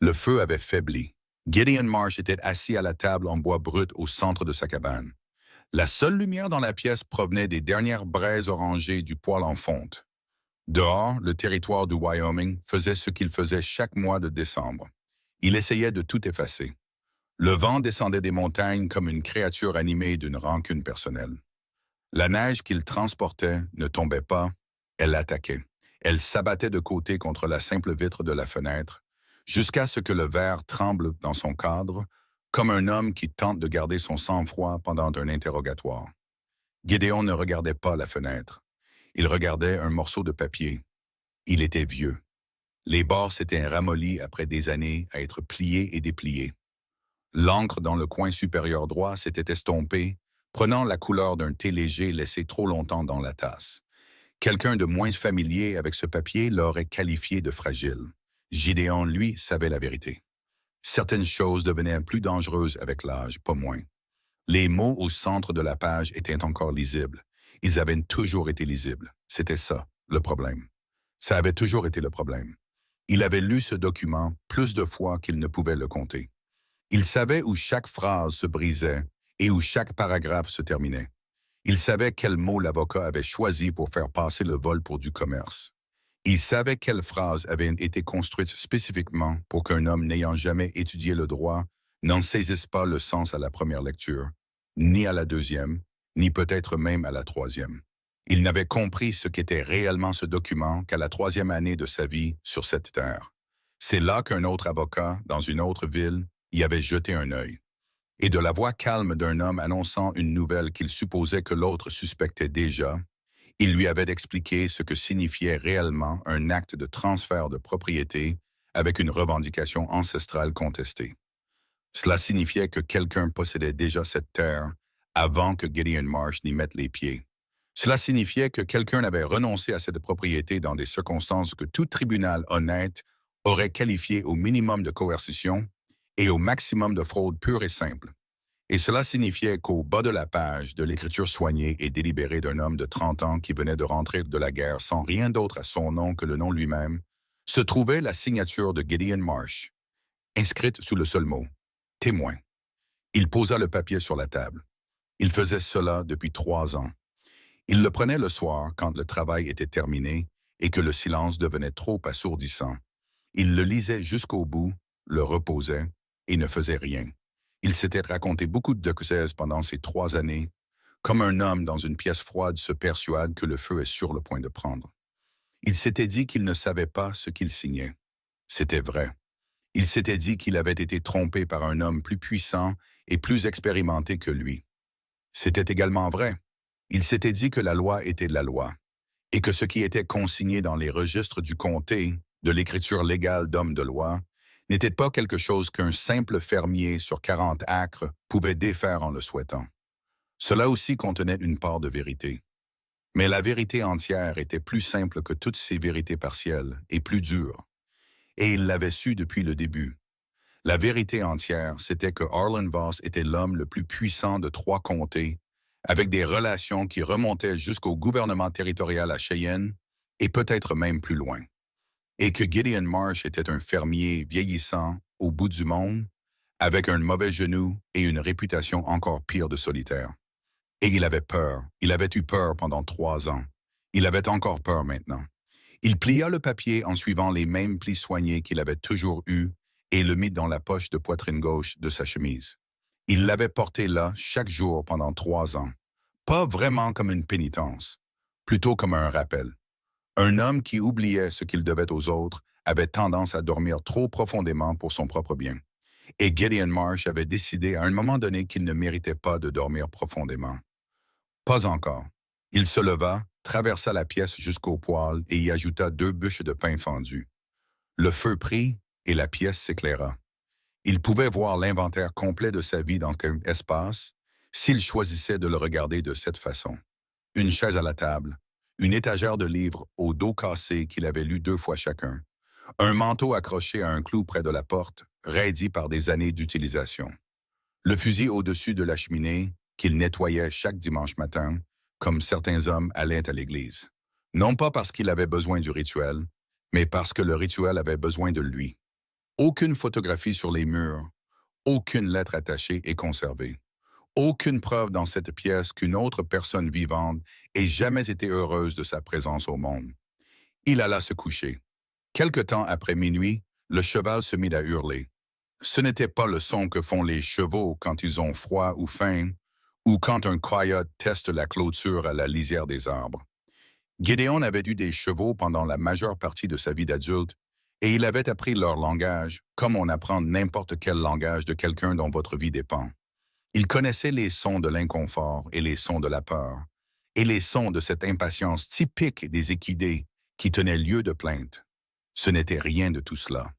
Le feu avait faibli. Gideon Marsh était assis à la table en bois brut au centre de sa cabane. La seule lumière dans la pièce provenait des dernières braises orangées du poêle en fonte. Dehors, le territoire du Wyoming faisait ce qu'il faisait chaque mois de décembre. Il essayait de tout effacer. Le vent descendait des montagnes comme une créature animée d'une rancune personnelle. La neige qu'il transportait ne tombait pas, elle l'attaquait. Elle s'abattait de côté contre la simple vitre de la fenêtre, jusqu'à ce que le verre tremble dans son cadre, comme un homme qui tente de garder son sang-froid pendant un interrogatoire. Gédéon ne regardait pas la fenêtre. Il regardait un morceau de papier. Il était vieux. Les bords s'étaient ramollis après des années à être pliés et dépliés. L'encre dans le coin supérieur droit s'était estompée, prenant la couleur d'un thé léger laissé trop longtemps dans la tasse. Quelqu'un de moins familier avec ce papier l'aurait qualifié de fragile. Gédéon, lui, savait la vérité. Certaines choses devenaient plus dangereuses avec l'âge, pas moins. Les mots au centre de la page étaient encore lisibles. Ils avaient toujours été lisibles. C'était ça, le problème. Ça avait toujours été le problème. Il avait lu ce document plus de fois qu'il ne pouvait le compter. Il savait où chaque phrase se brisait et où chaque paragraphe se terminait. Il savait quel mot l'avocat avait choisi pour faire passer le vol pour du commerce. Il savait quelle phrase avait été construite spécifiquement pour qu'un homme n'ayant jamais étudié le droit n'en saisisse pas le sens à la première lecture, ni à la deuxième, ni peut-être même à la troisième. Il n'avait compris ce qu'était réellement ce document qu'à la troisième année de sa vie sur cette terre. C'est là qu'un autre avocat, dans une autre ville, y avait jeté un œil. Et de la voix calme d'un homme annonçant une nouvelle qu'il supposait que l'autre suspectait déjà, il lui avait expliqué ce que signifiait réellement un acte de transfert de propriété avec une revendication ancestrale contestée. Cela signifiait que quelqu'un possédait déjà cette terre avant que Gideon Marsh n'y mette les pieds. Cela signifiait que quelqu'un avait renoncé à cette propriété dans des circonstances que tout tribunal honnête aurait qualifiées au minimum de coercition et au maximum de fraude pure et simple. Et cela signifiait qu'au bas de la page de l'écriture soignée et délibérée d'un homme de 30 ans qui venait de rentrer de la guerre sans rien d'autre à son nom que le nom lui-même, se trouvait la signature de Gideon Marsh, inscrite sous le seul mot « Témoin ». Il posa le papier sur la table. Il faisait cela depuis 3 ans. Il le prenait le soir quand le travail était terminé et que le silence devenait trop assourdissant. Il le lisait jusqu'au bout, le reposait et ne faisait rien. Il s'était raconté beaucoup de doxaises pendant ces 3 années, comme un homme dans une pièce froide se persuade que le feu est sur le point de prendre. Il s'était dit qu'il ne savait pas ce qu'il signait. C'était vrai. Il s'était dit qu'il avait été trompé par un homme plus puissant et plus expérimenté que lui. C'était également vrai. Il s'était dit que la loi était la loi, et que ce qui était consigné dans les registres du comté, de l'écriture légale d'homme de loi, n'était pas quelque chose qu'un simple fermier sur 40 acres pouvait défaire en le souhaitant. Cela aussi contenait une part de vérité. Mais la vérité entière était plus simple que toutes ces vérités partielles et plus dure. Et il l'avait su depuis le début. La vérité entière, c'était que Arlen Voss était l'homme le plus puissant de 3 comtés, avec des relations qui remontaient jusqu'au gouvernement territorial à Cheyenne et peut-être même plus loin. Et que Gideon Marsh était un fermier vieillissant au bout du monde, avec un mauvais genou et une réputation encore pire de solitaire. Et il avait peur. Il avait eu peur pendant 3 ans. Il avait encore peur maintenant. Il plia le papier en suivant les mêmes plis soignés qu'il avait toujours eus et le mit dans la poche de poitrine gauche de sa chemise. Il l'avait porté là chaque jour pendant 3 ans. Pas vraiment comme une pénitence, plutôt comme un rappel. Un homme qui oubliait ce qu'il devait aux autres avait tendance à dormir trop profondément pour son propre bien. Et Gideon Marsh avait décidé à un moment donné qu'il ne méritait pas de dormir profondément. Pas encore. Il se leva, traversa la pièce jusqu'au poêle et y ajouta 2 bûches de pain fendues. Le feu prit et la pièce s'éclaira. Il pouvait voir l'inventaire complet de sa vie dans quel espace s'il choisissait de le regarder de cette façon. Une chaise à la table, une étagère de livres au dos cassé qu'il avait lu 2 fois chacun, un manteau accroché à un clou près de la porte, raidi par des années d'utilisation. Le fusil au-dessus de la cheminée qu'il nettoyait chaque dimanche matin, comme certains hommes allaient à l'église. Non pas parce qu'il avait besoin du rituel, mais parce que le rituel avait besoin de lui. Aucune photographie sur les murs, aucune lettre attachée est conservée. Aucune preuve dans cette pièce qu'une autre personne vivante ait jamais été heureuse de sa présence au monde. Il alla se coucher. Quelque temps après minuit, le cheval se mit à hurler. Ce n'était pas le son que font les chevaux quand ils ont froid ou faim, ou quand un coyote teste la clôture à la lisière des arbres. Gédéon avait eu des chevaux pendant la majeure partie de sa vie d'adulte, et il avait appris leur langage, comme on apprend n'importe quel langage de quelqu'un dont votre vie dépend. Il connaissait les sons de l'inconfort et les sons de la peur, et les sons de cette impatience typique des équidés qui tenait lieu de plainte. Ce n'était rien de tout cela.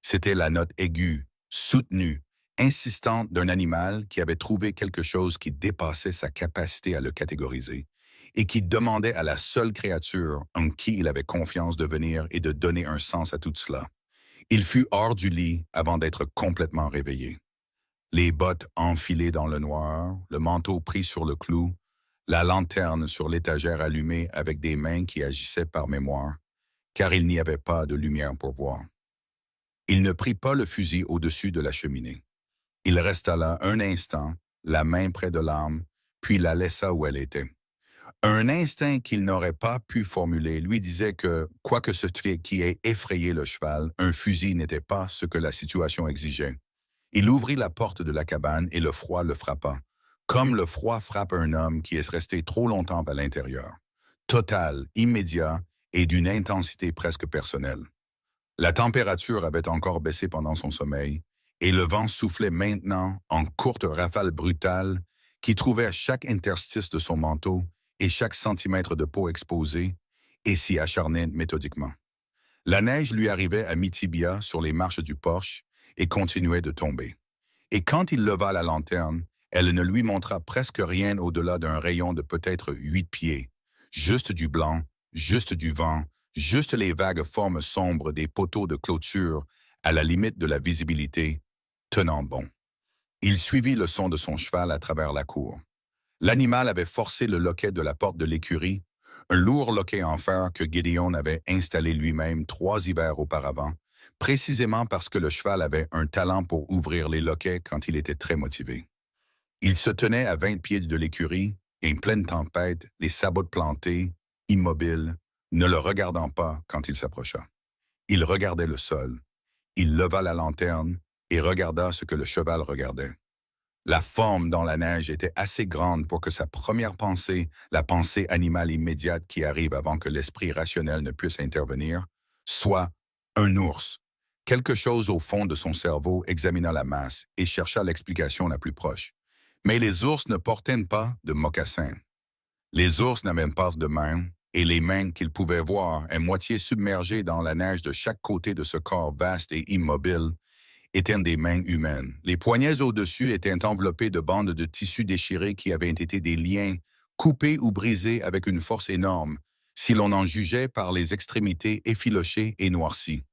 C'était la note aiguë, soutenue, insistante d'un animal qui avait trouvé quelque chose qui dépassait sa capacité à le catégoriser et qui demandait à la seule créature en qui il avait confiance de venir et de donner un sens à tout cela. Il fut hors du lit avant d'être complètement réveillé. Les bottes enfilées dans le noir, le manteau pris sur le clou, la lanterne sur l'étagère allumée avec des mains qui agissaient par mémoire, car il n'y avait pas de lumière pour voir. Il ne prit pas le fusil au-dessus de la cheminée. Il resta là un instant, la main près de l'arme, puis la laissa où elle était. Un instinct qu'il n'aurait pas pu formuler lui disait que, quoi que ce trait qui ait effrayé le cheval, un fusil n'était pas ce que la situation exigeait. Il ouvrit la porte de la cabane et le froid le frappa, comme le froid frappe un homme qui est resté trop longtemps à l'intérieur. Total, immédiat et d'une intensité presque personnelle. La température avait encore baissé pendant son sommeil, et le vent soufflait maintenant en courtes rafales brutales qui trouvaient chaque interstice de son manteau et chaque centimètre de peau exposé, et s'y acharnaient méthodiquement. La neige lui arrivait à mi-tibia sur les marches du porche et continuait de tomber. Et quand il leva la lanterne, elle ne lui montra presque rien au-delà d'un rayon de peut-être 8 pieds. Juste du blanc, juste du vent, juste les vagues formes sombres des poteaux de clôture à la limite de la visibilité, tenant bon. Il suivit le son de son cheval à travers la cour. L'animal avait forcé le loquet de la porte de l'écurie, un lourd loquet en fer que Gédéon avait installé lui-même 3 hivers auparavant, précisément parce que le cheval avait un talent pour ouvrir les loquets quand il était très motivé. Il se tenait à 20 pieds de l'écurie, et en pleine tempête, les sabots plantés, immobile, ne le regardant pas quand il s'approcha. Il regardait le sol. Il leva la lanterne et regarda ce que le cheval regardait. La forme dans la neige était assez grande pour que sa première pensée, la pensée animale immédiate qui arrive avant que l'esprit rationnel ne puisse intervenir, soit un ours. Quelque chose au fond de son cerveau examina la masse et chercha l'explication la plus proche. Mais les ours ne portaient pas de mocassins. Les ours n'avaient pas de mains, et les mains qu'ils pouvaient voir, à moitié submergées dans la neige de chaque côté de ce corps vaste et immobile, étaient des mains humaines. Les poignets au-dessus étaient enveloppés de bandes de tissu déchirées qui avaient été des liens, coupés ou brisés avec une force énorme, si l'on en jugeait par les extrémités effilochées et noircies.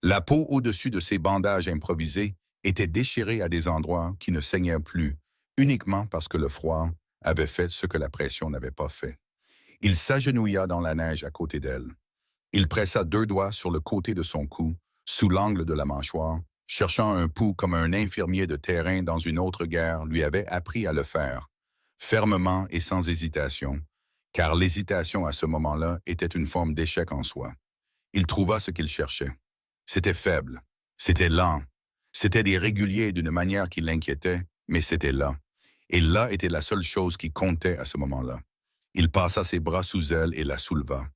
La peau au-dessus de ces bandages improvisés était déchirée à des endroits qui ne saignaient plus, uniquement parce que le froid avait fait ce que la pression n'avait pas fait. Il s'agenouilla dans la neige à côté d'elle. Il pressa 2 doigts sur le côté de son cou, sous l'angle de la mâchoire, cherchant un pouls comme un infirmier de terrain dans une autre guerre lui avait appris à le faire, fermement et sans hésitation, car l'hésitation à ce moment-là était une forme d'échec en soi. Il trouva ce qu'il cherchait. C'était faible, c'était lent, c'était irrégulier d'une manière qui l'inquiétait, mais c'était là. Et là était la seule chose qui comptait à ce moment-là. Il passa ses bras sous elle et la souleva.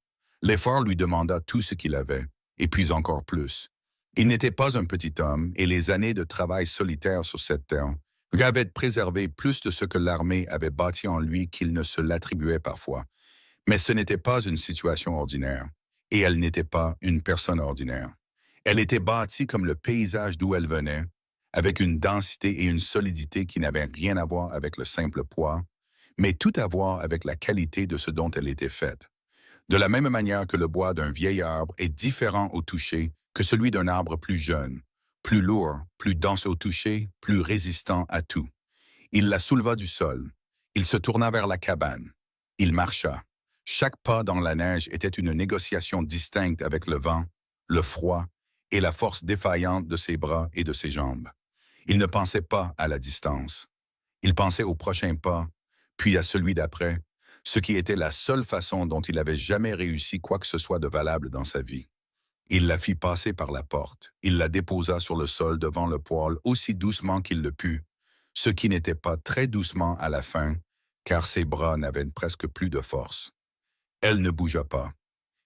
L'effort lui demanda tout ce qu'il avait, et puis encore plus. Il n'était pas un petit homme, et les années de travail solitaire sur cette terre lui avaient préservé plus de ce que l'armée avait bâti en lui qu'il ne se l'attribuait parfois. Mais ce n'était pas une situation ordinaire, et elle n'était pas une personne ordinaire. Elle était bâtie comme le paysage d'où elle venait, avec une densité et une solidité qui n'avaient rien à voir avec le simple poids, mais tout à voir avec la qualité de ce dont elle était faite. De la même manière que le bois d'un vieil arbre est différent au toucher que celui d'un arbre plus jeune, plus lourd, plus dense au toucher, plus résistant à tout. Il la souleva du sol. Il se tourna vers la cabane. Il marcha. Chaque pas dans la neige était une négociation distincte avec le vent, le froid et la force défaillante de ses bras et de ses jambes. Il ne pensait pas à la distance. Il pensait au prochain pas, puis à celui d'après, ce qui était la seule façon dont il avait jamais réussi quoi que ce soit de valable dans sa vie. Il la fit passer par la porte. Il la déposa sur le sol devant le poêle aussi doucement qu'il le put, ce qui n'était pas très doucement à la fin, car ses bras n'avaient presque plus de force. Elle ne bougea pas.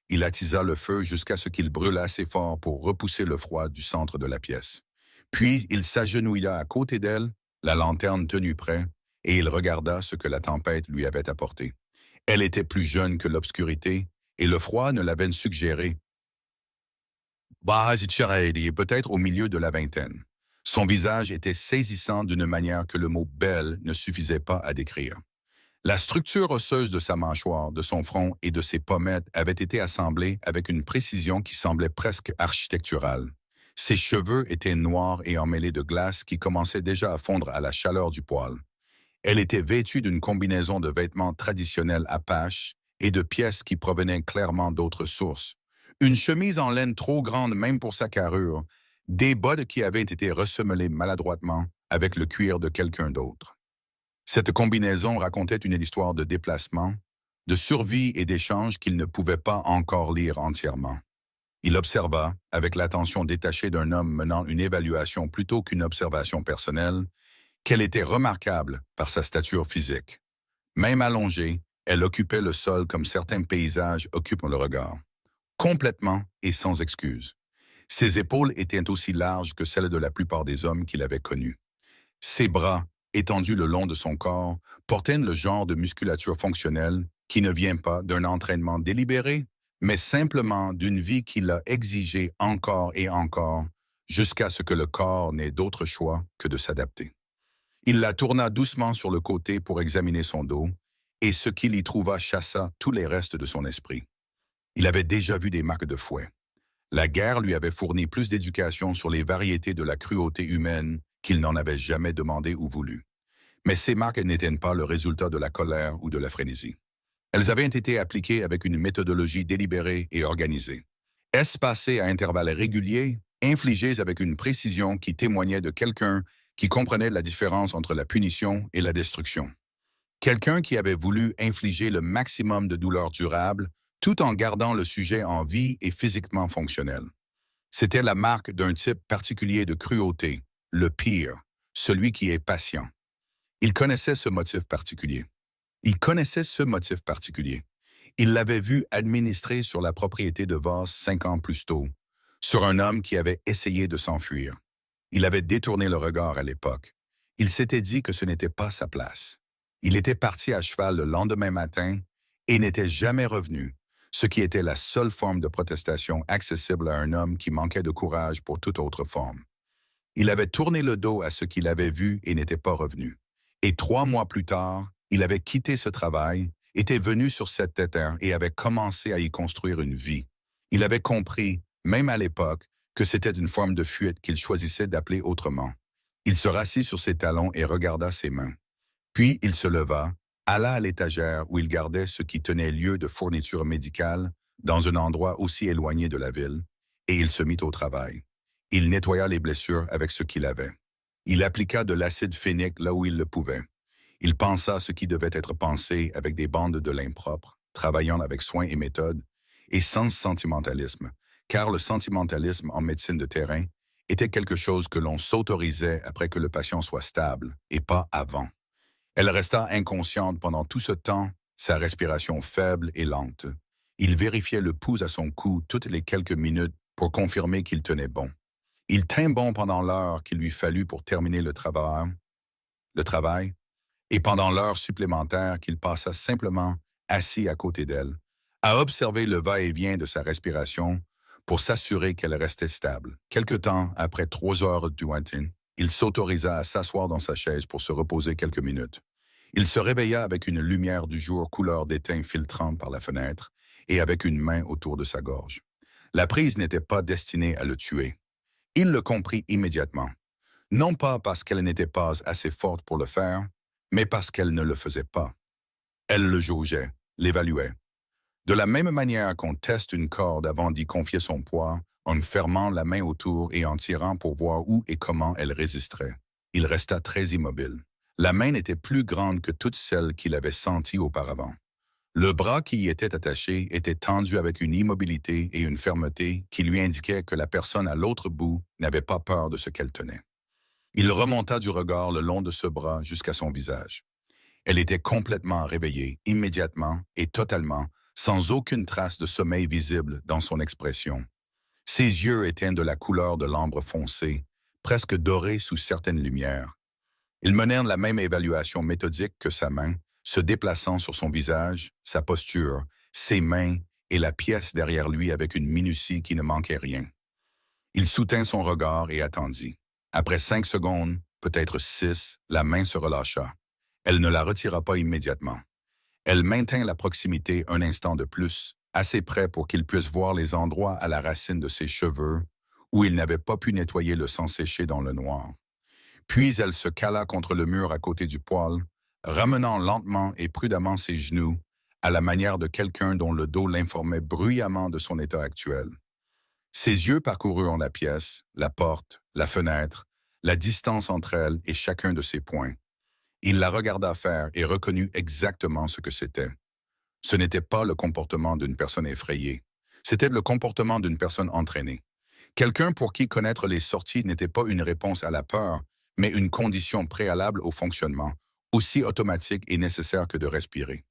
Il attisa le feu jusqu'à ce qu'il brûle assez fort pour repousser le froid du centre de la pièce. Puis il s'agenouilla à côté d'elle, la lanterne tenue près, et il regarda ce que la tempête lui avait apporté. Elle était plus jeune que l'obscurité, et le froid ne l'avait suggéré. Peut-être au milieu de la vingtaine. Son visage était saisissant d'une manière que le mot « belle » ne suffisait pas à décrire. La structure osseuse de sa mâchoire, de son front et de ses pommettes avait été assemblée avec une précision qui semblait presque architecturale. Ses cheveux étaient noirs et emmêlés de glace qui commençaient déjà à fondre à la chaleur du poêle. Elle était vêtue d'une combinaison de vêtements traditionnels apaches et de pièces qui provenaient clairement d'autres sources. Une chemise en laine trop grande même pour sa carrure, des bottes qui avaient été ressemelées maladroitement avec le cuir de quelqu'un d'autre. Cette combinaison racontait une histoire de déplacement, de survie et d'échange qu'il ne pouvait pas encore lire entièrement. Il observa, avec l'attention détachée d'un homme menant une évaluation plutôt qu'une observation personnelle, qu'elle était remarquable par sa stature physique. Même allongée, elle occupait le sol comme certains paysages occupent le regard, complètement et sans excuse. Ses épaules étaient aussi larges que celles de la plupart des hommes qu'il avait connus. Ses bras, étendus le long de son corps, portaient le genre de musculature fonctionnelle qui ne vient pas d'un entraînement délibéré, mais simplement d'une vie qui l'a exigé encore et encore, jusqu'à ce que le corps n'ait d'autre choix que de s'adapter. Il la tourna doucement sur le côté pour examiner son dos, et ce qu'il y trouva chassa tous les restes de son esprit. Il avait déjà vu des marques de fouet. La guerre lui avait fourni plus d'éducation sur les variétés de la cruauté humaine qu'il n'en avait jamais demandé ou voulu. Mais ces marques n'étaient pas le résultat de la colère ou de la frénésie. Elles avaient été appliquées avec une méthodologie délibérée et organisée. Espacées à intervalles réguliers, infligées avec une précision qui témoignait de quelqu'un qui comprenait la différence entre la punition et la destruction. Quelqu'un qui avait voulu infliger le maximum de douleur durable tout en gardant le sujet en vie et physiquement fonctionnel. C'était la marque d'un type particulier de cruauté, le pire, celui qui est patient. Il connaissait ce motif particulier. Il l'avait vu administrer sur la propriété de Voss 5 ans plus tôt, sur un homme qui avait essayé de s'enfuir. Il avait détourné le regard à l'époque. Il s'était dit que ce n'était pas sa place. Il était parti à cheval le lendemain matin et n'était jamais revenu, ce qui était la seule forme de protestation accessible à un homme qui manquait de courage pour toute autre forme. Il avait tourné le dos à ce qu'il avait vu et n'était pas revenu. Et 3 mois plus tard, il avait quitté ce travail, était venu sur cette terre et avait commencé à y construire une vie. Il avait compris, même à l'époque, que c'était une forme de fuite qu'il choisissait d'appeler autrement. Il se rassit sur ses talons et regarda ses mains. Puis il se leva, alla à l'étagère où il gardait ce qui tenait lieu de fourniture médicale dans un endroit aussi éloigné de la ville, et il se mit au travail. Il nettoya les blessures avec ce qu'il avait. Il appliqua de l'acide phénique là où il le pouvait. Il pensa ce qui devait être pensé avec des bandes de lin propres, travaillant avec soin et méthode, et sans sentimentalisme, car le sentimentalisme en médecine de terrain était quelque chose que l'on s'autorisait après que le patient soit stable, et pas avant. Elle resta inconsciente pendant tout ce temps, sa respiration faible et lente. Il vérifiait le pouls à son cou toutes les quelques minutes pour confirmer qu'il tenait bon. Il tint bon pendant l'heure qu'il lui fallut pour terminer le travail, et pendant l'heure supplémentaire qu'il passa simplement assis à côté d'elle, à observer le va-et-vient de sa respiration pour s'assurer qu'elle restait stable. Quelque temps après 3 heures du matin, il s'autorisa à s'asseoir dans sa chaise pour se reposer quelques minutes. Il se réveilla avec une lumière du jour couleur d'étain filtrante par la fenêtre et avec une main autour de sa gorge. La prise n'était pas destinée à le tuer. Il le comprit immédiatement. Non pas parce qu'elle n'était pas assez forte pour le faire, mais parce qu'elle ne le faisait pas. Elle le jaugeait, l'évaluait. De la même manière qu'on teste une corde avant d'y confier son poids, en fermant la main autour et en tirant pour voir où et comment elle résisterait. Il resta très immobile. La main n'était plus grande que toutes celles qu'il avait senties auparavant. Le bras qui y était attaché était tendu avec une immobilité et une fermeté qui lui indiquaient que la personne à l'autre bout n'avait pas peur de ce qu'elle tenait. Il remonta du regard le long de ce bras jusqu'à son visage. Elle était complètement réveillée, immédiatement et totalement, sans aucune trace de sommeil visible dans son expression. Ses yeux étaient de la couleur de l'ambre foncé, presque dorés sous certaines lumières. Ils menèrent la même évaluation méthodique que sa main, se déplaçant sur son visage, sa posture, ses mains et la pièce derrière lui avec une minutie qui ne manquait rien. Il soutint son regard et attendit. Après 5 secondes, peut-être 6, la main se relâcha. Elle ne la retira pas immédiatement. Elle maintint la proximité un instant de plus, assez près pour qu'il puisse voir les endroits à la racine de ses cheveux où il n'avait pas pu nettoyer le sang séché dans le noir. Puis elle se cala contre le mur à côté du poêle, ramenant lentement et prudemment ses genoux, à la manière de quelqu'un dont le dos l'informait bruyamment de son état actuel. Ses yeux parcoururent la pièce, la porte, la fenêtre, la distance entre elles et chacun de ses points. Il la regarda faire et reconnut exactement ce que c'était. Ce n'était pas le comportement d'une personne effrayée. C'était le comportement d'une personne entraînée. Quelqu'un pour qui connaître les sorties n'était pas une réponse à la peur, mais une condition préalable au fonctionnement, aussi automatique et nécessaire que de respirer.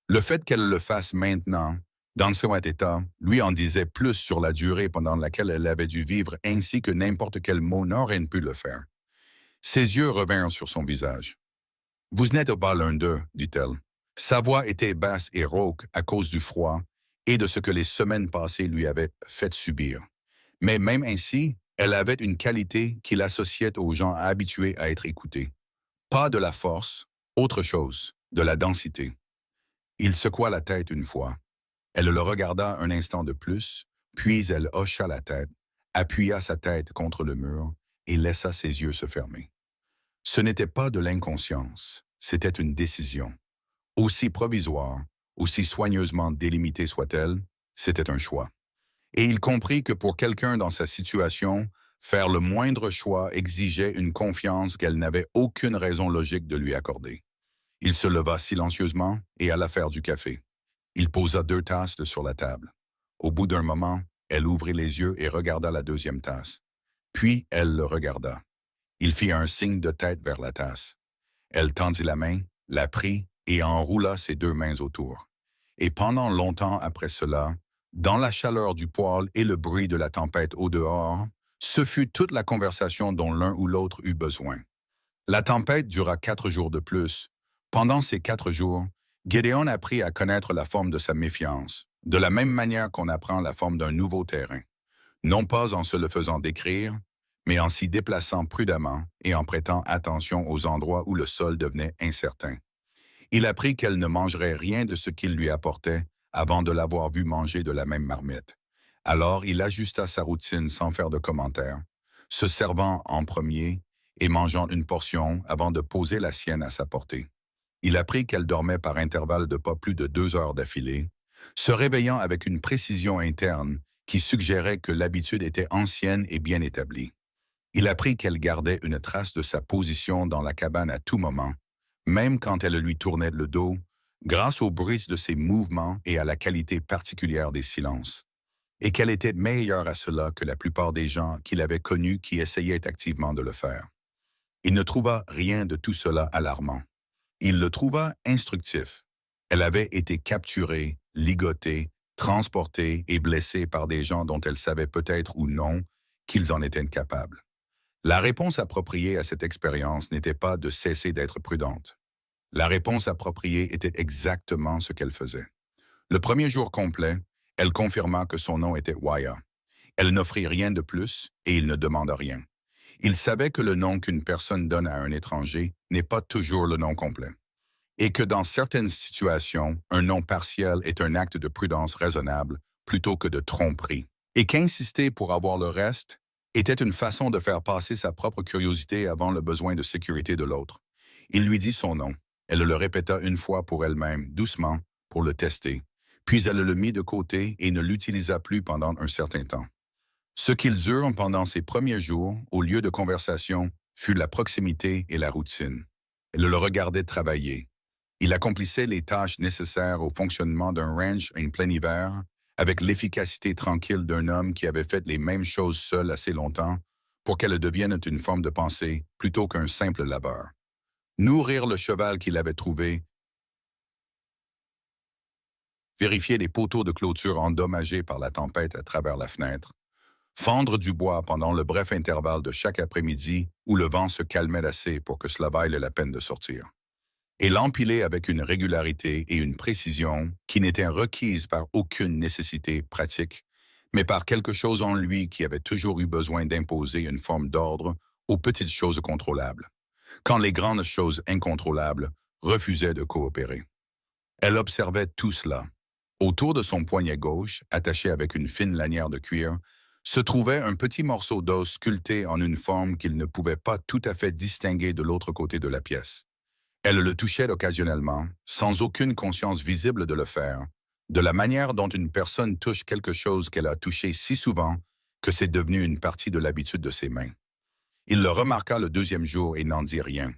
Le fait qu'elle le fasse maintenant, dans son état, lui en disait plus sur la durée pendant laquelle elle avait dû vivre ainsi que n'importe quel mot n'aurait pu le faire. Ses yeux revinrent sur son visage. « Vous n'êtes pas l'un d'eux, dit-elle. » Sa voix était basse et rauque à cause du froid et de ce que les semaines passées lui avaient fait subir. Mais même ainsi, elle avait une qualité qui l'associait aux gens habitués à être écoutés. Pas de la force, autre chose, de la densité. Il secoua la tête une fois. Elle le regarda un instant de plus, puis elle hocha la tête, appuya sa tête contre le mur et laissa ses yeux se fermer. Ce n'était pas de l'inconscience, c'était une décision. Aussi provisoire, aussi soigneusement délimitée soit-elle, c'était un choix. Et il comprit que pour quelqu'un dans sa situation, faire le moindre choix exigeait une confiance qu'elle n'avait aucune raison logique de lui accorder. Il se leva silencieusement et alla faire du café. Il posa 2 tasses sur la table. Au bout d'un moment, elle ouvrit les yeux et regarda la deuxième tasse. Puis elle le regarda. Il fit un signe de tête vers la tasse. Elle tendit la main, la prit et enroula ses 2 mains autour. Et pendant longtemps après cela, dans la chaleur du poêle et le bruit de la tempête au dehors, ce fut toute la conversation dont l'un ou l'autre eut besoin. La tempête dura 4 jours de plus. Pendant ces 4 jours, Gédéon apprit à connaître la forme de sa méfiance, de la même manière qu'on apprend la forme d'un nouveau terrain, non pas en se le faisant décrire, mais en s'y déplaçant prudemment et en prêtant attention aux endroits où le sol devenait incertain. Il apprit qu'elle ne mangerait rien de ce qu'il lui apportait avant de l'avoir vu manger de la même marmite. Alors il ajusta sa routine sans faire de commentaires, se servant en premier et mangeant une portion avant de poser la sienne à sa portée. Il apprit qu'elle dormait par intervalles de pas plus de 2 heures d'affilée, se réveillant avec une précision interne qui suggérait que l'habitude était ancienne et bien établie. Il apprit qu'elle gardait une trace de sa position dans la cabane à tout moment, même quand elle lui tournait le dos, grâce au bruit de ses mouvements et à la qualité particulière des silences, et qu'elle était meilleure à cela que la plupart des gens qu'il avait connus qui essayaient activement de le faire. Il ne trouva rien de tout cela alarmant. Il le trouva instructif. Elle avait été capturée, ligotée, transportée et blessée par des gens dont elle savait peut-être ou non qu'ils en étaient incapables. La réponse appropriée à cette expérience n'était pas de cesser d'être prudente. La réponse appropriée était exactement ce qu'elle faisait. Le premier jour complet, elle confirma que son nom était Waya. Elle n'offrit rien de plus et il ne demanda rien. Il savait que le nom qu'une personne donne à un étranger n'est pas toujours le nom complet, et que dans certaines situations, un nom partiel est un acte de prudence raisonnable plutôt que de tromperie, et qu'insister pour avoir le reste était une façon de faire passer sa propre curiosité avant le besoin de sécurité de l'autre. Il lui dit son nom. Elle le répéta une fois pour elle-même, doucement, pour le tester. Puis elle le mit de côté et ne l'utilisa plus pendant un certain temps. Ce qu'ils eurent pendant ces premiers jours, au lieu de conversation, fut la proximité et la routine. Elle le regardait travailler. Il accomplissait les tâches nécessaires au fonctionnement d'un ranch en plein hiver, avec l'efficacité tranquille d'un homme qui avait fait les mêmes choses seul assez longtemps pour qu'elles deviennent une forme de pensée plutôt qu'un simple labeur. Nourrir le cheval qu'il avait trouvé, vérifier les poteaux de clôture endommagés par la tempête à travers la fenêtre, fendre du bois pendant le bref intervalle de chaque après-midi où le vent se calmait assez pour que cela vaille la peine de sortir, et l'empiler avec une régularité et une précision qui n'étaient requises par aucune nécessité pratique, mais par quelque chose en lui qui avait toujours eu besoin d'imposer une forme d'ordre aux petites choses contrôlables, quand les grandes choses incontrôlables refusaient de coopérer. Elle observait tout cela. Autour de son poignet gauche, attaché avec une fine lanière de cuir, se trouvait un petit morceau d'os sculpté en une forme qu'il ne pouvait pas tout à fait distinguer de l'autre côté de la pièce. Elle le touchait occasionnellement, sans aucune conscience visible de le faire, de la manière dont une personne touche quelque chose qu'elle a touché si souvent que c'est devenu une partie de l'habitude de ses mains. Il le remarqua le deuxième jour et n'en dit rien.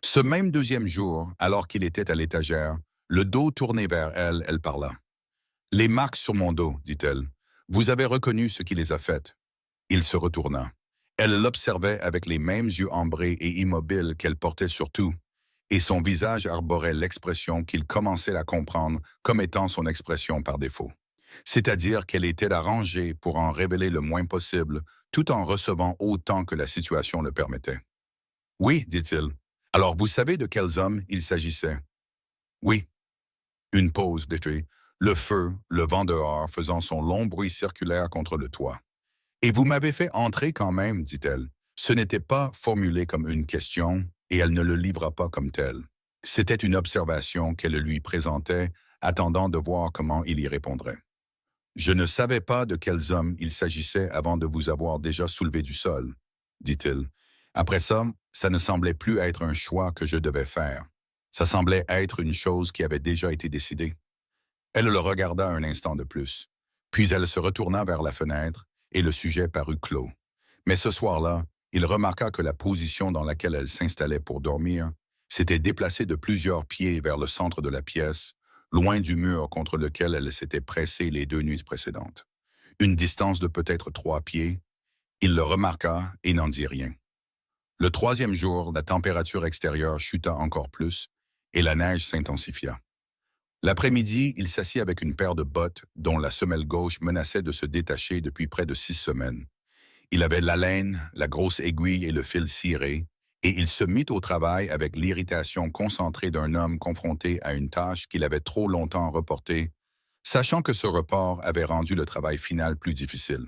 Ce même deuxième jour, alors qu'il était à l'étagère, le dos tourné vers elle, elle parla. « Les marques sur mon dos, dit-elle. Vous avez reconnu ce qui les a faites. » Il se retourna. Elle l'observait avec les mêmes yeux ambrés et immobiles qu'elle portait surtout, et son visage arborait l'expression qu'il commençait à comprendre comme étant son expression par défaut. C'est-à-dire qu'elle était arrangée pour en révéler le moins possible, tout en recevant autant que la situation le permettait. « Oui, dit-il. Alors vous savez de quels hommes il s'agissait? »« Oui. » Une pause, dit-il. Le feu, le vent dehors faisant son long bruit circulaire contre le toit. « Et vous m'avez fait entrer quand même, dit-elle. Ce n'était pas formulé comme une question, et elle ne le livra pas comme tel. C'était une observation qu'elle lui présentait, attendant de voir comment il y répondrait. « Je ne savais pas de quels hommes il s'agissait avant de vous avoir déjà soulevé du sol, dit-il. Après ça ne semblait plus être un choix que je devais faire. Ça semblait être une chose qui avait déjà été décidée. » Elle le regarda un instant de plus. Puis elle se retourna vers la fenêtre et le sujet parut clos. Mais ce soir-là, il remarqua que la position dans laquelle elle s'installait pour dormir s'était déplacée de plusieurs pieds vers le centre de la pièce, loin du mur contre lequel elle s'était pressée les 2 nuits précédentes. Une distance de peut-être 3 pieds. Il le remarqua et n'en dit rien. Le 3e jour, la température extérieure chuta encore plus et la neige s'intensifia. L'après-midi, il s'assit avec une paire de bottes dont la semelle gauche menaçait de se détacher depuis près de 6 semaines. Il avait la laine, la grosse aiguille et le fil ciré, et il se mit au travail avec l'irritation concentrée d'un homme confronté à une tâche qu'il avait trop longtemps reportée, sachant que ce report avait rendu le travail final plus difficile.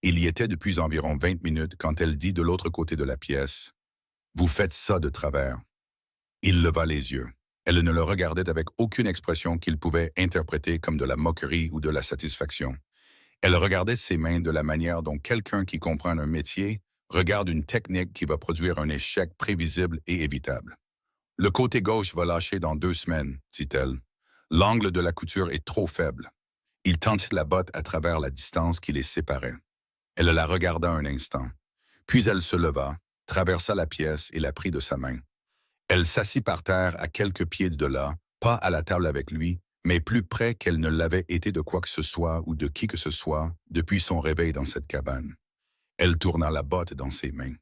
Il y était depuis environ 20 minutes quand elle dit de l'autre côté de la pièce, « Vous faites ça de travers. » Il leva les yeux. Elle ne le regardait avec aucune expression qu'il pouvait interpréter comme de la moquerie ou de la satisfaction. Elle regardait ses mains de la manière dont quelqu'un qui comprend un métier regarde une technique qui va produire un échec prévisible et évitable. « Le côté gauche va lâcher dans 2 semaines, dit-elle. L'angle de la couture est trop faible. » Il tendit la botte à travers la distance qui les séparait. Elle la regarda un instant. Puis elle se leva, traversa la pièce et la prit de sa main. Elle s'assit par terre à quelques pieds de là, pas à la table avec lui, mais plus près qu'elle ne l'avait été de quoi que ce soit ou de qui que ce soit depuis son réveil dans cette cabane. Elle tourna la botte dans ses mains.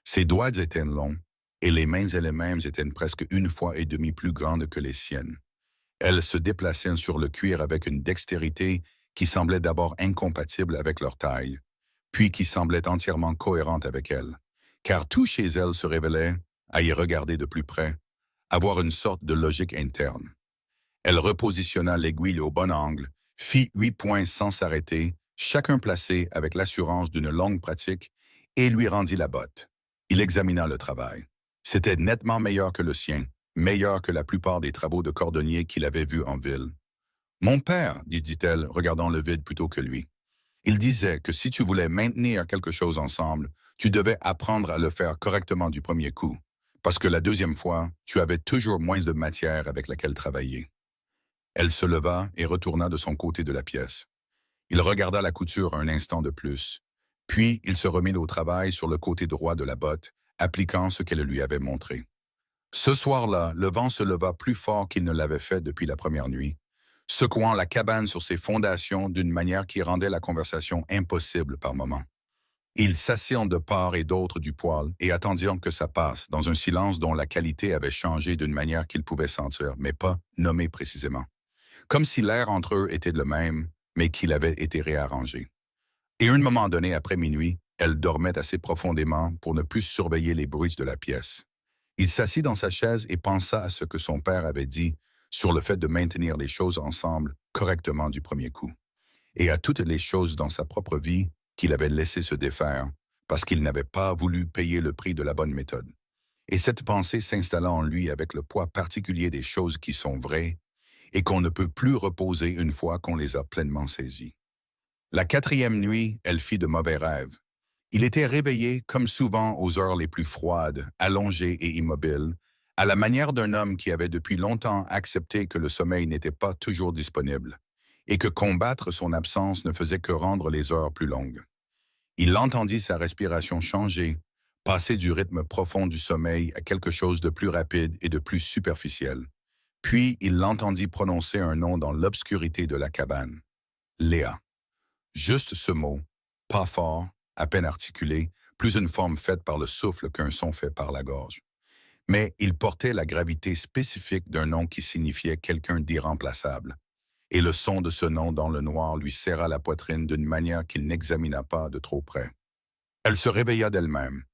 Ses doigts étaient longs, et les mains elles-mêmes étaient presque 1,5 fois plus grandes que les siennes. Elles se déplaçaient sur le cuir avec une dextérité qui semblait d'abord incompatible avec leur taille, puis qui semblait entièrement cohérente avec elle, car tout chez elle se révélait, à y regarder de plus près, avoir une sorte de logique interne. Elle repositionna l'aiguille au bon angle, fit 8 points sans s'arrêter, chacun placé avec l'assurance d'une longue pratique, et lui rendit la botte. Il examina le travail. C'était nettement meilleur que le sien, meilleur que la plupart des travaux de cordonnier qu'il avait vus en ville. « Mon père, dit-elle, regardant le vide plutôt que lui, il disait que si tu voulais maintenir quelque chose ensemble, tu devais apprendre à le faire correctement du premier coup, parce que la deuxième fois, tu avais toujours moins de matière avec laquelle travailler. » Elle se leva et retourna de son côté de la pièce. Il regarda la couture un instant de plus, Puis il se remit au travail sur le côté droit de la botte, appliquant ce qu'elle lui avait montré. Ce soir-là, le vent se leva plus fort qu'il ne l'avait fait depuis la première nuit, secouant la cabane sur ses fondations d'une manière qui rendait la conversation impossible par moments. Ils s'assirent de part et d'autre du poêle et attendirent que ça passe, dans un silence dont la qualité avait changé d'une manière qu'ils pouvaient sentir, mais pas nommer précisément. Comme si l'air entre eux était le même, mais qu'il avait été réarrangé. Et à un moment donné, après minuit, elle dormait assez profondément pour ne plus surveiller les bruits de la pièce. Il s'assit dans sa chaise et pensa à ce que son père avait dit sur le fait de maintenir les choses ensemble correctement du premier coup, et à toutes les choses dans sa propre vie qu'il avait laissé se défaire parce qu'il n'avait pas voulu payer le prix de la bonne méthode. Et cette pensée s'installa en lui avec le poids particulier des choses qui sont vraies et qu'on ne peut plus reposer une fois qu'on les a pleinement saisies. La quatrième nuit, elle fit de mauvais rêves. Il était réveillé, comme souvent aux heures les plus froides, allongé et immobile, à la manière d'un homme qui avait depuis longtemps accepté que le sommeil n'était pas toujours disponible, et que combattre son absence ne faisait que rendre les heures plus longues. Il entendit sa respiration changer, passer du rythme profond du sommeil à quelque chose de plus rapide et de plus superficiel. Puis il l'entendit prononcer un nom dans l'obscurité de la cabane. Léa. Juste ce mot, pas fort, à peine articulé, plus une forme faite par le souffle qu'un son fait par la gorge. Mais il portait la gravité spécifique d'un nom qui signifiait quelqu'un d'irremplaçable. Et le son de ce nom dans le noir lui serra la poitrine d'une manière qu'il n'examina pas de trop près. Elle se réveilla d'elle-même.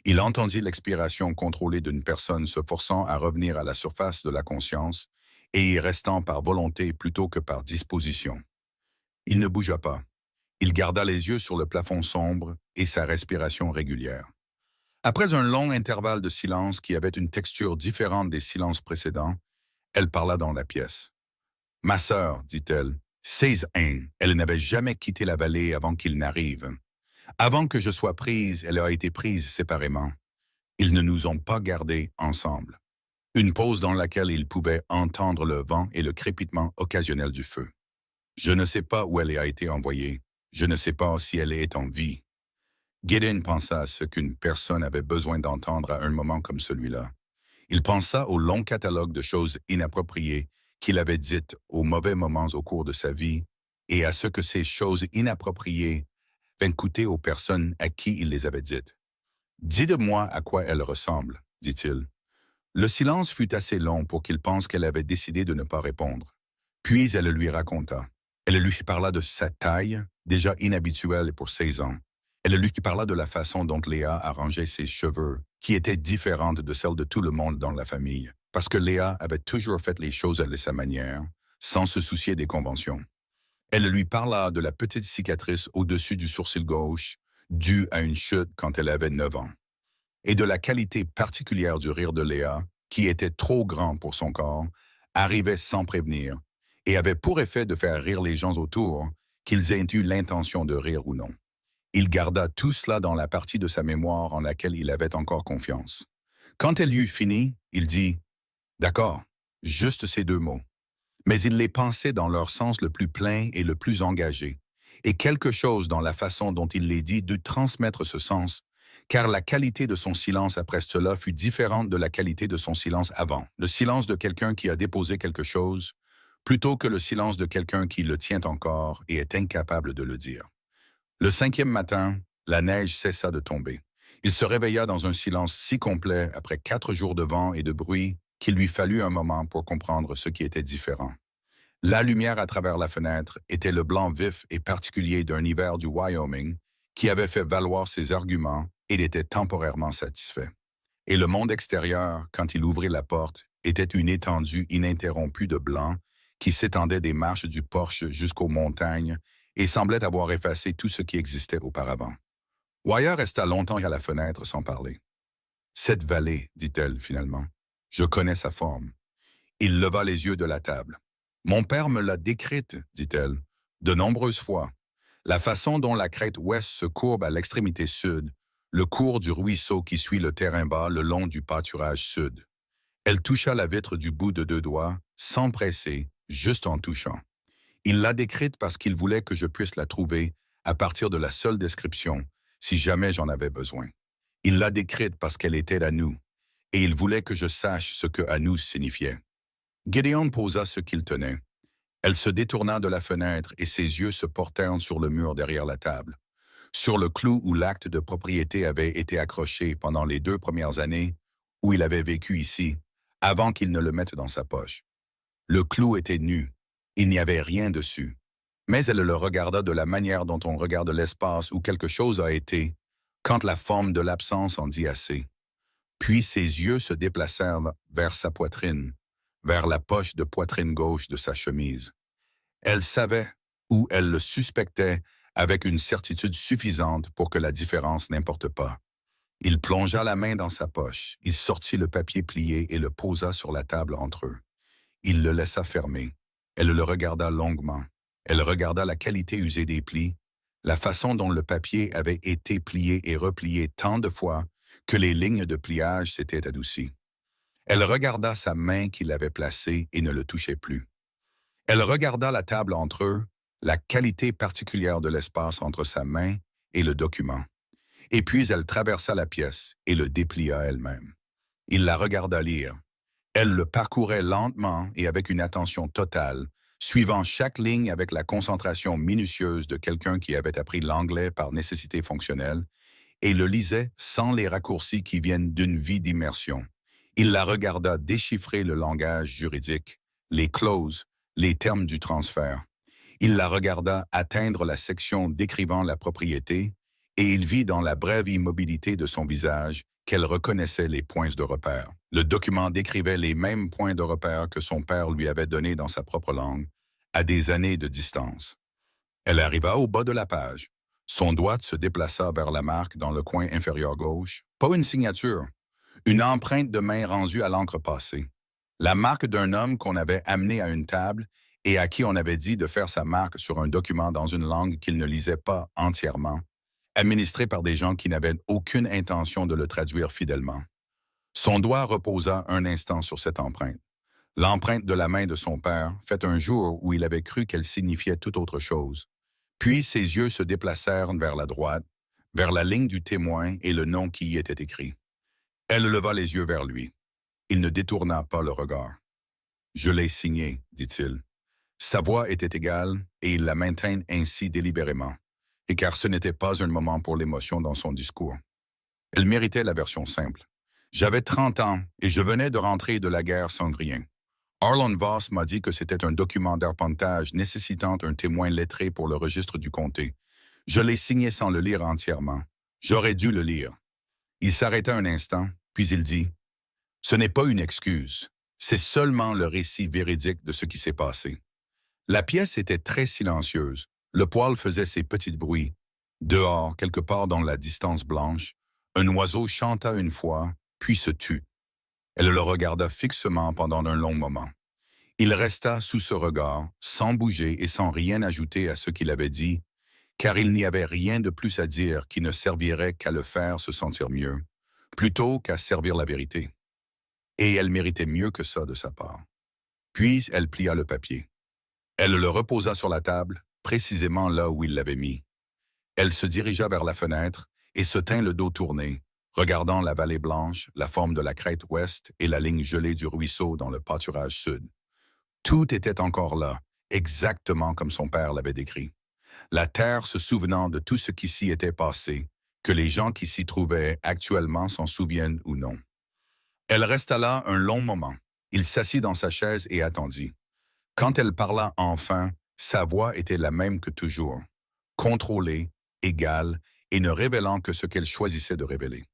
Il entendit l'expiration contrôlée d'une personne se forçant à revenir à la surface de la conscience et y restant par volonté plutôt que par disposition. Il ne bougea pas. Il garda les yeux sur le plafond sombre et sa respiration régulière. Après un long intervalle de silence qui avait une texture différente des silences précédents, elle parla dans la pièce. « Ma sœur, dit-elle, 16 ans, elle n'avait jamais quitté la vallée avant qu'il n'arrive. Avant que je sois prise, elle a été prise séparément. Ils ne nous ont pas gardés ensemble. » Une pause dans laquelle il pouvait entendre le vent et le crépitement occasionnel du feu. « Je ne sais pas où elle a été envoyée. Je ne sais pas si elle est en vie. » Gideon pensa à ce qu'une personne avait besoin d'entendre à un moment comme celui-là. Il pensa au long catalogue de choses inappropriées qu'il avait dites aux mauvais moments au cours de sa vie et à ce que ces choses inappropriées vinrent coûter aux personnes à qui il les avait dites. « Dites-moi à quoi elle ressemble, dit-il. Le silence fut assez long pour qu'il pense qu'elle avait décidé de ne pas répondre. Puis elle lui raconta. Elle lui parla de sa taille, déjà inhabituelle pour 16 ans. Elle lui parla de la façon dont Léa arrangeait ses cheveux, qui était différente de celle de tout le monde dans la famille, parce que Léa avait toujours fait les choses à sa manière, sans se soucier des conventions. Elle lui parla de la petite cicatrice au-dessus du sourcil gauche, due à une chute quand elle avait 9 ans, et de la qualité particulière du rire de Léa, qui était trop grand pour son corps, arrivait sans prévenir, et avait pour effet de faire rire les gens autour, qu'ils aient eu l'intention de rire ou non. Il garda tout cela dans la partie de sa mémoire en laquelle il avait encore confiance. Quand elle eut fini, il dit « D'accord, juste ces 2 mots. » Mais il les pensait dans leur sens le plus plein et le plus engagé, et quelque chose dans la façon dont il les dit dut transmettre ce sens, car la qualité de son silence après cela fut différente de la qualité de son silence avant, le silence de quelqu'un qui a déposé quelque chose, plutôt que le silence de quelqu'un qui le tient encore et est incapable de le dire. Le 5e matin, la neige cessa de tomber. Il se réveilla dans un silence si complet après 4 jours de vent et de bruit qu'il lui fallut un moment pour comprendre ce qui était différent. La lumière à travers la fenêtre était le blanc vif et particulier d'un hiver du Wyoming qui avait fait valoir ses arguments et il était temporairement satisfait. Et le monde extérieur, quand il ouvrit la porte, était une étendue ininterrompue de blanc qui s'étendait des marches du porche jusqu'aux montagnes et semblait avoir effacé tout ce qui existait auparavant. Wire resta longtemps à la fenêtre sans parler. « Cette vallée, dit-elle finalement, je connais sa forme. » Il leva les yeux de la table. « Mon père me l'a décrite, dit-elle, de nombreuses fois. La façon dont la crête ouest se courbe à l'extrémité sud, le cours du ruisseau qui suit le terrain bas le long du pâturage sud. » Elle toucha la vitre du bout de 2 doigts, sans presser, juste en touchant. Il l'a décrite parce qu'il voulait que je puisse la trouver à partir de la seule description, si jamais j'en avais besoin. Il l'a décrite parce qu'elle était à nous, et il voulait que je sache ce que à nous signifiait. Gédéon posa ce qu'il tenait. Elle se détourna de la fenêtre et ses yeux se portèrent sur le mur derrière la table, sur le clou où l'acte de propriété avait été accroché pendant les 2 premières années où il avait vécu ici, avant qu'il ne le mette dans sa poche. Le clou était nu, il n'y avait rien dessus. Mais elle le regarda de la manière dont on regarde l'espace où quelque chose a été, quand la forme de l'absence en dit assez. Puis ses yeux se déplacèrent vers sa poitrine, vers la poche de poitrine gauche de sa chemise. Elle savait, ou elle le suspectait, avec une certitude suffisante pour que la différence n'importe pas. Il plongea la main dans sa poche, il sortit le papier plié et le posa sur la table entre eux. Il le laissa fermer. Elle le regarda longuement. Elle regarda la qualité usée des plis, la façon dont le papier avait été plié et replié tant de fois que les lignes de pliage s'étaient adoucies. Elle regarda sa main qu'il avait placée et ne le touchait plus. Elle regarda la table entre eux, la qualité particulière de l'espace entre sa main et le document. Et puis elle traversa la pièce et le déplia elle-même. Il la regarda lire. Elle le parcourait lentement et avec une attention totale, suivant chaque ligne avec la concentration minutieuse de quelqu'un qui avait appris l'anglais par nécessité fonctionnelle, et le lisait sans les raccourcis qui viennent d'une vie d'immersion. Il la regarda déchiffrer le langage juridique, les clauses, les termes du transfert. Il la regarda atteindre la section décrivant la propriété, et il vit dans la brève immobilité de son visage qu'elle reconnaissait les points de repère. Le document décrivait les mêmes points de repère que son père lui avait donnés dans sa propre langue, à des années de distance. Elle arriva au bas de la page. Son doigt se déplaça vers la marque dans le coin inférieur gauche. Pas une signature, une empreinte de main rendue à l'encre passée. La marque d'un homme qu'on avait amené à une table et à qui on avait dit de faire sa marque sur un document dans une langue qu'il ne lisait pas entièrement, administré par des gens qui n'avaient aucune intention de le traduire fidèlement. Son doigt reposa un instant sur cette empreinte. L'empreinte de la main de son père, faite un jour où il avait cru qu'elle signifiait toute autre chose. Puis ses yeux se déplacèrent vers la droite, vers la ligne du témoin et le nom qui y était écrit. Elle leva les yeux vers lui. Il ne détourna pas le regard. « Je l'ai signé, dit-il. » Sa voix était égale et il la maintint ainsi délibérément, et car ce n'était pas un moment pour l'émotion dans son discours. Elle méritait la version simple. J'avais 30 ans et je venais de rentrer de la guerre sans rien. Arlon Voss m'a dit que c'était un document d'arpentage nécessitant un témoin lettré pour le registre du comté. Je l'ai signé sans le lire entièrement. J'aurais dû le lire. Il s'arrêta un instant, puis il dit « Ce n'est pas une excuse, c'est seulement le récit véridique de ce qui s'est passé. » La pièce était très silencieuse. Le poêle faisait ses petits bruits. Dehors, quelque part dans la distance blanche, un oiseau chanta une fois, puis se tut. Elle le regarda fixement pendant un long moment. Il resta sous ce regard, sans bouger et sans rien ajouter à ce qu'il avait dit, car il n'y avait rien de plus à dire qui ne servirait qu'à le faire se sentir mieux, plutôt qu'à servir la vérité. Et elle méritait mieux que ça de sa part. Puis elle plia le papier. Elle le reposa sur la table, précisément là où il l'avait mis. Elle se dirigea vers la fenêtre et se tint le dos tourné, regardant la vallée blanche, la forme de la crête ouest et la ligne gelée du ruisseau dans le pâturage sud. Tout était encore là, exactement comme son père l'avait décrit. La terre se souvenant de tout ce qui s'y était passé, que les gens qui s'y trouvaient actuellement s'en souviennent ou non. Elle resta là un long moment. Il s'assit dans sa chaise et attendit. Quand elle parla enfin, sa voix était la même que toujours, contrôlée, égale, et ne révélant que ce qu'elle choisissait de révéler.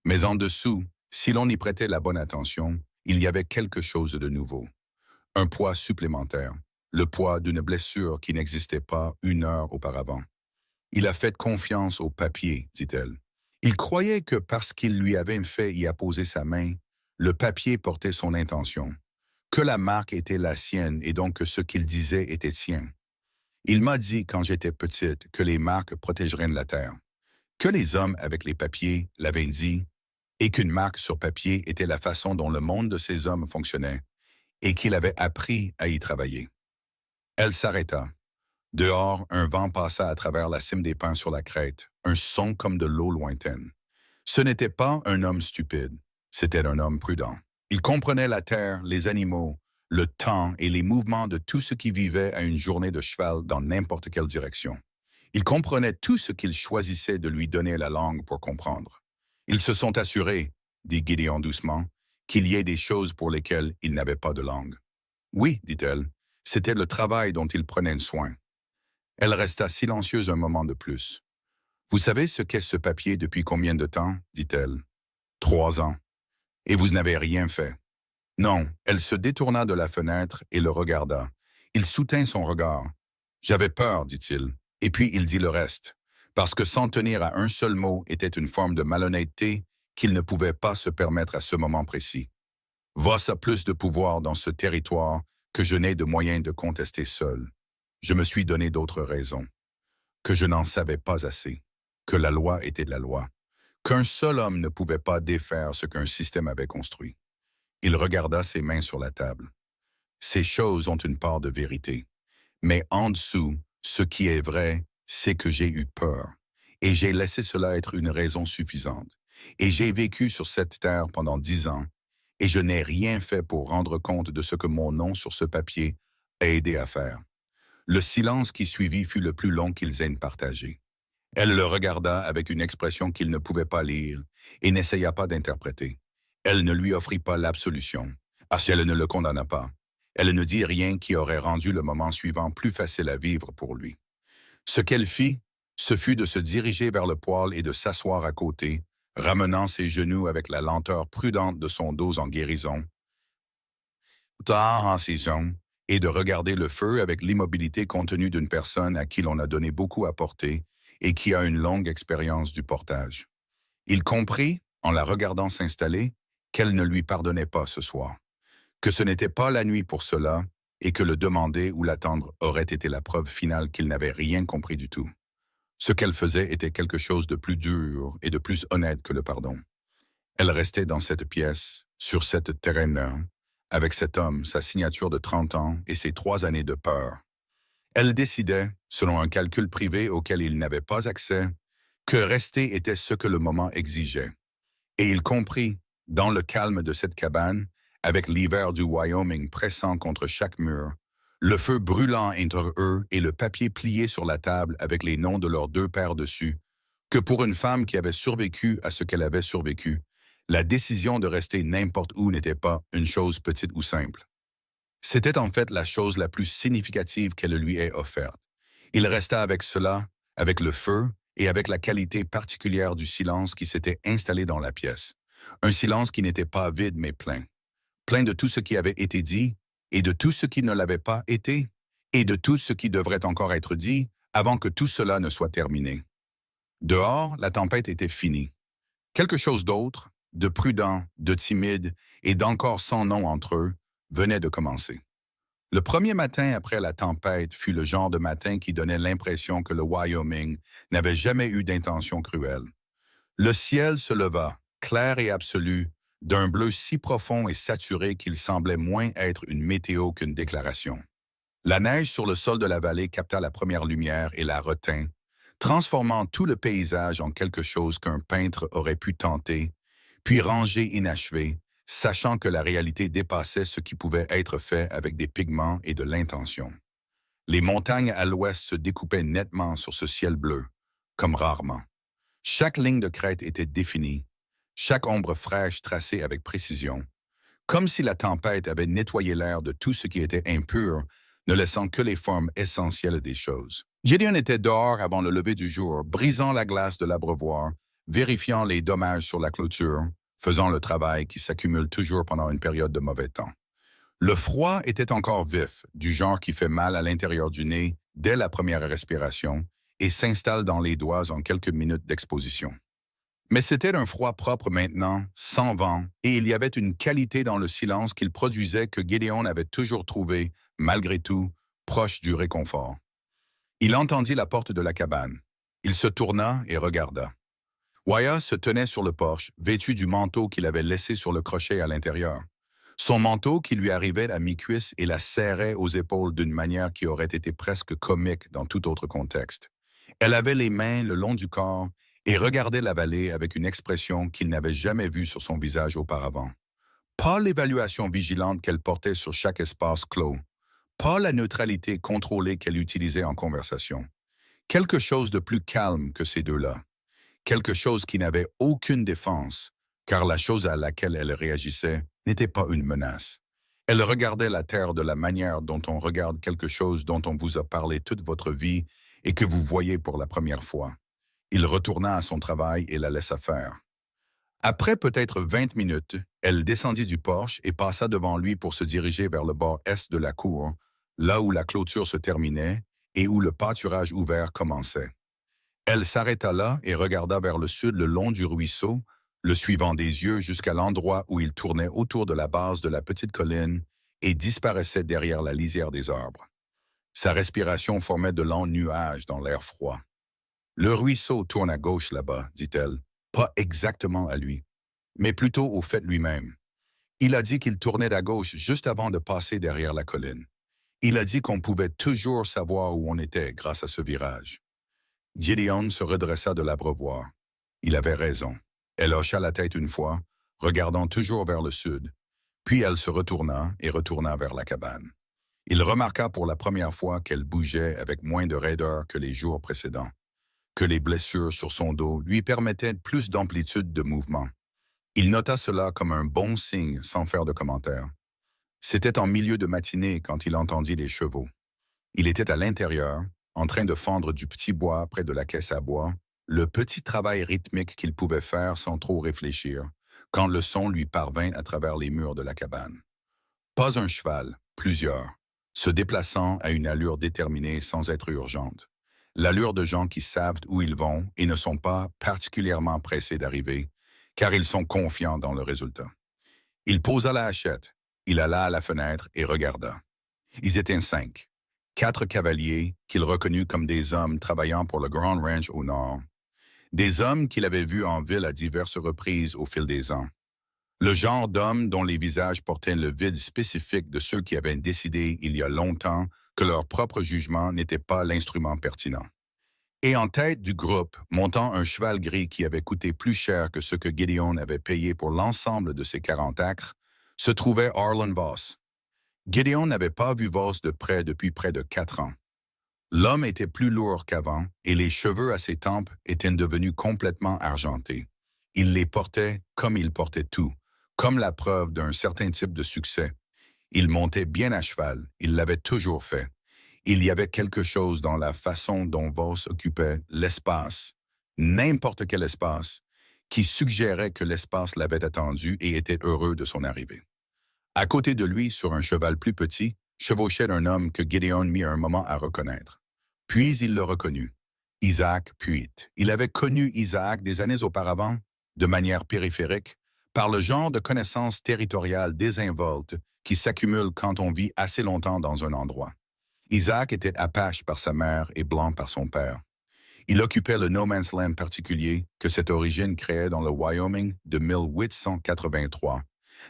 Mais en dessous, si l'on y prêtait la bonne attention, il y avait quelque chose de nouveau. Un poids supplémentaire, le poids d'une blessure qui n'existait pas 1 heure auparavant. Il a fait confiance au papier, dit-elle. Il croyait que parce qu'il lui avait fait y apposer sa main, le papier portait son intention, que la marque était la sienne et donc que ce qu'il disait était sien. Il m'a dit quand j'étais petite que les marques protégeraient la terre, que les hommes avec les papiers l'avaient dit, et qu'une marque sur papier était la façon dont le monde de ces hommes fonctionnait, et qu'il avait appris à y travailler. Elle s'arrêta. Dehors, un vent passa à travers la cime des pins sur la crête, un son comme de l'eau lointaine. Ce n'était pas un homme stupide, c'était un homme prudent. Il comprenait la terre, les animaux, le temps et les mouvements de tout ce qui vivait à une journée de cheval dans n'importe quelle direction. Il comprenait tout ce qu'il choisissait de lui donner la langue pour comprendre. Ils se sont assurés, dit Gideon doucement, qu'il y ait des choses pour lesquelles il n'avait pas de langue. Oui, dit-elle, c'était le travail dont il prenait soin. Elle resta silencieuse un moment de plus. Vous savez ce qu'est ce papier depuis combien de temps, dit-elle. 3 ans. Et vous n'avez rien fait. Non, elle se détourna de la fenêtre et le regarda. Il soutint son regard. J'avais peur, dit-il, et puis il dit le reste, parce que s'en tenir à un seul mot était une forme de malhonnêteté qu'il ne pouvait pas se permettre à ce moment précis. Voss a plus de pouvoir dans ce territoire que je n'ai de moyens de contester seul. Je me suis donné d'autres raisons. Que je n'en savais pas assez. Que la loi était la loi. Qu'un seul homme ne pouvait pas défaire ce qu'un système avait construit. Il regarda ses mains sur la table. Ces choses ont une part de vérité. Mais en dessous, ce qui est vrai, c'est que j'ai eu peur. Et j'ai laissé cela être une raison suffisante. Et j'ai vécu sur cette terre pendant 10 ans, et je n'ai rien fait pour rendre compte de ce que mon nom sur ce papier a aidé à faire. Le silence qui suivit fut le plus long qu'ils aient partagé. Elle le regarda avec une expression qu'il ne pouvait pas lire et n'essaya pas d'interpréter. Elle ne lui offrit pas l'absolution, si elle ne le condamna pas. Elle ne dit rien qui aurait rendu le moment suivant plus facile à vivre pour lui. Ce qu'elle fit, ce fut de se diriger vers le poêle et de s'asseoir à côté, ramenant ses genoux avec la lenteur prudente de son dos en guérison, tard en saison, et de regarder le feu avec l'immobilité contenue d'une personne à qui l'on a donné beaucoup à porter et qui a une longue expérience du portage. Il comprit, en la regardant s'installer, qu'elle ne lui pardonnait pas ce soir, que ce n'était pas la nuit pour cela et que le demander ou l'attendre aurait été la preuve finale qu'il n'avait rien compris du tout. Ce qu'elle faisait était quelque chose de plus dur et de plus honnête que le pardon. Elle restait dans cette pièce, sur cette terrain-là, avec cet homme, sa signature de 30 ans et ses 3 années de peur. Elle décidait, selon un calcul privé auquel il n'avait pas accès, que rester était ce que le moment exigeait. Et il comprit, dans le calme de cette cabane, avec l'hiver du Wyoming pressant contre chaque mur, le feu brûlant entre eux et le papier plié sur la table avec les noms de leurs 2 pères dessus, que pour une femme qui avait survécu à ce qu'elle avait survécu, la décision de rester n'importe où n'était pas une chose petite ou simple. C'était en fait la chose la plus significative qu'elle lui ait offerte. Il resta avec cela, avec le feu et avec la qualité particulière du silence qui s'était installé dans la pièce. Un silence qui n'était pas vide mais plein. Plein de tout ce qui avait été dit et de tout ce qui ne l'avait pas été et de tout ce qui devrait encore être dit avant que tout cela ne soit terminé. Dehors, la tempête était finie. Quelque chose d'autre, de prudent, de timide et d'encore sans nom entre eux, venait de commencer. Le premier matin après la tempête fut le genre de matin qui donnait l'impression que le Wyoming n'avait jamais eu d'intention cruelle. Le ciel se leva, clair et absolu, d'un bleu si profond et saturé qu'il semblait moins être une météo qu'une déclaration. La neige sur le sol de la vallée capta la première lumière et la retint, transformant tout le paysage en quelque chose qu'un peintre aurait pu tenter, puis ranger inachevé, sachant que la réalité dépassait ce qui pouvait être fait avec des pigments et de l'intention. Les montagnes à l'ouest se découpaient nettement sur ce ciel bleu, comme rarement. Chaque ligne de crête était définie, chaque ombre fraîche tracée avec précision, comme si la tempête avait nettoyé l'air de tout ce qui était impur, ne laissant que les formes essentielles des choses. Gideon était dehors avant le lever du jour, brisant la glace de l'abreuvoir, vérifiant les dommages sur la clôture, faisant le travail qui s'accumule toujours pendant une période de mauvais temps. Le froid était encore vif, du genre qui fait mal à l'intérieur du nez dès la première respiration et s'installe dans les doigts en quelques minutes d'exposition. Mais c'était un froid propre maintenant, sans vent, et il y avait une qualité dans le silence qu'il produisait que Gideon avait toujours trouvé, malgré tout, proche du réconfort. Il entendit la porte de la cabane. Il se tourna et regarda. Wyatt se tenait sur le porche, vêtu du manteau qu'il avait laissé sur le crochet à l'intérieur. Son manteau qui lui arrivait à mi-cuisse et la serrait aux épaules d'une manière qui aurait été presque comique dans tout autre contexte. Elle avait les mains le long du corps et regardait la vallée avec une expression qu'il n'avait jamais vue sur son visage auparavant. Pas l'évaluation vigilante qu'elle portait sur chaque espace clos, pas la neutralité contrôlée qu'elle utilisait en conversation. Quelque chose de plus calme que ces deux-là. Quelque chose qui n'avait aucune défense, car la chose à laquelle elle réagissait n'était pas une menace. Elle regardait la Terre de la manière dont on regarde quelque chose dont on vous a parlé toute votre vie et que vous voyez pour la première fois. Il retourna à son travail et la laissa faire. Après peut-être 20 minutes, elle descendit du porche et passa devant lui pour se diriger vers le bord est de la cour, là où la clôture se terminait et où le pâturage ouvert commençait. Elle s'arrêta là et regarda vers le sud le long du ruisseau, le suivant des yeux jusqu'à l'endroit où il tournait autour de la base de la petite colline et disparaissait derrière la lisière des arbres. Sa respiration formait de longs nuages dans l'air froid. Le ruisseau tourne à gauche là-bas, dit-elle, pas exactement à lui, mais plutôt au fait lui-même. Il a dit qu'il tournait à gauche juste avant de passer derrière la colline. Il a dit qu'on pouvait toujours savoir où on était grâce à ce virage. Gideon se redressa de l'abreuvoir. Il avait raison. Elle hocha la tête une fois, regardant toujours vers le sud, puis elle se retourna et retourna vers la cabane. Il remarqua pour la première fois qu'elle bougeait avec moins de raideur que les jours précédents, que les blessures sur son dos lui permettaient plus d'amplitude de mouvement. Il nota cela comme un bon signe sans faire de commentaire. C'était en milieu de matinée quand il entendit les chevaux. Il était à l'intérieur, en train de fendre du petit bois près de la caisse à bois, le petit travail rythmique qu'il pouvait faire sans trop réfléchir, quand le son lui parvint à travers les murs de la cabane. Pas un cheval, plusieurs, se déplaçant à une allure déterminée sans être urgente. L'allure de gens qui savent où ils vont et ne sont pas particulièrement pressés d'arriver, car ils sont confiants dans le résultat. Il posa la hachette, il alla à la fenêtre et regarda. Ils étaient 5. 4 cavaliers qu'il reconnut comme des hommes travaillant pour le Grand Ranch au nord. Des hommes qu'il avait vus en ville à diverses reprises au fil des ans. Le genre d'hommes dont les visages portaient le vide spécifique de ceux qui avaient décidé il y a longtemps que leur propre jugement n'était pas l'instrument pertinent. Et en tête du groupe, montant un cheval gris qui avait coûté plus cher que ce que Gideon avait payé pour l'ensemble de ses 40 acres, se trouvait Arlen Voss. Gideon n'avait pas vu Voss de près depuis près de 4 ans. L'homme était plus lourd qu'avant et les cheveux à ses tempes étaient devenus complètement argentés. Il les portait comme il portait tout, comme la preuve d'un certain type de succès. Il montait bien à cheval, il l'avait toujours fait. Il y avait quelque chose dans la façon dont Voss occupait l'espace, n'importe quel espace, qui suggérait que l'espace l'avait attendu et était heureux de son arrivée. À côté de lui, sur un cheval plus petit, chevauchait un homme que Gideon mit un moment à reconnaître. Puis il le reconnut. Isaac Puit. Il avait connu Isaac des années auparavant, de manière périphérique, par le genre de connaissances territoriales désinvoltes qui s'accumulent quand on vit assez longtemps dans un endroit. Isaac était Apache par sa mère et blanc par son père. Il occupait le No Man's Land particulier que cette origine créait dans le Wyoming de 1883,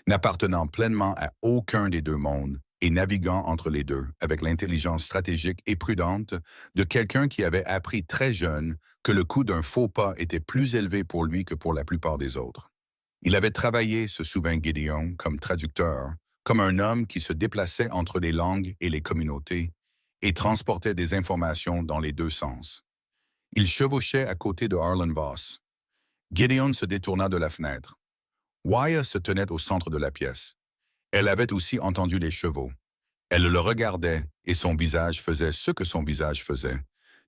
n'appartenant pleinement à aucun des deux mondes et naviguant entre les deux avec l'intelligence stratégique et prudente de quelqu'un qui avait appris très jeune que le coût d'un faux pas était plus élevé pour lui que pour la plupart des autres. Il avait travaillé, se souvint Gideon, comme traducteur, comme un homme qui se déplaçait entre les langues et les communautés et transportait des informations dans les deux sens. Il chevauchait à côté de Arlen Voss. Gideon se détourna de la fenêtre. Waya se tenait au centre de la pièce. Elle avait aussi entendu les chevaux. Elle le regardait et son visage faisait ce que son visage faisait,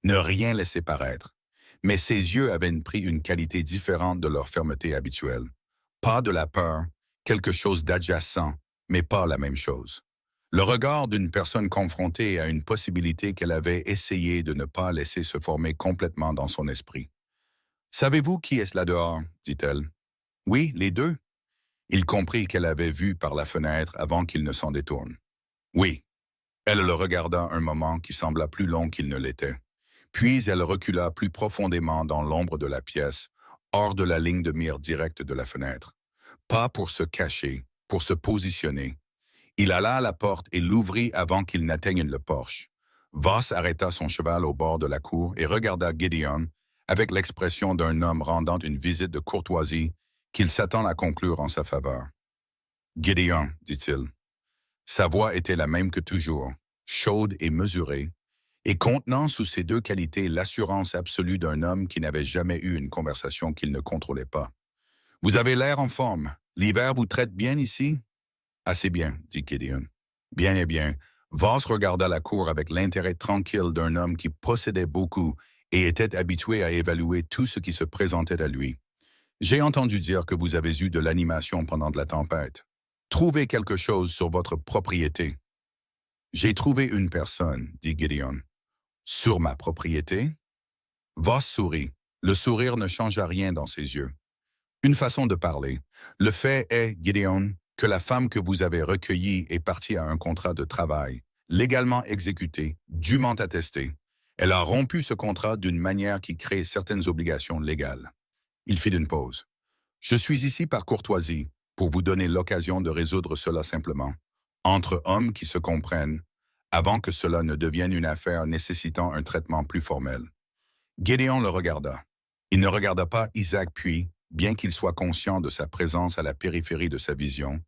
ne rien laisser paraître. Mais ses yeux avaient pris une qualité différente de leur fermeté habituelle. Pas de la peur, quelque chose d'adjacent, mais pas la même chose. Le regard d'une personne confrontée à une possibilité qu'elle avait essayé de ne pas laisser se former complètement dans son esprit. « Savez-vous qui est là dehors » dit-elle. « Oui, les deux. » Il comprit qu'elle avait vu par la fenêtre avant qu'il ne s'en détourne. « Oui. » Elle le regarda un moment qui sembla plus long qu'il ne l'était. Puis elle recula plus profondément dans l'ombre de la pièce, hors de la ligne de mire directe de la fenêtre. Pas pour se cacher, pour se positionner. Il alla à la porte et l'ouvrit avant qu'il n'atteigne le porche. Voss arrêta son cheval au bord de la cour et regarda Gideon avec l'expression d'un homme rendant une visite de courtoisie qu'il s'attend à conclure en sa faveur. « Gideon, dit-il. » Sa voix était la même que toujours, chaude et mesurée, et contenant sous ces deux qualités l'assurance absolue d'un homme qui n'avait jamais eu une conversation qu'il ne contrôlait pas. « Vous avez l'air en forme. L'hiver vous traite bien ici? » « Assez bien, dit Gideon. Bien et bien. Voss regarda la cour avec l'intérêt tranquille d'un homme qui possédait beaucoup et était habitué à évaluer tout ce qui se présentait à lui. J'ai entendu dire que vous avez eu de l'animation pendant de la tempête. Trouvez quelque chose sur votre propriété. J'ai trouvé une personne, dit Gideon. Sur ma propriété? Voss sourit. Le sourire ne changea rien dans ses yeux. Une façon de parler. Le fait est, Gideon, que la femme que vous avez recueillie est partie à un contrat de travail, légalement exécuté, dûment attesté. Elle a rompu ce contrat d'une manière qui crée certaines obligations légales. Il fit une pause. Je suis ici par courtoisie, pour vous donner l'occasion de résoudre cela simplement, entre hommes qui se comprennent, avant que cela ne devienne une affaire nécessitant un traitement plus formel. Gideon le regarda. Il ne regarda pas Isaac puis, bien qu'il soit conscient de sa présence à la périphérie de sa vision,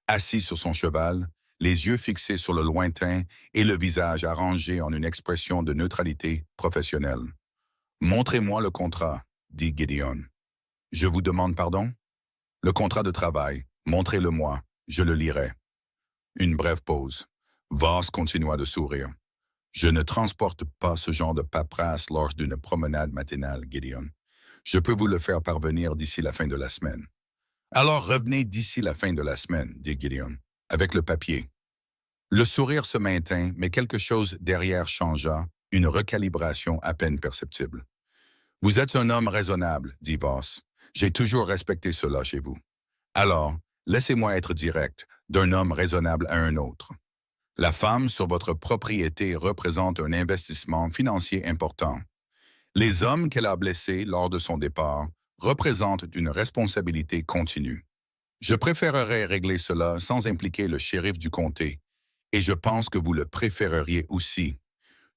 assis sur son cheval, les yeux fixés sur le lointain et le visage arrangé en une expression de neutralité professionnelle. « Montrez-moi le contrat, » dit Gideon. « Je vous demande pardon? » « Le contrat de travail, montrez-le-moi, je le lirai. » Une brève pause. Voss continua de sourire. « Je ne transporte pas ce genre de paperasse lors d'une promenade matinale, Gideon. Je peux vous le faire parvenir d'ici la fin de la semaine. » « Alors revenez d'ici la fin de la semaine, » dit Gideon, « avec le papier. » Le sourire se maintint, mais quelque chose derrière changea, une recalibration à peine perceptible. « Vous êtes un homme raisonnable, » dit Voss. « J'ai toujours respecté cela chez vous. Alors, laissez-moi être direct, d'un homme raisonnable à un autre. La femme sur votre propriété représente un investissement financier important. Les hommes qu'elle a blessés lors de son départ représentent une responsabilité continue. Je préférerais régler cela sans impliquer le shérif du comté, et je pense que vous le préféreriez aussi.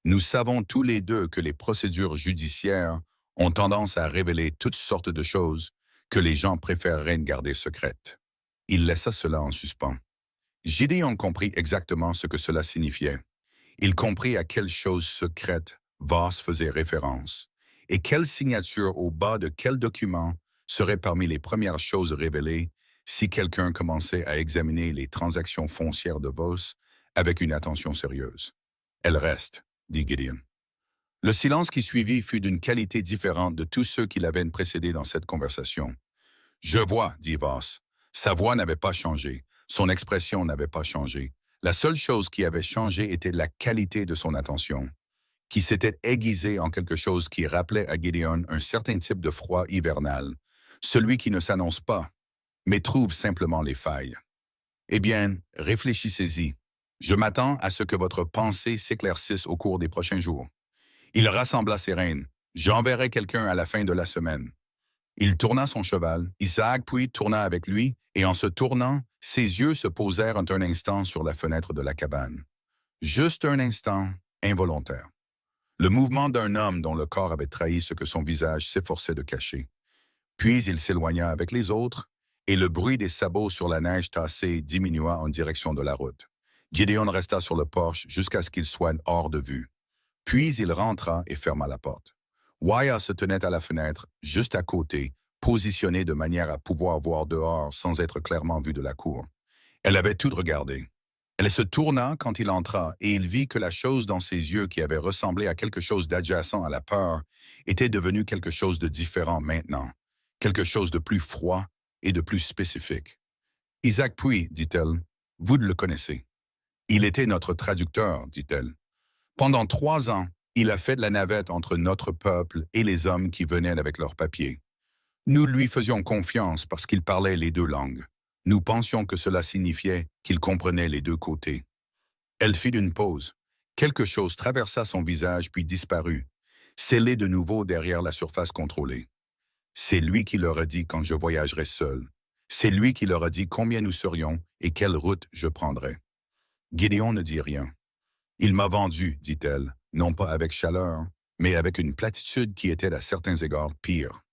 Nous savons tous les deux que les procédures judiciaires ont tendance à révéler toutes sortes de choses que les gens préféreraient garder secrètes. » Il laissa cela en suspens. Gideon comprit exactement ce que cela signifiait. Il comprit à quelle chose secrète Voss faisait référence, et quelle signature au bas de quel document serait parmi les premières choses révélées si quelqu'un commençait à examiner les transactions foncières de Voss avec une attention sérieuse. « Elle reste, » dit Gideon. Le silence qui suivit fut d'une qualité différente de tous ceux qui l'avaient précédé dans cette conversation. « Je vois, » dit Voss. Sa voix n'avait pas changé, son expression n'avait pas changé. La seule chose qui avait changé était la qualité de son attention, qui s'était aiguisée en quelque chose qui rappelait à Gideon un certain type de froid hivernal, celui qui ne s'annonce pas, mais trouve simplement les failles. « Eh bien, réfléchissez-y. Je m'attends à ce que votre pensée s'éclaircisse au cours des prochains jours. » Il rassembla ses rênes. « J'enverrai quelqu'un à la fin de la semaine. » Il tourna son cheval, Isaac puis tourna avec lui, et en se tournant, ses yeux se posèrent un instant sur la fenêtre de la cabane. Juste un instant, involontaire. Le mouvement d'un homme dont le corps avait trahi ce que son visage s'efforçait de cacher. Puis il s'éloigna avec les autres, et le bruit des sabots sur la neige tassée diminua en direction de la route. Gideon resta sur le porche jusqu'à ce qu'il soit hors de vue. Puis il rentra et ferma la porte. Waya se tenait à la fenêtre, juste à côté, positionnée de manière à pouvoir voir dehors sans être clairement vue de la cour. Elle avait tout regardé. Elle se tourna quand il entra et il vit que la chose dans ses yeux qui avait ressemblé à quelque chose d'adjacent à la peur était devenue quelque chose de différent maintenant, quelque chose de plus froid et de plus spécifique. « Isaac Puy, dit-elle, vous le connaissez. Il était notre traducteur, dit-elle. Pendant 3 ans, il a fait de la navette entre notre peuple et les hommes qui venaient avec leurs papiers. Nous lui faisions confiance parce qu'il parlait les 2 langues. Nous pensions que cela signifiait qu'il comprenait les 2 côtés. » Elle fit une pause. Quelque chose traversa son visage puis disparut, scellé de nouveau derrière la surface contrôlée. « C'est lui qui leur a dit quand je voyagerai seul. C'est lui qui leur a dit combien nous serions et quelle route je prendrais. Gideon ne dit rien. Il m'a vendu, dit-elle, non pas avec chaleur, mais avec une platitude qui était à certains égards pire.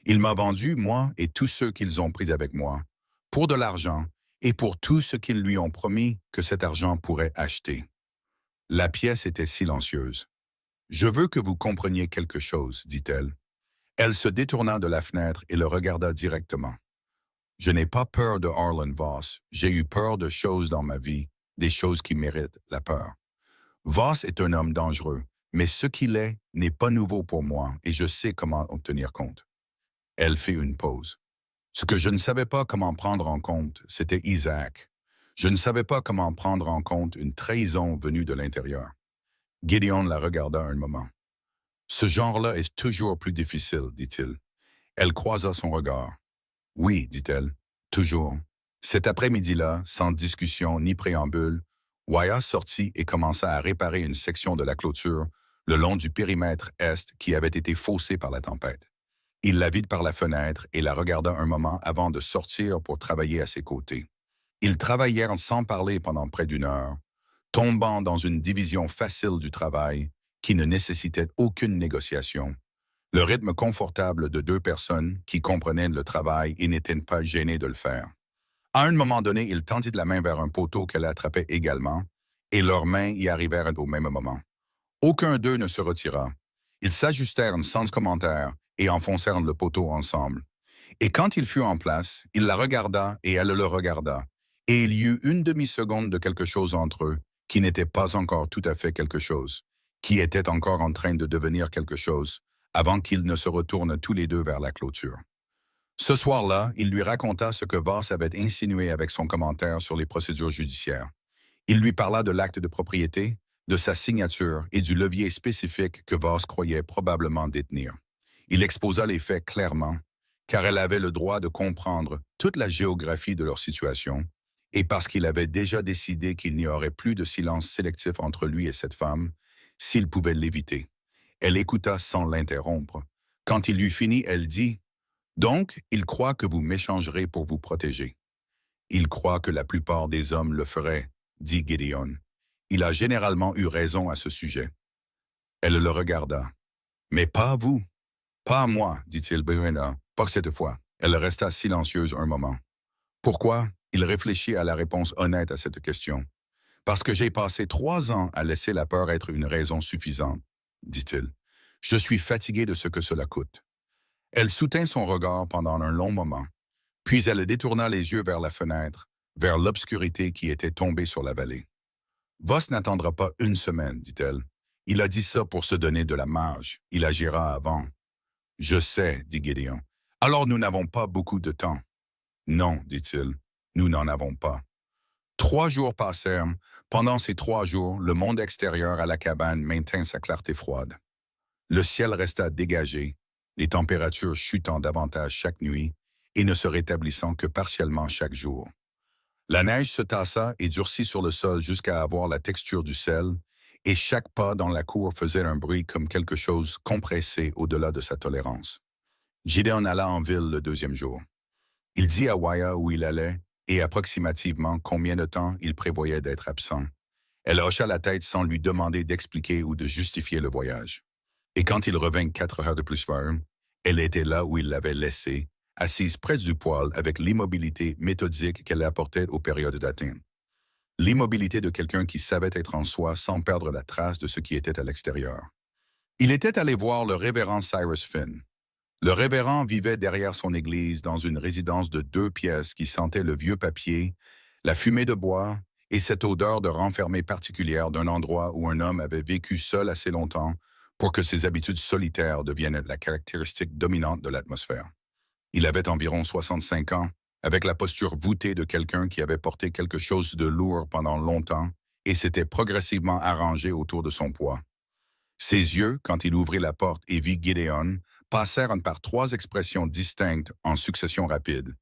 Il m'a vendu, moi et tous ceux qu'ils ont pris avec moi, pour de l'argent et pour tout ce qu'ils lui ont promis que cet argent pourrait acheter. La pièce était silencieuse. Je veux que vous compreniez quelque chose, dit-elle. Elle se détourna de la fenêtre et le regarda directement. Je n'ai pas peur de Harlan Voss, j'ai eu peur de choses dans ma vie, des choses qui méritent la peur. Voss est un homme dangereux, mais ce qu'il est n'est pas nouveau pour moi et je sais comment en tenir compte. Elle fit une pause. Ce que je ne savais pas comment prendre en compte, c'était Isaac. Je ne savais pas comment prendre en compte une trahison venue de l'intérieur. Gideon la regarda un moment. Ce genre-là est toujours plus difficile, dit-il. Elle croisa son regard. Oui, dit-elle, toujours. Cet après-midi-là, sans discussion ni préambule, Wyatt sortit et commença à réparer une section de la clôture le long du périmètre est qui avait été faussé par la tempête. Il la vit par la fenêtre et la regarda un moment avant de sortir pour travailler à ses côtés. Ils travaillèrent sans parler pendant près d'une heure, tombant dans une division facile du travail qui ne nécessitait aucune négociation. Le rythme confortable de deux personnes qui comprenaient le travail et n'étaient pas gênées de le faire. À un moment donné, il tendit la main vers un poteau qu'elle attrapait également, et leurs mains y arrivèrent au même moment. Aucun d'eux ne se retira. Ils s'ajustèrent sans commentaire et enfoncèrent le poteau ensemble. Et quand il fut en place, il la regarda et elle le regarda, et il y eut une demi-seconde de quelque chose entre eux qui n'était pas encore tout à fait quelque chose, qui était encore en train de devenir quelque chose, avant qu'ils ne se retournent tous les deux vers la clôture. Ce soir-là, il lui raconta ce que Voss avait insinué avec son commentaire sur les procédures judiciaires. Il lui parla de l'acte de propriété, de sa signature et du levier spécifique que Voss croyait probablement détenir. Il exposa les faits clairement, car elle avait le droit de comprendre toute la géographie de leur situation, et parce qu'il avait déjà décidé qu'il n'y aurait plus de silence sélectif entre lui et cette femme, s'il pouvait l'éviter. Elle écouta sans l'interrompre. Quand il eut fini, elle dit « Donc, il croit que vous m'échangerez pour vous protéger. » « Il croit que la plupart des hommes le feraient, » dit Gideon. « Il a généralement eu raison à ce sujet. » Elle le regarda. « Mais pas vous. »« Pas moi, dit-il bruyamment, pas cette fois. » Elle resta silencieuse un moment. « Pourquoi ?» Il réfléchit à la réponse honnête à cette question. « Parce que j'ai passé 3 ans à laisser la peur être une raison suffisante, » dit-il. « Je suis fatigué de ce que cela coûte. » Elle soutint son regard pendant un long moment, puis elle détourna les yeux vers la fenêtre, vers l'obscurité qui était tombée sur la vallée. « Voss n'attendra pas une semaine, dit-elle. Il a dit ça pour se donner de la marge. Il agira avant. »« Je sais, dit Gideon. Alors nous n'avons pas beaucoup de temps. »« Non, dit-il, nous n'en avons pas. » 3 jours passèrent. Pendant ces 3 jours, le monde extérieur à la cabane maintint sa clarté froide. Le ciel resta dégagé, les températures chutant davantage chaque nuit et ne se rétablissant que partiellement chaque jour. La neige se tassa et durcit sur le sol jusqu'à avoir la texture du sel, et chaque pas dans la cour faisait un bruit comme quelque chose compressé au-delà de sa tolérance. Gideon alla en ville le 2e jour. Il dit à Wyatt où il allait et approximativement combien de temps il prévoyait d'être absent. Elle hocha la tête sans lui demander d'expliquer ou de justifier le voyage. Et quand il revint 4 heures de plus tard, elle était là où il l'avait laissée, assise près du poêle avec l'immobilité méthodique qu'elle apportait aux périodes d'atteinte. L'immobilité de quelqu'un qui savait être en soi sans perdre la trace de ce qui était à l'extérieur. Il était allé voir le révérend Cyrus Finn. Le révérend vivait derrière son église dans une résidence de 2 pièces qui sentait le vieux papier, la fumée de bois et cette odeur de renfermé particulière d'un endroit où un homme avait vécu seul assez longtemps pour que ses habitudes solitaires deviennent la caractéristique dominante de l'atmosphère. Il avait environ 65 ans, avec la posture voûtée de quelqu'un qui avait porté quelque chose de lourd pendant longtemps et s'était progressivement arrangé autour de son poids. Ses yeux, quand il ouvrit la porte et vit Gideon, passèrent par 3 expressions distinctes en succession rapide.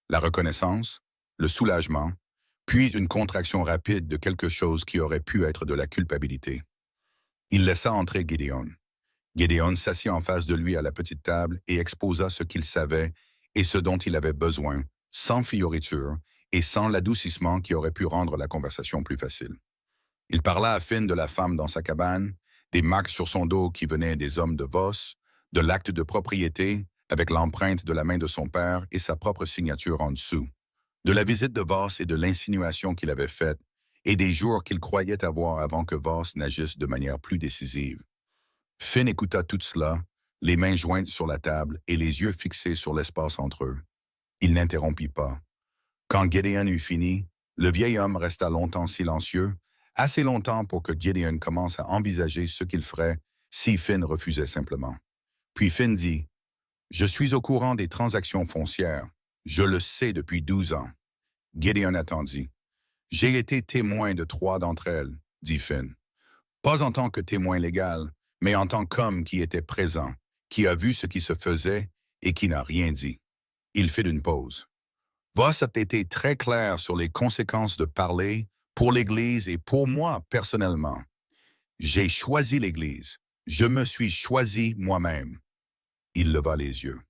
La reconnaissance, le soulagement, puis une contraction rapide de quelque chose qui aurait pu être de la culpabilité. Il laissa entrer Gideon. Gideon s'assit en face de lui à la petite table et exposa ce qu'il savait et ce dont il avait besoin, sans fioriture et sans l'adoucissement qui aurait pu rendre la conversation plus facile. Il parla à Finn de la femme dans sa cabane, des marques sur son dos qui venaient des hommes de Voss, de l'acte de propriété avec l'empreinte de la main de son père et sa propre signature en dessous, de la visite de Voss et de l'insinuation qu'il avait faite, et des jours qu'il croyait avoir avant que Voss n'agisse de manière plus décisive. Finn écouta tout cela, les mains jointes sur la table et les yeux fixés sur l'espace entre eux. Il n'interrompit pas. Quand Gideon eut fini, le vieil homme resta longtemps silencieux, assez longtemps pour que Gideon commence à envisager ce qu'il ferait si Finn refusait simplement. Puis Finn dit, « Je suis au courant des transactions foncières. Je le sais depuis 12 ans. » Gideon attendit. « J'ai été témoin de 3 d'entre elles, » dit Finn. « Pas en tant que témoin légal, mais en tant qu'homme qui était présent, qui a vu ce qui se faisait et qui n'a rien dit. » Il fit une pause. Voss a été très clair sur les conséquences de parler pour l'Église et pour moi personnellement. J'ai choisi l'Église. Je me suis choisi moi-même. Il leva les yeux.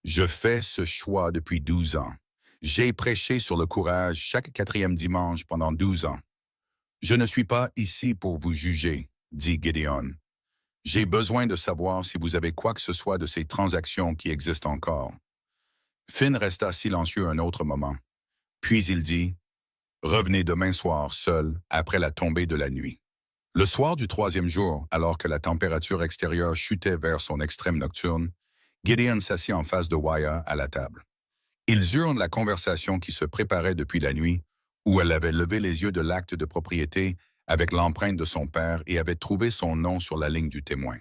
Je fais ce choix depuis 12 ans. J'ai prêché sur le courage chaque 4e dimanche pendant 12 ans. Je ne suis pas ici pour vous juger, dit Gideon. J'ai besoin de savoir si vous avez quoi que ce soit de ces transactions qui existent encore. Finn resta silencieux un autre moment. Puis il dit, « Revenez demain soir seul après la tombée de la nuit. » Le soir du 3e jour, alors que la température extérieure chutait vers son extrême nocturne, Gideon s'assit en face de Waya à la table. Ils eurent la conversation qui se préparait depuis la nuit, où elle avait levé les yeux de l'acte de propriété avec l'empreinte de son père et avait trouvé son nom sur la ligne du témoin.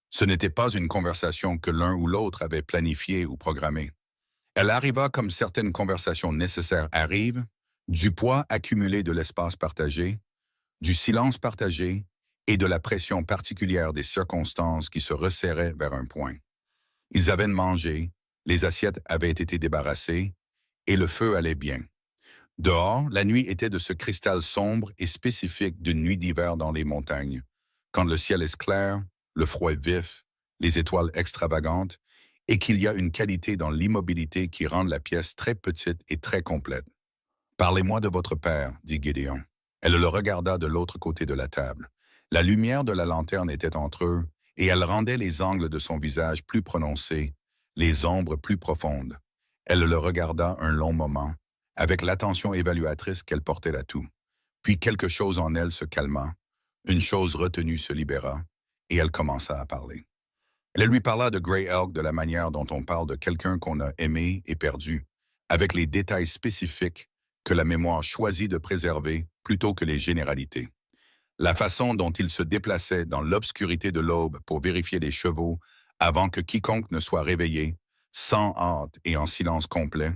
Ce n'était pas une conversation que l'un ou l'autre avait planifiée ou programmée. Elle arriva comme certaines conversations nécessaires arrivent, du poids accumulé de l'espace partagé, du silence partagé et de la pression particulière des circonstances qui se resserraient vers un point. Ils avaient mangé, les assiettes avaient été débarrassées, et le feu allait bien. Dehors, la nuit était de ce cristal sombre et spécifique d'une nuit d'hiver dans les montagnes, quand le ciel est clair, le froid est vif, les étoiles extravagantes, et qu'il y a une qualité dans l'immobilité qui rend la pièce très petite et très complète. « Parlez-moi de votre père, » dit Gideon. Elle le regarda de l'autre côté de la table. La lumière de la lanterne était entre eux, et elle rendait les angles de son visage plus prononcés, les ombres plus profondes. Elle le regarda un long moment, avec l'attention évaluatrice qu'elle portait à tout. Puis quelque chose en elle se calma, une chose retenue se libéra, et elle commença à parler. Elle lui parla de Grey Elk de la manière dont on parle de quelqu'un qu'on a aimé et perdu, avec les détails spécifiques que la mémoire choisit de préserver plutôt que les généralités. La façon dont il se déplaçait dans l'obscurité de l'aube pour vérifier les chevaux avant que quiconque ne soit réveillé, sans hâte et en silence complet,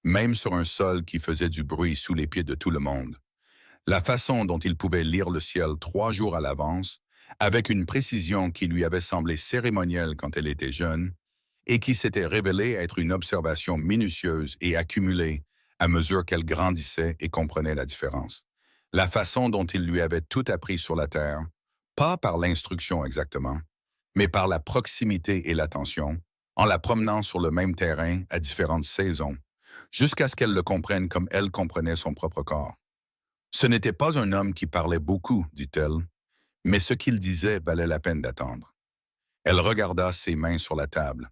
même sur un sol qui faisait du bruit sous les pieds de tout le monde. La façon dont il pouvait lire le ciel 3 jours à l'avance, avec une précision qui lui avait semblé cérémonielle quand elle était jeune, et qui s'était révélée être une observation minutieuse et accumulée à mesure qu'elle grandissait et comprenait la différence. La façon dont il lui avait tout appris sur la terre, pas par l'instruction exactement, mais par la proximité et l'attention, en la promenant sur le même terrain à différentes saisons, jusqu'à ce qu'elle le comprenne comme elle comprenait son propre corps. Ce n'était pas un homme qui parlait beaucoup, dit-elle, mais ce qu'il disait valait la peine d'attendre. Elle regarda ses mains sur la table.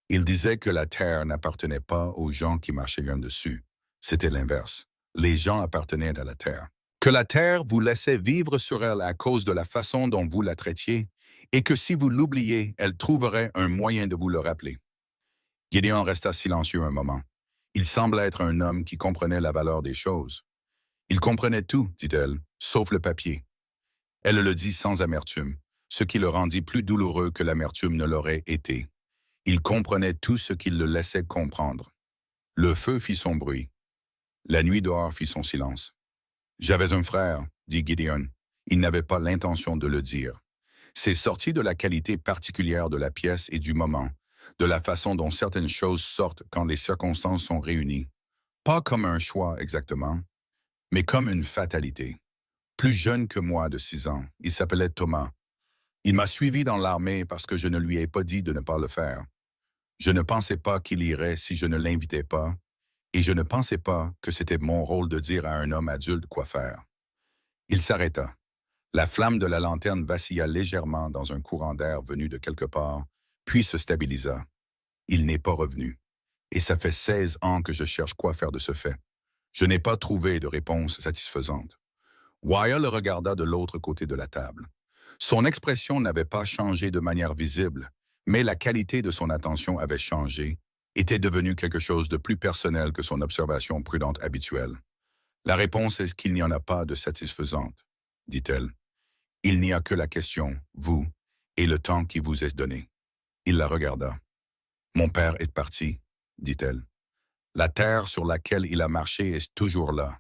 Il disait que la terre n'appartenait pas aux gens qui marchaient un dessus. C'était l'inverse. Les gens appartenaient à la terre. Que la terre vous laissait vivre sur elle à cause de la façon dont vous la traitiez, et que si vous l'oubliez, elle trouverait un moyen de vous le rappeler. Gideon resta silencieux un moment. Il semblait être un homme qui comprenait la valeur des choses. Il comprenait tout, dit-elle, sauf le papier. Elle le dit sans amertume, ce qui le rendit plus douloureux que l'amertume ne l'aurait été. Il comprenait tout ce qu'il le laissait comprendre. Le feu fit son bruit. La nuit dehors fit son silence. « J'avais un frère, » dit Gideon. Il n'avait pas l'intention de le dire. C'est sorti de la qualité particulière de la pièce et du moment, de la façon dont certaines choses sortent quand les circonstances sont réunies. Pas comme un choix exactement, mais comme une fatalité. Plus jeune que moi de 6 ans, il s'appelait Thomas. Il m'a suivi dans l'armée parce que je ne lui ai pas dit de ne pas le faire. Je ne pensais pas qu'il irait si je ne l'invitais pas, et je ne pensais pas que c'était mon rôle de dire à un homme adulte quoi faire. Il s'arrêta. La flamme de la lanterne vacilla légèrement dans un courant d'air venu de quelque part, puis se stabilisa. Il n'est pas revenu. Et ça fait 16 ans que je cherche quoi faire de ce fait. Je n'ai pas trouvé de réponse satisfaisante. Wyatt le regarda de l'autre côté de la table. Son expression n'avait pas changé de manière visible, mais la qualité de son attention avait changé, était devenue quelque chose de plus personnel que son observation prudente habituelle. La réponse est qu'il n'y en a pas de satisfaisante, dit-elle. Il n'y a que la question, vous, et le temps qui vous est donné. Il la regarda. Mon père est parti, dit-elle. La terre sur laquelle il a marché est toujours là.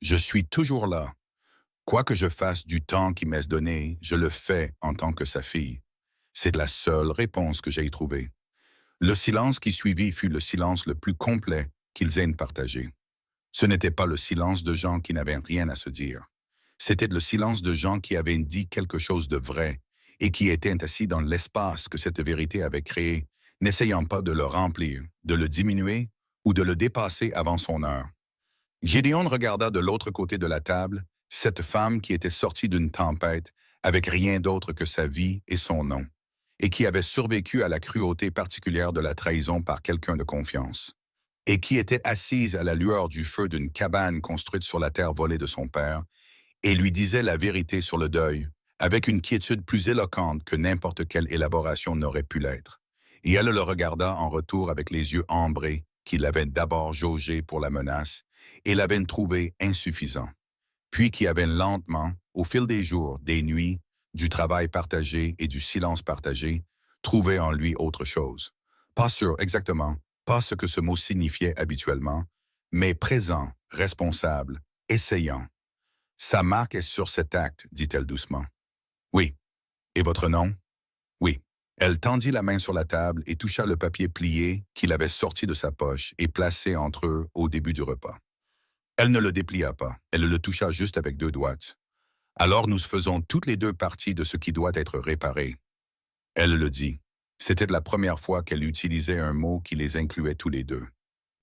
Je suis toujours là. Quoi que je fasse du temps qui m'est donné, je le fais en tant que sa fille. C'est la seule réponse que j'ai trouvée. Le silence qui suivit fut le silence le plus complet qu'ils aient partagé. Ce n'était pas le silence de gens qui n'avaient rien à se dire. C'était le silence de gens qui avaient dit quelque chose de vrai et qui étaient assis dans l'espace que cette vérité avait créé, n'essayant pas de le remplir, de le diminuer ou de le dépasser avant son heure. Gédéon regarda de l'autre côté de la table cette femme qui était sortie d'une tempête avec rien d'autre que sa vie et son nom, et qui avait survécu à la cruauté particulière de la trahison par quelqu'un de confiance, et qui était assise à la lueur du feu d'une cabane construite sur la terre volée de son père, et lui disait la vérité sur le deuil, avec une quiétude plus éloquente que n'importe quelle élaboration n'aurait pu l'être. Et elle le regarda en retour avec les yeux ambrés, qu'il avait d'abord jaugés pour la menace, et l'avait trouvé insuffisant, puis qui avait lentement, au fil des jours, des nuits, du travail partagé et du silence partagé, trouvé en lui autre chose. Pas sûr exactement, pas ce que ce mot signifiait habituellement, mais présent, responsable, essayant. Sa marque est sur cet acte, dit-elle doucement. Oui. Et votre nom? Oui. Elle tendit la main sur la table et toucha le papier plié qu'il avait sorti de sa poche et placé entre eux au début du repas. Elle ne le déplia pas, elle le toucha juste avec 2 doigts. Alors nous faisons toutes les 2 parties de ce qui doit être réparé. Elle le dit. C'était la première fois qu'elle utilisait un mot qui les incluait tous les 2.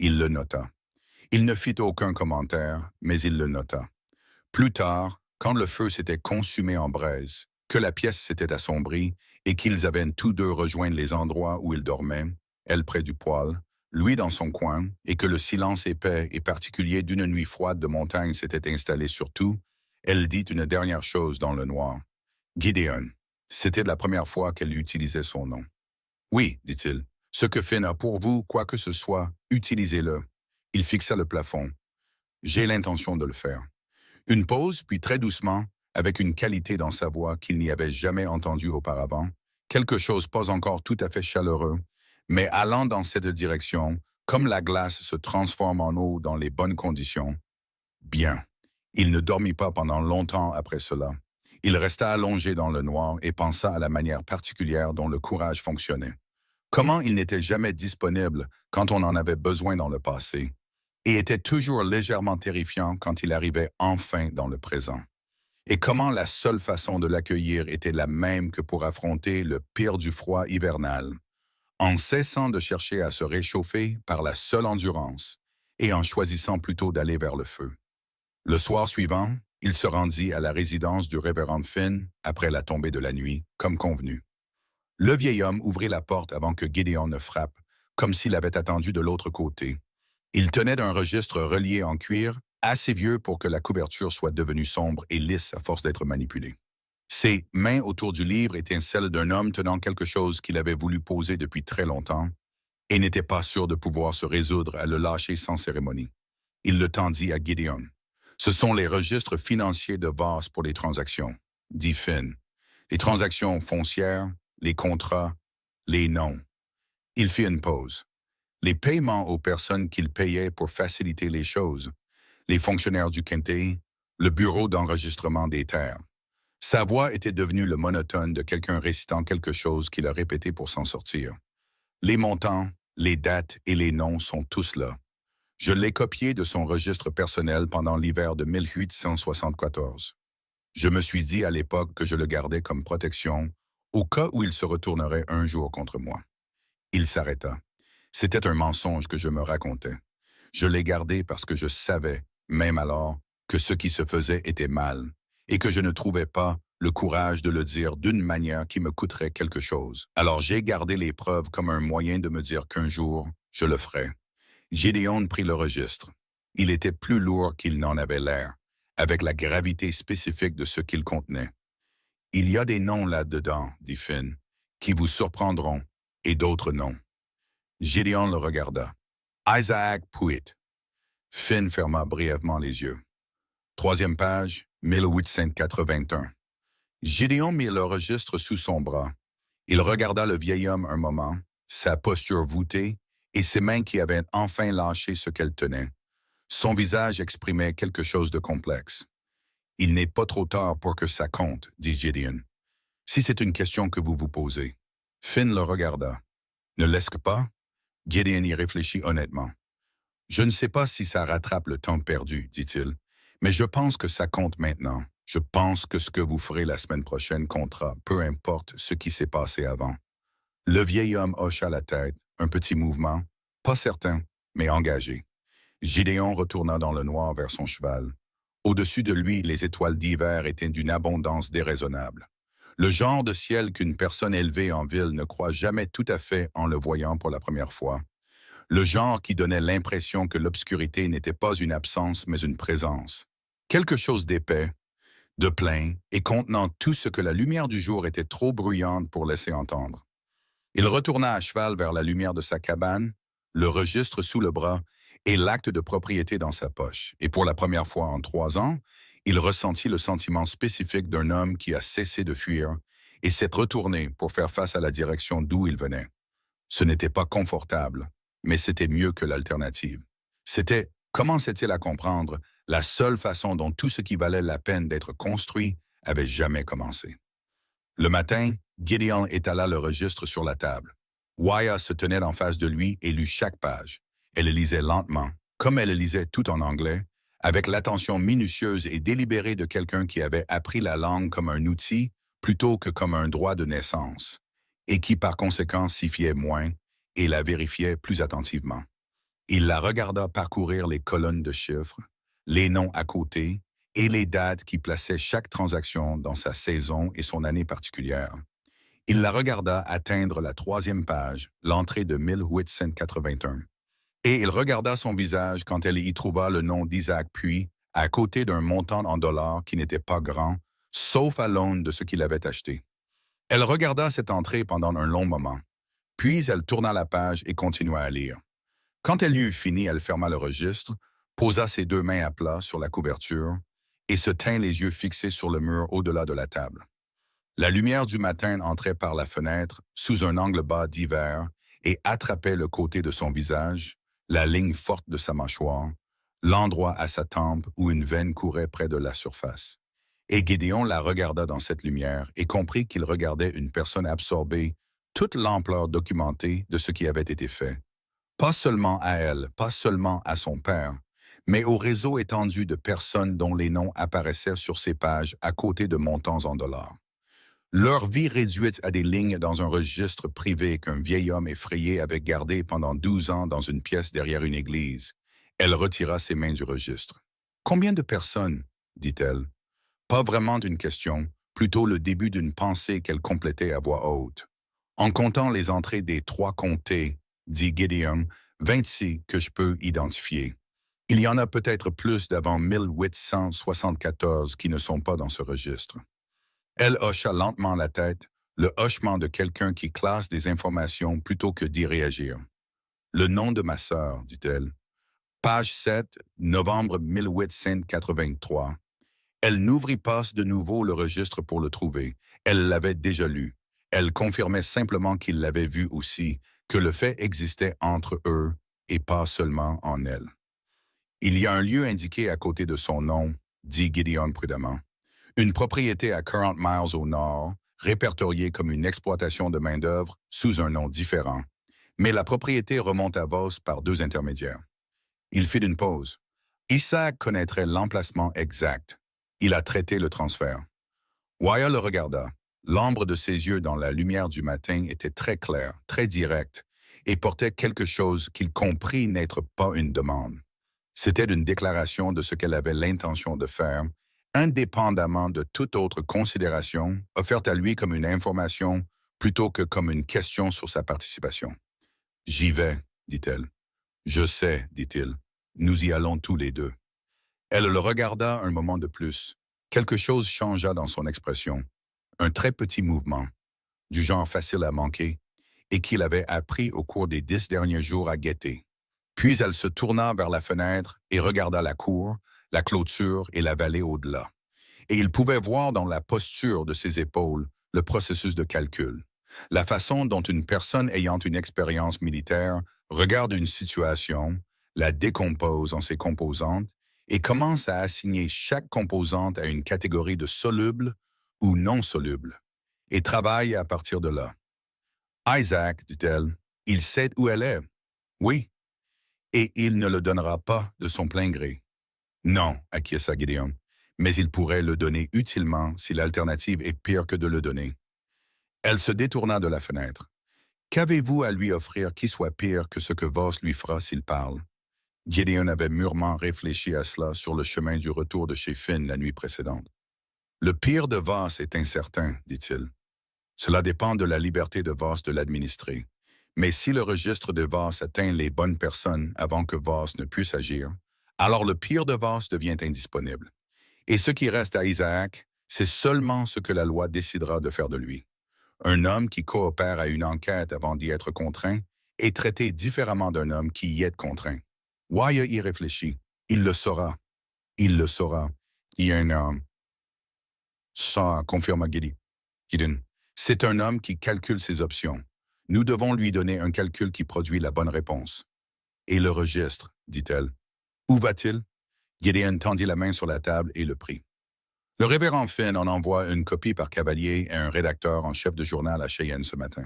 Il le nota. Il ne fit aucun commentaire, mais il le nota. Plus tard, quand le feu s'était consumé en braise, que la pièce s'était assombrie et qu'ils avaient tous 2 rejoint les endroits où ils dormaient, elle près du poêle, lui dans son coin, et que le silence épais et particulier d'une nuit froide de montagne s'était installé sur tout, elle dit une dernière chose dans le noir. Gideon. C'était la première fois qu'elle utilisait son nom. Oui, dit-il, ce que Finn a pour vous, quoi que ce soit, utilisez-le. Il fixa le plafond. J'ai l'intention de le faire. Une pause, puis très doucement, avec une qualité dans sa voix qu'il n'y avait jamais entendue auparavant, quelque chose pas encore tout à fait chaleureux, mais allant dans cette direction, comme la glace se transforme en eau dans les bonnes conditions. Bien. Il ne dormit pas pendant longtemps après cela. Il resta allongé dans le noir et pensa à la manière particulière dont le courage fonctionnait. Comment il n'était jamais disponible quand on en avait besoin dans le passé, et était toujours légèrement terrifiant quand il arrivait enfin dans le présent. Et comment la seule façon de l'accueillir était la même que pour affronter le pire du froid hivernal, en cessant de chercher à se réchauffer par la seule endurance et en choisissant plutôt d'aller vers le feu. Le soir suivant, il se rendit à la résidence du révérend Finn après la tombée de la nuit, comme convenu. Le vieil homme ouvrit la porte avant que Gédéon ne frappe, comme s'il avait attendu de l'autre côté. Il tenait d'un registre relié en cuir, assez vieux pour que la couverture soit devenue sombre et lisse à force d'être manipulée. Ses mains autour du livre étaient celles d'un homme tenant quelque chose qu'il avait voulu poser depuis très longtemps et n'était pas sûr de pouvoir se résoudre à le lâcher sans cérémonie. Il le tendit à Gédéon. « Ce sont les registres financiers de Voss pour les transactions, » dit Finn. « Les transactions foncières, les contrats, les noms. » Il fit une pause. Les paiements aux personnes qu'il payait pour faciliter les choses, les fonctionnaires du quintet, le bureau d'enregistrement des terres. Sa voix était devenue le monotone de quelqu'un récitant quelque chose qu'il a répété pour s'en sortir. Les montants, les dates et les noms sont tous là. Je l'ai copié de son registre personnel pendant l'hiver de 1874. Je me suis dit à l'époque que je le gardais comme protection, au cas où il se retournerait un jour contre moi. Il s'arrêta. C'était un mensonge que je me racontais. Je l'ai gardé parce que je savais, même alors, que ce qui se faisait était mal, et que je ne trouvais pas le courage de le dire d'une manière qui me coûterait quelque chose. Alors j'ai gardé les preuves comme un moyen de me dire qu'un jour, je le ferai. Gédéon prit le registre. Il était plus lourd qu'il n'en avait l'air, avec la gravité spécifique de ce qu'il contenait. Il y a des noms là-dedans, dit Finn, qui vous surprendront, et d'autres non. Gédéon le regarda. Isaac Puit. Finn ferma brièvement les yeux. Troisième page, 1881. Gédéon mit le registre sous son bras. Il regarda le vieil homme un moment, sa posture voûtée et ses mains qui avaient enfin lâché ce qu'elles tenaient. Son visage exprimait quelque chose de complexe. « Il n'est pas trop tard pour que ça compte, » dit Gédéon. « Si c'est une question que vous vous posez. » Finn le regarda. « Ne l'est-ce pas? » Gédéon y réfléchit honnêtement. « Je ne sais pas si ça rattrape le temps perdu, dit-il, mais je pense que ça compte maintenant. Je pense que ce que vous ferez la semaine prochaine comptera, peu importe ce qui s'est passé avant. » Le vieil homme hocha la tête, un petit mouvement, pas certain, mais engagé. Gédéon retourna dans le noir vers son cheval. Au-dessus de lui, les étoiles d'hiver étaient d'une abondance déraisonnable. Le genre de ciel qu'une personne élevée en ville ne croit jamais tout à fait en le voyant pour la première fois. Le genre qui donnait l'impression que l'obscurité n'était pas une absence, mais une présence. Quelque chose d'épais, de plein, et contenant tout ce que la lumière du jour était trop bruyante pour laisser entendre. Il retourna à cheval vers la lumière de sa cabane, le registre sous le bras et l'acte de propriété dans sa poche. Et pour la première fois en 3 ans, il ressentit le sentiment spécifique d'un homme qui a cessé de fuir et s'est retourné pour faire face à la direction d'où il venait. Ce n'était pas confortable, mais c'était mieux que l'alternative. C'était, commençait-il à comprendre, la seule façon dont tout ce qui valait la peine d'être construit avait jamais commencé. Le matin, Gédéon étala le registre sur la table. Waya se tenait en face de lui et lut chaque page. Elle le lisait lentement, comme elle le lisait tout en anglais, avec l'attention minutieuse et délibérée de quelqu'un qui avait appris la langue comme un outil plutôt que comme un droit de naissance, et qui par conséquent s'y fiait moins et la vérifiait plus attentivement. Il la regarda parcourir les colonnes de chiffres, les noms à côté et les dates qui plaçaient chaque transaction dans sa saison et son année particulière. Il la regarda atteindre la 3e page, l'entrée de 1881. Et il regarda son visage quand elle y trouva le nom d'Isaac Puit, à côté d'un montant en dollars qui n'était pas grand, sauf à l'aune de ce qu'il avait acheté. Elle regarda cette entrée pendant un long moment. Puis elle tourna la page et continua à lire. Quand elle eut fini, elle ferma le registre, posa ses 2 mains à plat sur la couverture et se tint les yeux fixés sur le mur au-delà de la table. La lumière du matin entrait par la fenêtre, sous un angle bas d'hiver, et attrapait le côté de son visage, la ligne forte de sa mâchoire, l'endroit à sa tempe où une veine courait près de la surface. Et Gédéon la regarda dans cette lumière et comprit qu'il regardait une personne absorbée, toute l'ampleur documentée de ce qui avait été fait. Pas seulement à elle, pas seulement à son père, mais au réseau étendu de personnes dont les noms apparaissaient sur ces pages à côté de montants en dollars. Leur vie réduite à des lignes dans un registre privé qu'un vieil homme effrayé avait gardé pendant 12 ans dans une pièce derrière une église. Elle retira ses mains du registre. « Combien de personnes ?» dit-elle. Pas vraiment d'une question, plutôt le début d'une pensée qu'elle complétait à voix haute. « En comptant les entrées des 3 comtés, dit Gédéon, 26 que je peux identifier. Il y en a peut-être plus d'avant 1874 qui ne sont pas dans ce registre. » Elle hocha lentement la tête, le hochement de quelqu'un qui classe des informations plutôt que d'y réagir. « Le nom de ma sœur, dit-elle. Page 7, novembre 1883. Elle n'ouvrit pas de nouveau le registre pour le trouver. Elle l'avait déjà lu. Elle confirmait simplement qu'il l'avait vu aussi, que le fait existait entre eux et pas seulement en elle. « Il y a un lieu indiqué à côté de son nom, dit Gédéon prudemment. Une propriété à 40 miles au nord, répertoriée comme une exploitation de main-d'œuvre sous un nom différent. Mais la propriété remonte à Vos par 2 intermédiaires. » Il fit une pause. Isaac connaîtrait l'emplacement exact. Il a traité le transfert. Waya le regarda. L'ombre de ses yeux dans la lumière du matin était très claire, très directe, et portait quelque chose qu'il comprit n'être pas une demande. C'était une déclaration de ce qu'elle avait l'intention de faire, indépendamment de toute autre considération offerte à lui comme une information plutôt que comme une question sur sa participation. « J'y vais, dit-elle. « Je sais, dit-il. Nous y allons tous les deux. » Elle le regarda un moment de plus. Quelque chose changea dans son expression. Un très petit mouvement, du genre facile à manquer, et qu'il avait appris au cours des 10 derniers jours à guetter. Puis elle se tourna vers la fenêtre et regarda la cour, la clôture et la vallée au-delà. Et il pouvait voir dans la posture de ses épaules le processus de calcul, la façon dont une personne ayant une expérience militaire regarde une situation, la décompose en ses composantes et commence à assigner chaque composante à une catégorie de soluble ou non soluble, et travaille à partir de là. « Isaac, dit-elle, il sait où elle est. Oui, et il ne le donnera pas de son plein gré. » Non, acquiesça Gideon, mais il pourrait le donner utilement si l'alternative est pire que de le donner. Elle se détourna de la fenêtre. « Qu'avez-vous à lui offrir qui soit pire que ce que Voss lui fera s'il parle? » Gideon avait mûrement réfléchi à cela sur le chemin du retour de chez Finn la nuit précédente. « Le pire de Voss est incertain, dit-il. Cela dépend de la liberté de Voss de l'administrer. Mais si le registre de Voss atteint les bonnes personnes avant que Voss ne puisse agir, alors le pire de Voss devient indisponible. Et ce qui reste à Isaac, c'est seulement ce que la loi décidera de faire de lui. Un homme qui coopère à une enquête avant d'y être contraint est traité différemment d'un homme qui y est contraint. Wyatt y réfléchit. Il le saura. Il le saura. Il y a un homme. Ça, confirma Gideon. C'est un homme qui calcule ses options. Nous devons lui donner un calcul qui produit la bonne réponse. Et le registre, dit-elle. Où va-t-il? Gideon tendit la main sur la table et le prit. Le révérend Finn en envoie une copie par cavalier à un rédacteur en chef de journal à Cheyenne ce matin.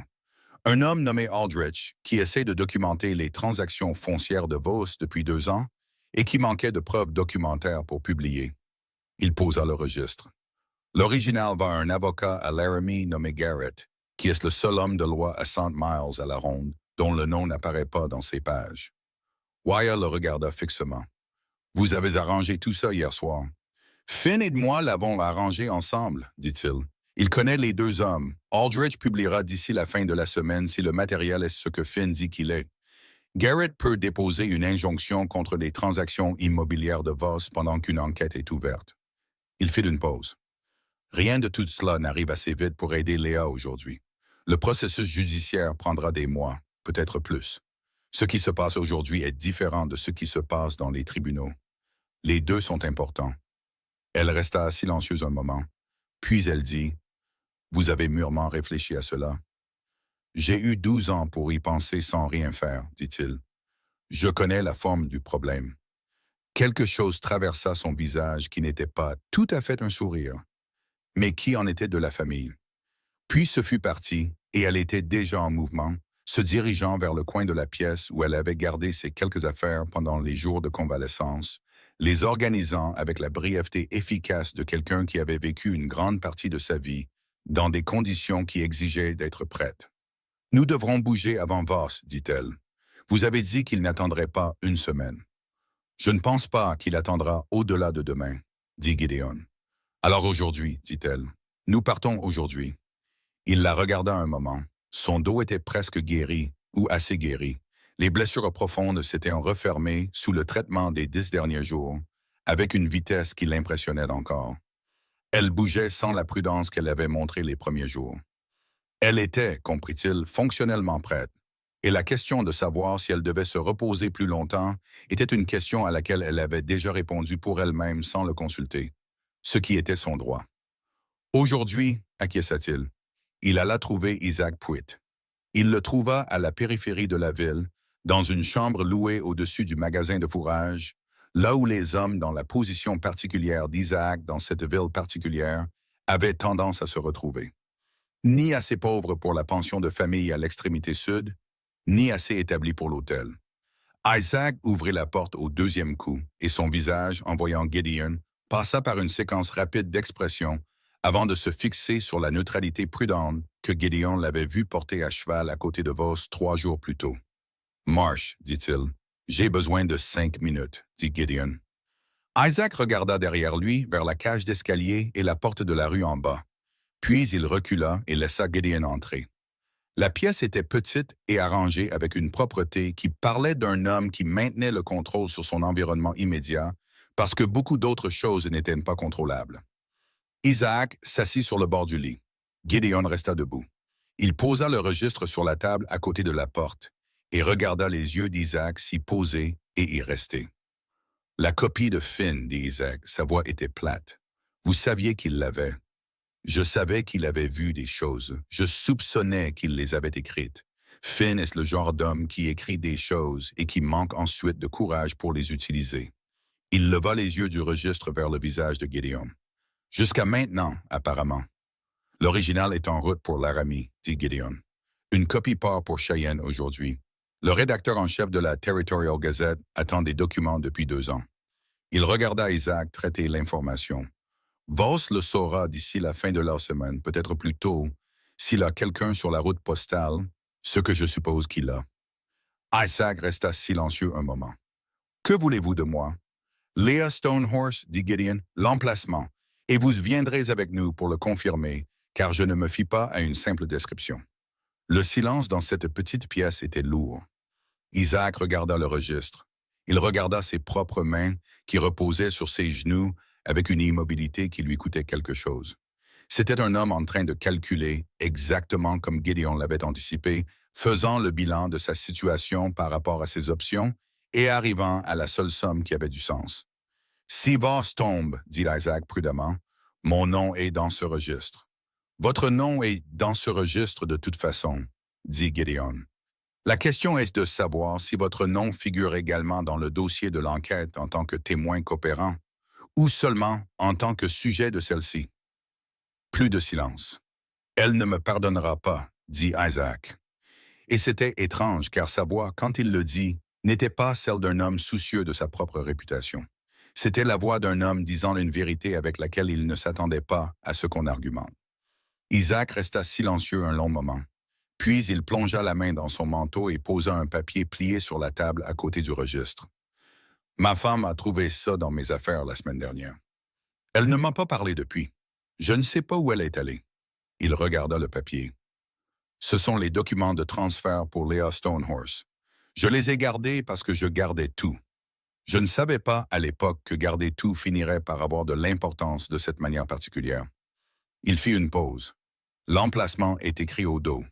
Un homme nommé Aldrich, qui essaie de documenter les transactions foncières de Voss depuis 2 ans et qui manquait de preuves documentaires pour publier. Il posa le registre. L'original va à un avocat à Laramie nommé Garrett, qui est le seul homme de loi à 100 miles à la ronde, dont le nom n'apparaît pas dans ces pages. Wyatt le regarda fixement. « Vous avez arrangé tout ça hier soir. »« Finn et moi l'avons arrangé ensemble, dit-il. Il connaît les 2 hommes. Aldrich publiera d'ici la fin de la semaine si le matériel est ce que Finn dit qu'il est. Garrett peut déposer une injonction contre les transactions immobilières de Voss pendant qu'une enquête est ouverte. » Il fit une pause. « Rien de tout cela n'arrive assez vite pour aider Léa aujourd'hui. Le processus judiciaire prendra des mois, peut-être plus. Ce qui se passe aujourd'hui est différent de ce qui se passe dans les tribunaux. Les 2 sont importants. » Elle resta silencieuse un moment, puis elle dit « Vous avez mûrement réfléchi à cela. »« J'ai eu 12 ans pour y penser sans rien faire, dit-il. Je connais la forme du problème. » Quelque chose traversa son visage qui n'était pas tout à fait un sourire, mais qui en était de la famille. Puis ce fut parti, et elle était déjà en mouvement, se dirigeant vers le coin de la pièce où elle avait gardé ses quelques affaires pendant les jours de convalescence, les organisant avec la brièveté efficace de quelqu'un qui avait vécu une grande partie de sa vie dans des conditions qui exigeaient d'être prête. « Nous devrons bouger avant Voss, dit-elle. Vous avez dit qu'il n'attendrait pas 1 semaine. »« Je ne pense pas qu'il attendra au-delà de demain, » dit Gideon. « Alors aujourd'hui, dit-elle. Nous partons aujourd'hui. » Il la regarda un moment. Son dos était presque guéri, ou assez guéri. Les blessures profondes s'étaient refermées sous le traitement des 10 derniers jours, avec une vitesse qui l'impressionnait encore. Elle bougeait sans la prudence qu'elle avait montrée les premiers jours. Elle était, comprit-il, fonctionnellement prête, et la question de savoir si elle devait se reposer plus longtemps était une question à laquelle elle avait déjà répondu pour elle-même sans le consulter, ce qui était son droit. Aujourd'hui, acquiesça-t-il, il alla trouver Isaac Puitt. Il le trouva à la périphérie de la ville, dans une chambre louée au-dessus du magasin de fourrage, là où les hommes dans la position particulière d'Isaac dans cette ville particulière avaient tendance à se retrouver. Ni assez pauvre pour la pension de famille à l'extrémité sud, ni assez établi pour l'hôtel. Isaac ouvrit la porte au 2e coup, et son visage, en voyant Gideon, passa par une séquence rapide d'expression avant de se fixer sur la neutralité prudente que Gideon l'avait vu porter à cheval à côté de Voss 3 jours plus tôt. « Marsh, dit-il, J'ai besoin de 5 minutes, dit Gideon. Isaac regarda derrière lui vers la cage d'escalier et la porte de la rue en bas. Puis il recula et laissa Gideon entrer. La pièce était petite et arrangée avec une propreté qui parlait d'un homme qui maintenait le contrôle sur son environnement immédiat parce que beaucoup d'autres choses n'étaient pas contrôlables. Isaac s'assit sur le bord du lit. Gideon resta debout. Il posa le registre sur la table à côté de la porte et regarda les yeux d'Isaac s'y poser et y rester. La copie de Finn, dit Isaac, sa voix était plate. Vous saviez qu'il l'avait. Je savais qu'il avait vu des choses. Je soupçonnais qu'il les avait écrites. Finn est le genre d'homme qui écrit des choses et qui manque ensuite de courage pour les utiliser. Il leva les yeux du registre vers le visage de Gideon. Jusqu'à maintenant, apparemment. L'original est en route pour Laramie, dit Gideon. Une copie part pour Cheyenne aujourd'hui. Le rédacteur en chef de la Territorial Gazette attend des documents depuis 2 ans. Il regarda Isaac traiter l'information. Voss le saura d'ici la fin de la semaine, peut-être plus tôt, s'il a quelqu'un sur la route postale, ce que je suppose qu'il a. Isaac resta silencieux un moment. « Que voulez-vous de moi? » « Leah Stonehorse, dit Gideon, l'emplacement, et vous viendrez avec nous pour le confirmer, car je ne me fie pas à une simple description. » Le silence dans cette petite pièce était lourd. Isaac regarda le registre. Il regarda ses propres mains qui reposaient sur ses genoux avec une immobilité qui lui coûtait quelque chose. C'était un homme en train de calculer, exactement comme Gideon l'avait anticipé, faisant le bilan de sa situation par rapport à ses options et arrivant à la seule somme qui avait du sens. « Si Voss tombe, dit Isaac prudemment, mon nom est dans ce registre. »« Votre nom est dans ce registre de toute façon, » dit Gideon. « La question est de savoir si votre nom figure également dans le dossier de l'enquête en tant que témoin coopérant ou seulement en tant que sujet de celle-ci. » Plus de silence. « Elle ne me pardonnera pas, dit Isaac. » Et c'était étrange car sa voix, quand il le dit, n'était pas celle d'un homme soucieux de sa propre réputation. C'était la voix d'un homme disant une vérité avec laquelle il ne s'attendait pas à ce qu'on argumente. Isaac resta silencieux un long moment. Puis il plongea la main dans son manteau et posa un papier plié sur la table à côté du registre. « Ma femme a trouvé ça dans mes affaires la semaine dernière. Elle ne m'a pas parlé depuis. Je ne sais pas où elle est allée. » Il regarda le papier. « Ce sont les documents de transfert pour Leah Stonehorse. Je les ai gardés parce que je gardais tout. Je ne savais pas à l'époque que garder tout finirait par avoir de l'importance de cette manière particulière. » Il fit une pause. L'emplacement est écrit au dos.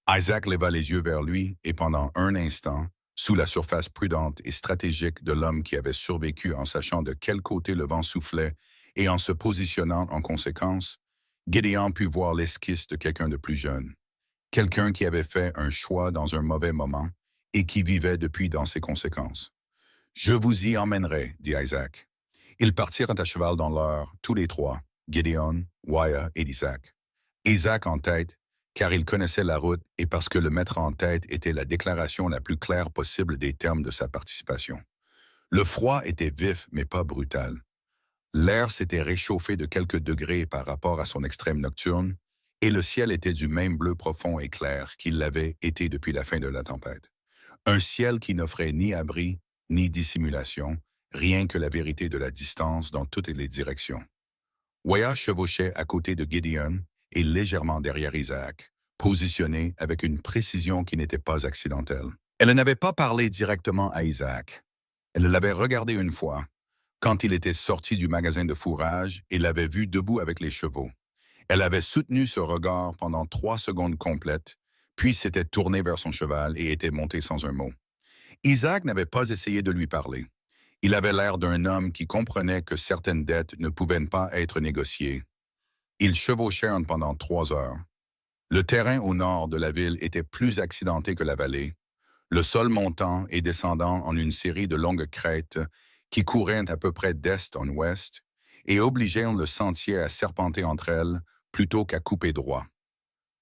Isaac leva les yeux vers lui et pendant un instant, sous la surface prudente et stratégique de l'homme qui avait survécu en sachant de quel côté le vent soufflait et en se positionnant en conséquence, Gideon put voir l'esquisse de quelqu'un de plus jeune. Quelqu'un qui avait fait un choix dans un mauvais moment et qui vivait depuis dans ses conséquences. « Je vous y emmènerai, dit Isaac. » Ils partirent à cheval dans l'heure, tous les trois, Gideon, Wyatt et Isaac. Isaac en tête, car il connaissait la route et parce que le mettre en tête était la déclaration la plus claire possible des termes de sa participation. Le froid était vif mais pas brutal. L'air s'était réchauffé de quelques degrés par rapport à son extrême nocturne et le ciel était du même bleu profond et clair qu'il l'avait été depuis la fin de la tempête. Un ciel qui n'offrait ni abri, ni dissimulation, rien que la vérité de la distance dans toutes les directions. Wyatt chevauchait à côté de Gideon et légèrement derrière Isaac, positionné avec une précision qui n'était pas accidentelle. Elle n'avait pas parlé directement à Isaac. Elle l'avait regardé une fois, quand il était sorti du magasin de fourrage et l'avait vu debout avec les chevaux. Elle avait soutenu ce regard pendant 3 secondes complètes, puis s'était tournée vers son cheval et était montée sans un mot. Isaac n'avait pas essayé de lui parler. Il avait l'air d'un homme qui comprenait que certaines dettes ne pouvaient pas être négociées. Ils chevauchèrent pendant 3 heures. Le terrain au nord de la ville était plus accidenté que la vallée, le sol montant et descendant en une série de longues crêtes qui couraient à peu près d'est en ouest et obligeaient le sentier à serpenter entre elles plutôt qu'à couper droit.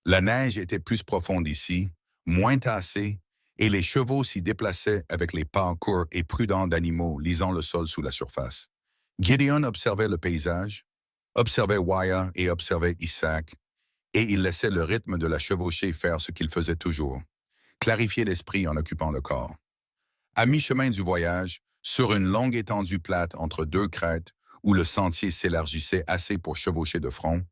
La neige était plus profonde ici, moins tassée, et les chevaux s'y déplaçaient avec les pas courts et prudents d'animaux lisant le sol sous la surface. Gideon observait le paysage, observait Wyatt et observait Isaac, et il laissait le rythme de la chevauchée faire ce qu'il faisait toujours, clarifier l'esprit en occupant le corps. À mi-chemin du voyage, sur une longue étendue plate entre deux crêtes, où le sentier s'élargissait assez pour chevaucher de front,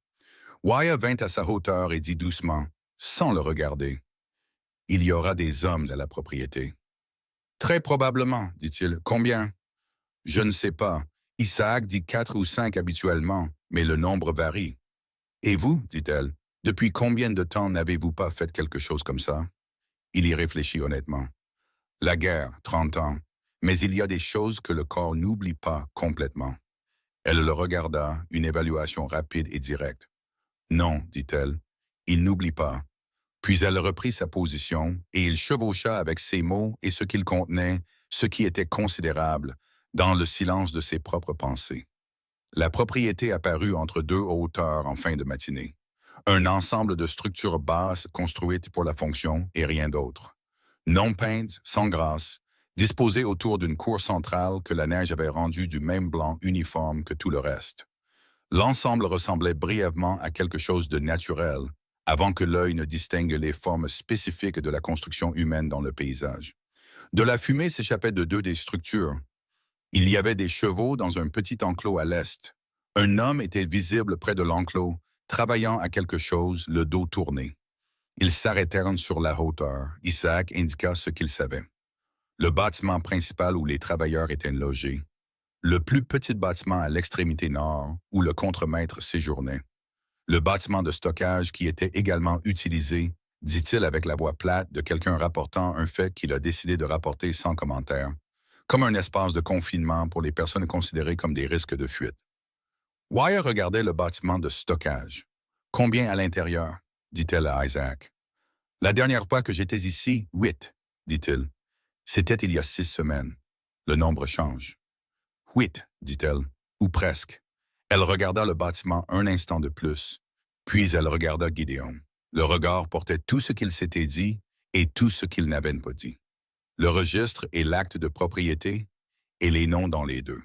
Wyatt vint à sa hauteur et dit doucement, sans le regarder, « Il y aura des hommes à la propriété. » « Très probablement, dit-il. Combien? » « Je ne sais pas. Isaac dit 4 ou 5 habituellement, mais le nombre varie. »« Et vous, dit-elle, depuis combien de temps n'avez-vous pas fait quelque chose comme ça? » Il y réfléchit honnêtement. « La guerre, 30 ans. Mais il y a des choses que le corps n'oublie pas complètement. » Elle le regarda, une évaluation rapide et directe. « Non, dit-elle, il n'oublie pas. » Puis elle reprit sa position, et il chevaucha avec ses mots et ce qu'ils contenaient, ce qui était considérable, dans le silence de ses propres pensées. La propriété apparut entre deux hauteurs en fin de matinée. Un ensemble de structures basses construites pour la fonction et rien d'autre. Non peintes, sans grâce, disposées autour d'une cour centrale que la neige avait rendue du même blanc uniforme que tout le reste. L'ensemble ressemblait brièvement à quelque chose de naturel, avant que l'œil ne distingue les formes spécifiques de la construction humaine dans le paysage. De la fumée s'échappait de deux des structures. Il y avait des chevaux dans un petit enclos à l'est. Un homme était visible près de l'enclos, travaillant à quelque chose, le dos tourné. Ils s'arrêtèrent sur la hauteur. Isaac indiqua ce qu'il savait. Le bâtiment principal où les travailleurs étaient logés. Le plus petit bâtiment à l'extrémité nord, où le contremaître séjournait. Le bâtiment de stockage qui était également utilisé, dit-il avec la voix plate de quelqu'un rapportant un fait qu'il a décidé de rapporter sans commentaire, comme un espace de confinement pour les personnes considérées comme des risques de fuite. Wyatt regardait le bâtiment de stockage. « Combien à l'intérieur? » dit-elle à Isaac. « La dernière fois que j'étais ici, 8, dit-il. C'était il y a 6 semaines. Le nombre change. 8, dit-elle, ou presque. Elle regarda le bâtiment un instant de plus, puis elle regarda Gideon. Le regard portait tout ce qu'il s'était dit et tout ce qu'il n'avait pas dit. Le registre et l'acte de propriété, et les noms dans les deux.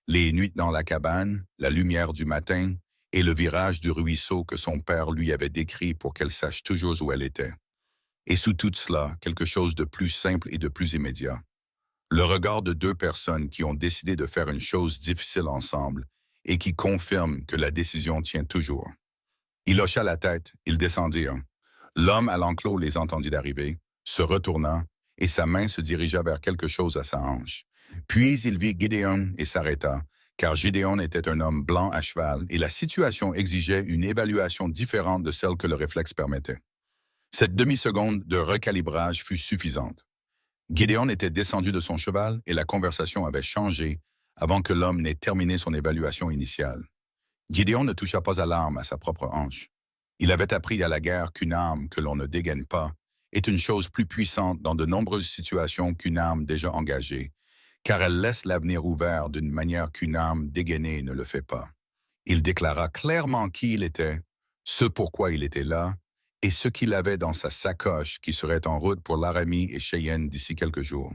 Les nuits dans la cabane, la lumière du matin, et le virage du ruisseau que son père lui avait décrit pour qu'elle sache toujours où elle était. Et sous tout cela, quelque chose de plus simple et de plus immédiat. Le regard de deux personnes qui ont décidé de faire une chose difficile ensemble et qui confirment que la décision tient toujours. Il hocha la tête, ils descendirent. L'homme à l'enclos les entendit d'arriver, se retourna, et sa main se dirigea vers quelque chose à sa hanche. Puis il vit Gideon et s'arrêta, car Gideon était un homme blanc à cheval et la situation exigeait une évaluation différente de celle que le réflexe permettait. Cette demi-seconde de recalibrage fut suffisante. Gideon était descendu de son cheval et la conversation avait changé avant que l'homme n'ait terminé son évaluation initiale. Gideon ne toucha pas à l'arme à sa propre hanche. Il avait appris à la guerre qu'une arme que l'on ne dégaine pas est une chose plus puissante dans de nombreuses situations qu'une arme déjà engagée, car elle laisse l'avenir ouvert d'une manière qu'une arme dégainée ne le fait pas. Il déclara clairement qui il était, ce pourquoi il était là, et ce qu'il avait dans sa sacoche qui serait en route pour Laramie et Cheyenne d'ici quelques jours.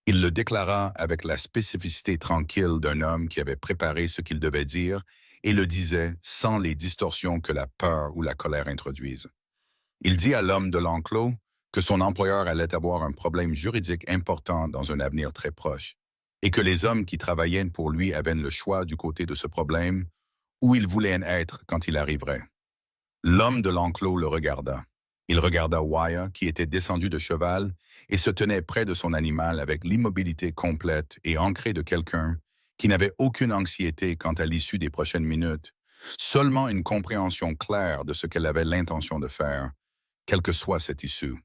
Il le déclara avec la spécificité tranquille d'un homme qui avait préparé ce qu'il devait dire et le disait sans les distorsions que la peur ou la colère introduisent. Il dit à l'homme de l'enclos que son employeur allait avoir un problème juridique important dans un avenir très proche et que les hommes qui travaillaient pour lui avaient le choix du côté de ce problème où il voulait être quand il arriverait. L'homme de l'enclos le regarda. Il regarda Wyatt, qui était descendu de cheval et se tenait près de son animal avec l'immobilité complète et ancrée de quelqu'un qui n'avait aucune anxiété quant à l'issue des prochaines minutes, seulement une compréhension claire de ce qu'elle avait l'intention de faire, quelle que soit cette issue.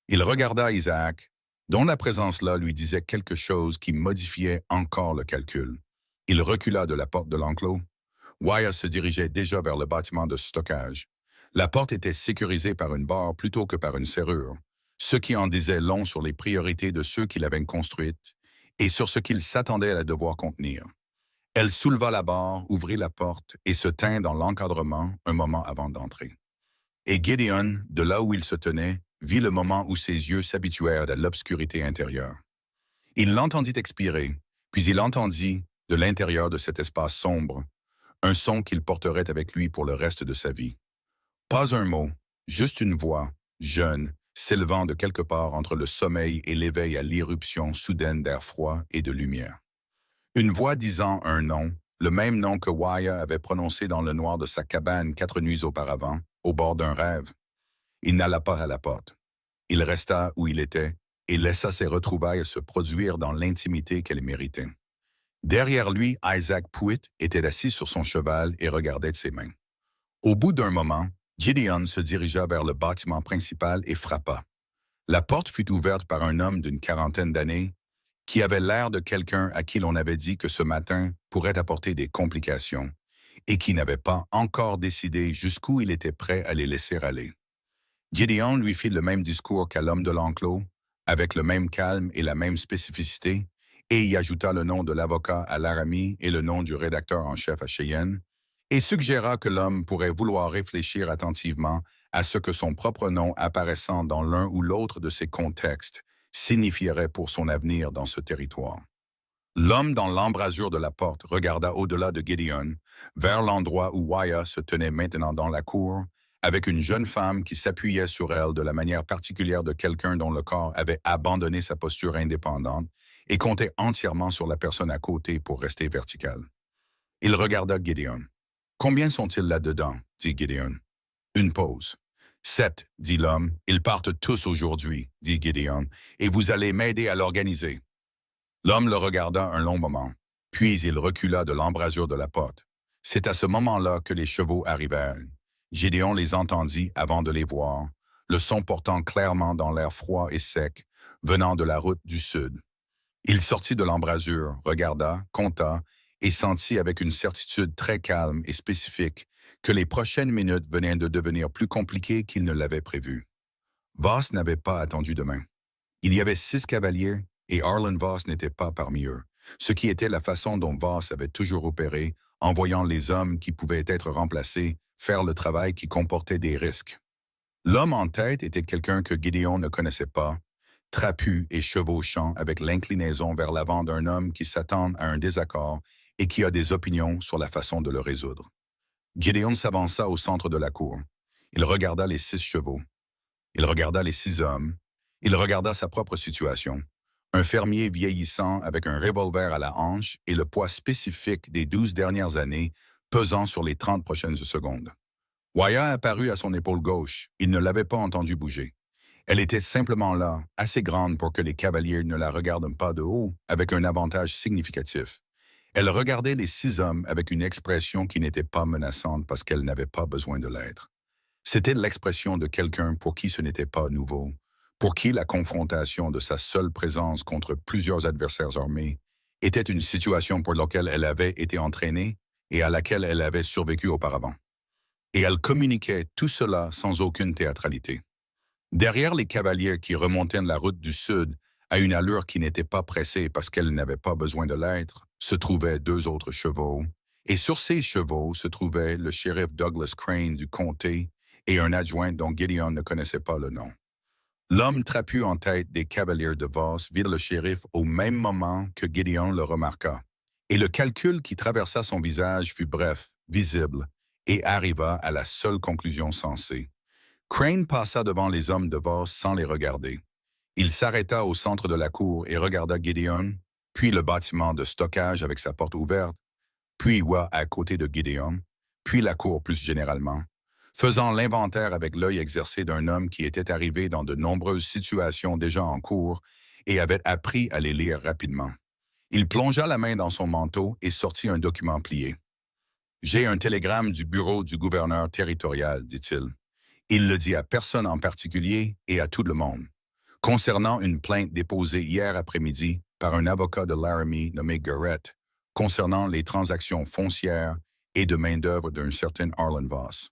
Il regarda Isaac, dont la présence là lui disait quelque chose qui modifiait encore le calcul. Il recula de la porte de l'enclos. Wyatt se dirigeait déjà vers le bâtiment de stockage. La porte était sécurisée par une barre plutôt que par une serrure, ce qui en disait long sur les priorités de ceux qui l'avaient construite et sur ce qu'ils s'attendaient à la devoir contenir. Elle souleva la barre, ouvrit la porte et se tint dans l'encadrement un moment avant d'entrer. Et Gideon, de là où il se tenait, vit le moment où ses yeux s'habituèrent à l'obscurité intérieure. Il l'entendit expirer, puis il entendit, de l'intérieur de cet espace sombre, un son qu'il porterait avec lui pour le reste de sa vie. Pas un mot, juste une voix, jeune, s'élevant de quelque part entre le sommeil et l'éveil à l'irruption soudaine d'air froid et de lumière. Une voix disant un nom, le même nom que Wyatt avait prononcé dans le noir de sa cabane 4 nuits auparavant, au bord d'un rêve. Il n'alla pas à la porte. Il resta où il était et laissa ses retrouvailles se produire dans l'intimité qu'elles méritaient. Derrière lui, Isaac Pwitt était assis sur son cheval et regardait de ses mains. Au bout d'un moment, Gideon se dirigea vers le bâtiment principal et frappa. La porte fut ouverte par un homme d'une quarantaine d'années qui avait l'air de quelqu'un à qui l'on avait dit que ce matin pourrait apporter des complications et qui n'avait pas encore décidé jusqu'où il était prêt à les laisser aller. Gideon lui fit le même discours qu'à l'homme de l'enclos, avec le même calme et la même spécificité, et y ajouta le nom de l'avocat à Laramie et le nom du rédacteur en chef à Cheyenne, et suggéra que l'homme pourrait vouloir réfléchir attentivement à ce que son propre nom apparaissant dans l'un ou l'autre de ces contextes signifierait pour son avenir dans ce territoire. L'homme dans l'embrasure de la porte regarda au-delà de Gideon, vers l'endroit où Wyatt se tenait maintenant dans la cour, avec une jeune femme qui s'appuyait sur elle de la manière particulière de quelqu'un dont le corps avait abandonné sa posture indépendante et comptait entièrement sur la personne à côté pour rester vertical. Il regarda Gideon. « Combien sont-ils là-dedans? » dit Gideon. Une pause. « 7, dit l'homme. « Ils partent tous aujourd'hui, dit Gideon, et vous allez m'aider à l'organiser. » L'homme le regarda un long moment, puis il recula de l'embrasure de la porte. C'est à ce moment-là que les chevaux arrivèrent. Gédéon les entendit avant de les voir, le son portant clairement dans l'air froid et sec, venant de la route du sud. Il sortit de l'embrasure, regarda, compta, et sentit avec une certitude très calme et spécifique que les prochaines minutes venaient de devenir plus compliquées qu'il ne l'avait prévu. Voss n'avait pas attendu demain. Il y avait 6 cavaliers, et Arlen Voss n'était pas parmi eux, ce qui était la façon dont Voss avait toujours opéré, en voyant les hommes qui pouvaient être remplacés faire le travail qui comportait des risques. L'homme en tête était quelqu'un que Gideon ne connaissait pas, trapu et chevauchant avec l'inclinaison vers l'avant d'un homme qui s'attend à un désaccord et qui a des opinions sur la façon de le résoudre. Gideon s'avança au centre de la cour. Il regarda les 6 chevaux. Il regarda les 6 hommes. Il regarda sa propre situation. Un fermier vieillissant avec un revolver à la hanche et le poids spécifique des 12 dernières années pesant sur les 30 prochaines secondes. Wyatt apparut à son épaule gauche. Il ne l'avait pas entendu bouger. Elle était simplement là, assez grande pour que les cavaliers ne la regardent pas de haut, avec un avantage significatif. Elle regardait les 6 hommes avec une expression qui n'était pas menaçante parce qu'elle n'avait pas besoin de l'être. C'était l'expression de quelqu'un pour qui ce n'était pas nouveau, pour qui la confrontation de sa seule présence contre plusieurs adversaires armés était une situation pour laquelle elle avait été entraînée et à laquelle elle avait survécu auparavant. Et elle communiquait tout cela sans aucune théâtralité. Derrière les cavaliers qui remontaient la route du sud à une allure qui n'était pas pressée parce qu'elle n'avait pas besoin de l'être, se trouvaient 2 autres chevaux, et sur ces chevaux se trouvait le shérif Douglas Crane du comté et un adjoint dont Gideon ne connaissait pas le nom. L'homme trapu en tête des cavaliers de Voss vit le shérif au même moment que Gideon le remarqua, et le calcul qui traversa son visage fut bref, visible, et arriva à la seule conclusion sensée. Crane passa devant les hommes de Voss sans les regarder. Il s'arrêta au centre de la cour et regarda Gideon, puis le bâtiment de stockage avec sa porte ouverte, puis Wyatt à côté de Gideon, puis la cour plus généralement, faisant l'inventaire avec l'œil exercé d'un homme qui était arrivé dans de nombreuses situations déjà en cours et avait appris à les lire rapidement. Il plongea la main dans son manteau et sortit un document plié. « J'ai un télégramme du bureau du gouverneur territorial, dit-il. Il le dit à personne en particulier et à tout le monde. Concernant une plainte déposée hier après-midi par un avocat de Laramie nommé Garrett, concernant les transactions foncières et de main-d'œuvre d'un certain Arlen Voss.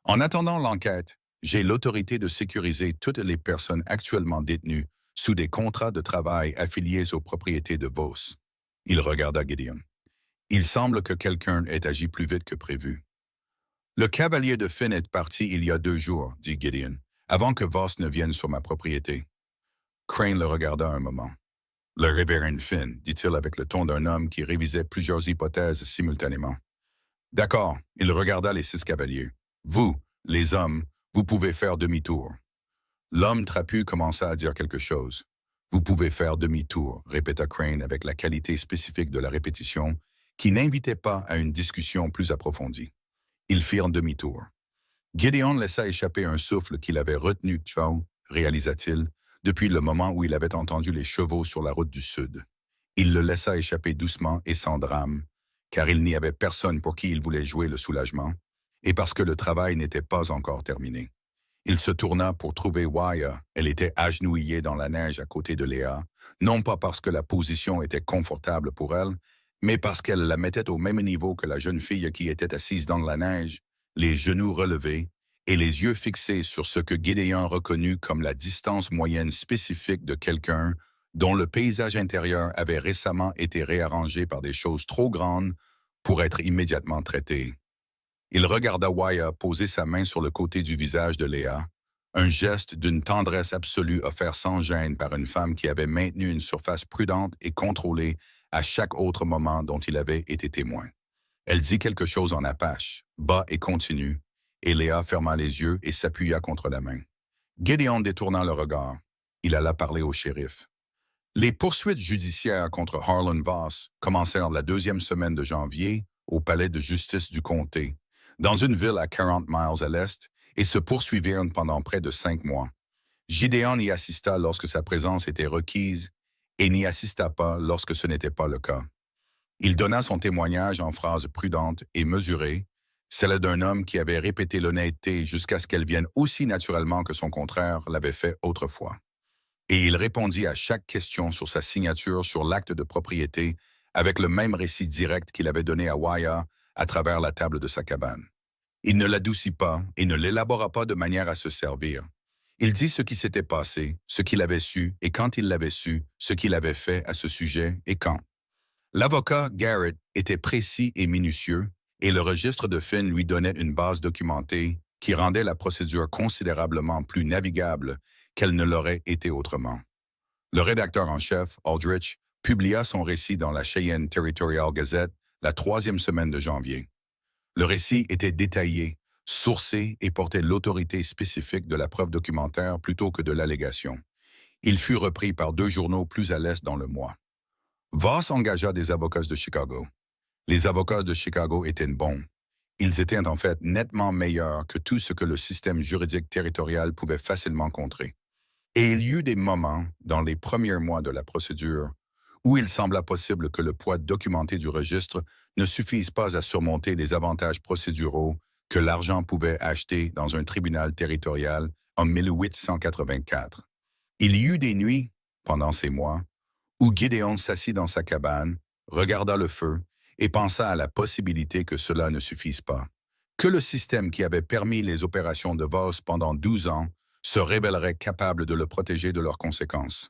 En attendant l'enquête, j'ai l'autorité de sécuriser toutes les personnes actuellement détenues sous des contrats de travail affiliés aux propriétés de Voss. » Il regarda Gideon. « Il semble que quelqu'un ait agi plus vite que prévu. » « Le cavalier de Finn est parti il y a 2 jours, dit Gideon, avant que Voss ne vienne sur ma propriété. » Crane le regarda un moment. « Le révérend Finn, dit-il avec le ton d'un homme qui révisait plusieurs hypothèses simultanément. D'accord, il regarda les 6 cavaliers. Vous, les hommes, vous pouvez faire demi-tour. L'homme trapu commença à dire quelque chose. Vous pouvez faire demi-tour, répéta Crane avec la qualité spécifique de la répétition, qui n'invitait pas à une discussion plus approfondie. Ils firent demi-tour. Gideon laissa échapper un souffle qu'il avait retenu, Chow, réalisa-t-il, depuis le moment où il avait entendu les chevaux sur la route du Sud. Il le laissa échapper doucement et sans drame, car il n'y avait personne pour qui il voulait jouer le soulagement, et parce que le travail n'était pas encore terminé. Il se tourna pour trouver Waya. Elle était agenouillée dans la neige à côté de Léa, non pas parce que la position était confortable pour elle, mais parce qu'elle la mettait au même niveau que la jeune fille qui était assise dans la neige, les genoux relevés et les yeux fixés sur ce que Gideon reconnut comme la distance moyenne spécifique de quelqu'un dont le paysage intérieur avait récemment été réarrangé par des choses trop grandes pour être immédiatement traitées. Il regarda Waya poser sa main sur le côté du visage de Léa, un geste d'une tendresse absolue offert sans gêne par une femme qui avait maintenu une surface prudente et contrôlée à chaque autre moment dont il avait été témoin. Elle dit quelque chose en apache, bas et continu, et Léa ferma les yeux et s'appuya contre la main. Gideon détourna le regard. Il alla parler au shérif. Les poursuites judiciaires contre Harlan Voss commencèrent la deuxième semaine de janvier au palais de justice du comté, dans une ville à 40 miles à l'est, et se poursuivirent pendant près de 5 mois. Gideon y assista lorsque sa présence était requise et n'y assista pas lorsque ce n'était pas le cas. Il donna son témoignage en phrases prudentes et mesurées, celle d'un homme qui avait répété l'honnêteté jusqu'à ce qu'elle vienne aussi naturellement que son contraire l'avait fait autrefois. Et il répondit à chaque question sur sa signature sur l'acte de propriété avec le même récit direct qu'il avait donné à Waya à travers la table de sa cabane. Il ne l'adoucit pas et ne l'élabora pas de manière à se servir. Il dit ce qui s'était passé, ce qu'il avait su et quand il l'avait su, ce qu'il avait fait à ce sujet et quand. L'avocat Garrett était précis et minutieux et le registre de Finn lui donnait une base documentée qui rendait la procédure considérablement plus navigable qu'elle ne l'aurait été autrement. Le rédacteur en chef, Aldrich, publia son récit dans la Cheyenne Territorial Gazette la 3e semaine de janvier. Le récit était détaillé, sourcé et portait l'autorité spécifique de la preuve documentaire plutôt que de l'allégation. Il fut repris par 2 journaux plus à l'est dans le mois. Voss engagea des avocats de Chicago. Les avocats de Chicago étaient bons. Ils étaient en fait nettement meilleurs que tout ce que le système juridique territorial pouvait facilement contrer. Et il y eut des moments, dans les premiers mois de la procédure, où il sembla possible que le poids documenté du registre ne suffise pas à surmonter les avantages procéduraux que l'argent pouvait acheter dans un tribunal territorial en 1884. Il y eut des nuits, pendant ces mois, où Gideon s'assit dans sa cabane, regarda le feu et pensa à la possibilité que cela ne suffise pas, que le système qui avait permis les opérations de Voss pendant 12 ans se révélerait capable de le protéger de leurs conséquences.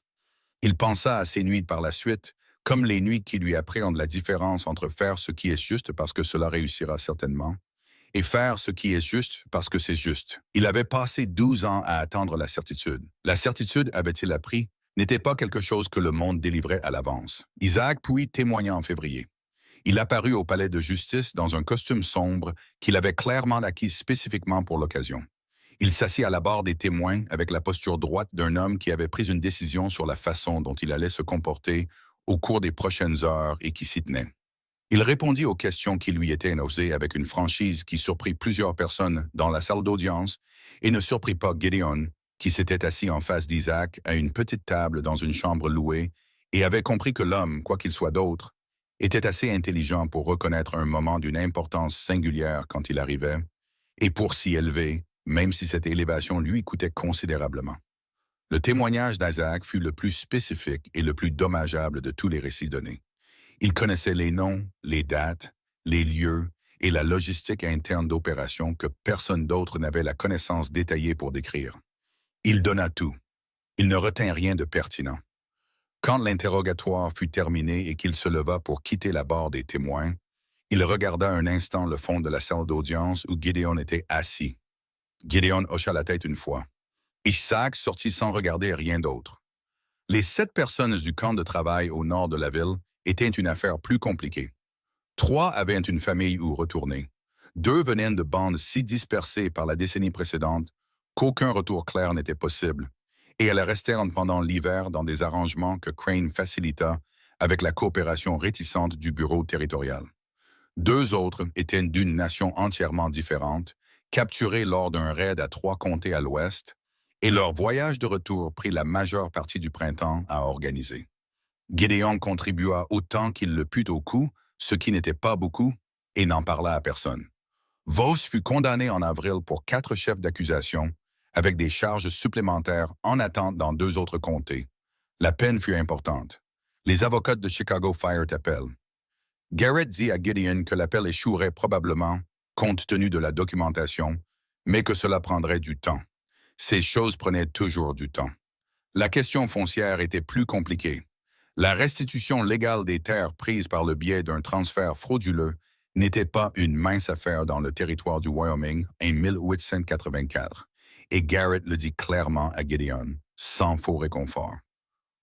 Il pensa à ces nuits par la suite, comme les nuits qui lui apprirent la différence entre faire ce qui est juste parce que cela réussira certainement, et faire ce qui est juste parce que c'est juste. Il avait passé 12 ans à attendre la certitude. La certitude, avait-il appris, n'était pas quelque chose que le monde délivrait à l'avance. Isaac Puis témoigna en février. Il apparut au palais de justice dans un costume sombre qu'il avait clairement acquis spécifiquement pour l'occasion. Il s'assit à la barre des témoins avec la posture droite d'un homme qui avait pris une décision sur la façon dont il allait se comporter au cours des prochaines heures et qui s'y tenait. Il répondit aux questions qui lui étaient posées avec une franchise qui surprit plusieurs personnes dans la salle d'audience et ne surprit pas Gideon, qui s'était assis en face d'Isaac à une petite table dans une chambre louée et avait compris que l'homme, quoi qu'il soit d'autre, était assez intelligent pour reconnaître un moment d'une importance singulière quand il arrivait et pour s'y élever, même si cette élévation lui coûtait considérablement. Le témoignage d'Isaac fut le plus spécifique et le plus dommageable de tous les récits donnés. Il connaissait les noms, les dates, les lieux et la logistique interne d'opération que personne d'autre n'avait la connaissance détaillée pour décrire. Il donna tout. Il ne retint rien de pertinent. Quand l'interrogatoire fut terminé et qu'il se leva pour quitter la barre des témoins, il regarda un instant le fond de la salle d'audience où Gideon était assis. Gideon hocha la tête une fois. Isaac sortit sans regarder rien d'autre. Les 7 personnes du camp de travail au nord de la ville étaient une affaire plus compliquée. 3 avaient une famille où retourner. 2 venaient de bandes si dispersées par la décennie précédente qu'aucun retour clair n'était possible, et elles restèrent pendant l'hiver dans des arrangements que Crane facilita avec la coopération réticente du bureau territorial. Deux autres étaient d'une nation entièrement différente, capturés lors d'un raid à 3 comtés à l'ouest, et leur voyage de retour prit la majeure partie du printemps à organiser. Gideon contribua autant qu'il le put au coup, ce qui n'était pas beaucoup, et n'en parla à personne. Vos fut condamné en avril pour 4 chefs d'accusation, avec des charges supplémentaires en attente dans 2 autres comtés. La peine fut importante. Les avocats de Chicago firent appel. Garrett dit à Gideon que l'appel échouerait probablement, compte tenu de la documentation, mais que cela prendrait du temps. Ces choses prenaient toujours du temps. La question foncière était plus compliquée. La restitution légale des terres prises par le biais d'un transfert frauduleux n'était pas une mince affaire dans le territoire du Wyoming en 1884, et Garrett le dit clairement à Gideon, sans faux réconfort.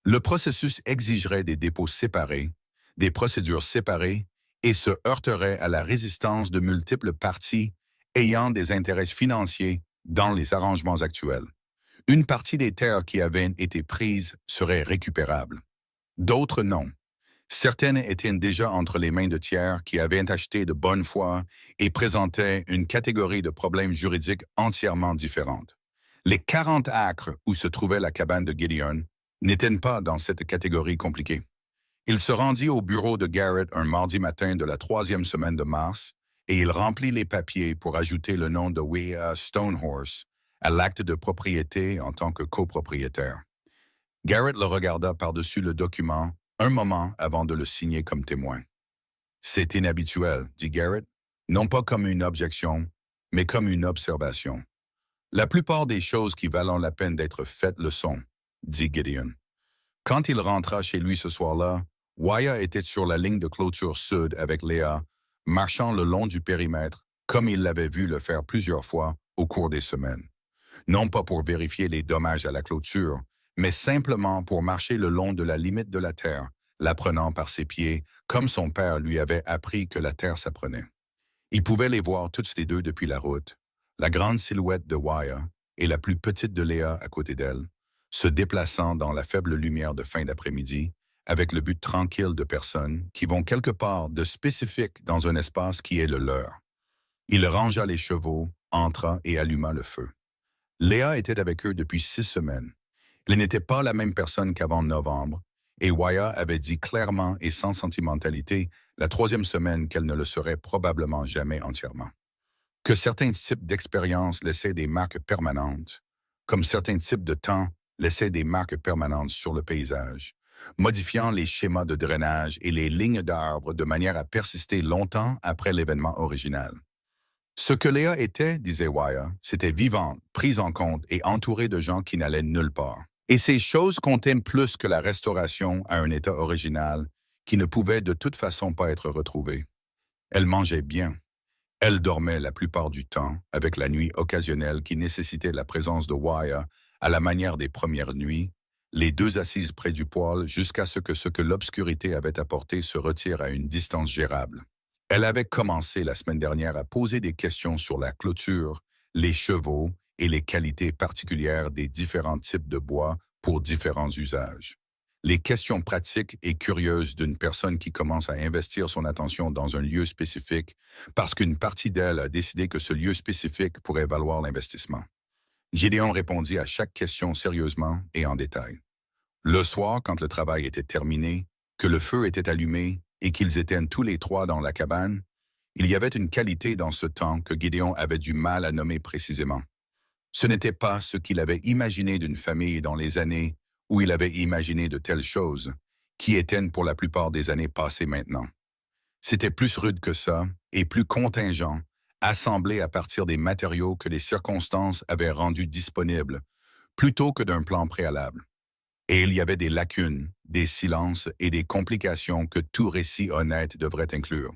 Le processus exigerait des dépôts séparés, des procédures séparées, et se heurterait à la résistance de multiples parties ayant des intérêts financiers dans les arrangements actuels. Une partie des terres qui avaient été prises serait récupérable. D'autres non. Certaines étaient déjà entre les mains de tiers qui avaient acheté de bonne foi et présentaient une catégorie de problèmes juridiques entièrement différente. Les 40 acres où se trouvait la cabane de Gideon n'étaient pas dans cette catégorie compliquée. Il se rendit au bureau de Garrett un mardi matin de la 3e semaine de mars et il remplit les papiers pour ajouter le nom de Weah Stonehorse à l'acte de propriété en tant que copropriétaire. Garrett le regarda par-dessus le document un moment avant de le signer comme témoin. « C'est inhabituel, dit Garrett, non pas comme une objection, mais comme une observation. La plupart des choses qui valent la peine d'être faites le sont, dit Gideon. Quand il rentra chez lui ce soir-là, Weah était sur la ligne de clôture sud avec Léa, marchant le long du périmètre, comme il l'avait vu le faire plusieurs fois au cours des semaines. Non pas pour vérifier les dommages à la clôture, mais simplement pour marcher le long de la limite de la terre, la prenant par ses pieds, comme son père lui avait appris que la terre s'apprenait. Il pouvait les voir toutes les deux depuis la route, la grande silhouette de Weah et la plus petite de Léa à côté d'elle, se déplaçant dans la faible lumière de fin d'après-midi, avec le but tranquille de personnes qui vont quelque part de spécifique dans un espace qui est le leur. Il rangea les chevaux, entra et alluma le feu. Léa était avec eux depuis 6 semaines. Elle n'était pas la même personne qu'avant novembre, et Weah avait dit clairement et sans sentimentalité la 3e semaine qu'elle ne le serait probablement jamais entièrement. Que certains types d'expériences laissaient des marques permanentes, comme certains types de temps laissaient des marques permanentes sur le paysage, modifiant les schémas de drainage et les lignes d'arbres de manière à persister longtemps après l'événement original. Ce que Léa était, disait Weah, c'était vivante, prise en compte et entourée de gens qui n'allaient nulle part. Et ces choses comptaient plus que la restauration à un état original qui ne pouvait de toute façon pas être retrouvé. Elle mangeait bien. Elle dormait la plupart du temps, avec la nuit occasionnelle qui nécessitait la présence de Weah à la manière des premières nuits, les deux assises près du poêle jusqu'à ce que l'obscurité avait apporté se retire à une distance gérable. Elle avait commencé la semaine dernière à poser des questions sur la clôture, les chevaux et les qualités particulières des différents types de bois pour différents usages. Les questions pratiques et curieuses d'une personne qui commence à investir son attention dans un lieu spécifique parce qu'une partie d'elle a décidé que ce lieu spécifique pourrait valoir l'investissement. Gideon répondit à chaque question sérieusement et en détail. Le soir, quand le travail était terminé, que le feu était allumé et qu'ils étaient tous les 3 dans la cabane, il y avait une qualité dans ce temps que Gideon avait du mal à nommer précisément. Ce n'était pas ce qu'il avait imaginé d'une famille dans les années où il avait imaginé de telles choses, qui étaient pour la plupart des années passées maintenant. C'était plus rude que ça et plus contingent, assemblé à partir des matériaux que les circonstances avaient rendus disponibles, plutôt que d'un plan préalable. Et il y avait des lacunes, des silences et des complications que tout récit honnête devrait inclure.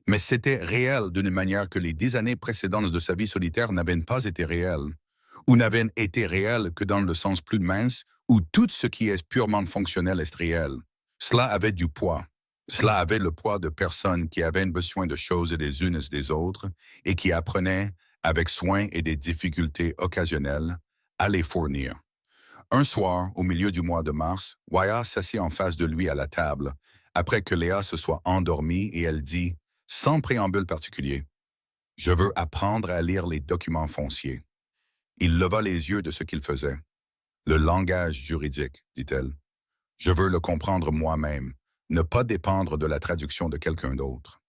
Mais c'était réel d'une manière que les 10 années précédentes de sa vie solitaire n'avaient pas été réelles, ou n'avaient été réelles que dans le sens plus mince où tout ce qui est purement fonctionnel est réel. Cela avait du poids. Cela avait le poids de personnes qui avaient besoin de choses les unes des autres et qui apprenaient avec soin et des difficultés occasionnelles, à les fournir. Un soir, au milieu du mois de mars, Waya s'assit en face de lui à la table, après que Léa se soit endormie et elle dit, sans préambule particulier, « Je veux apprendre à lire les documents fonciers. » Il leva les yeux de ce qu'il faisait. « Le langage juridique, dit-elle. Je veux le comprendre moi-même, ne pas dépendre de la traduction de quelqu'un d'autre. »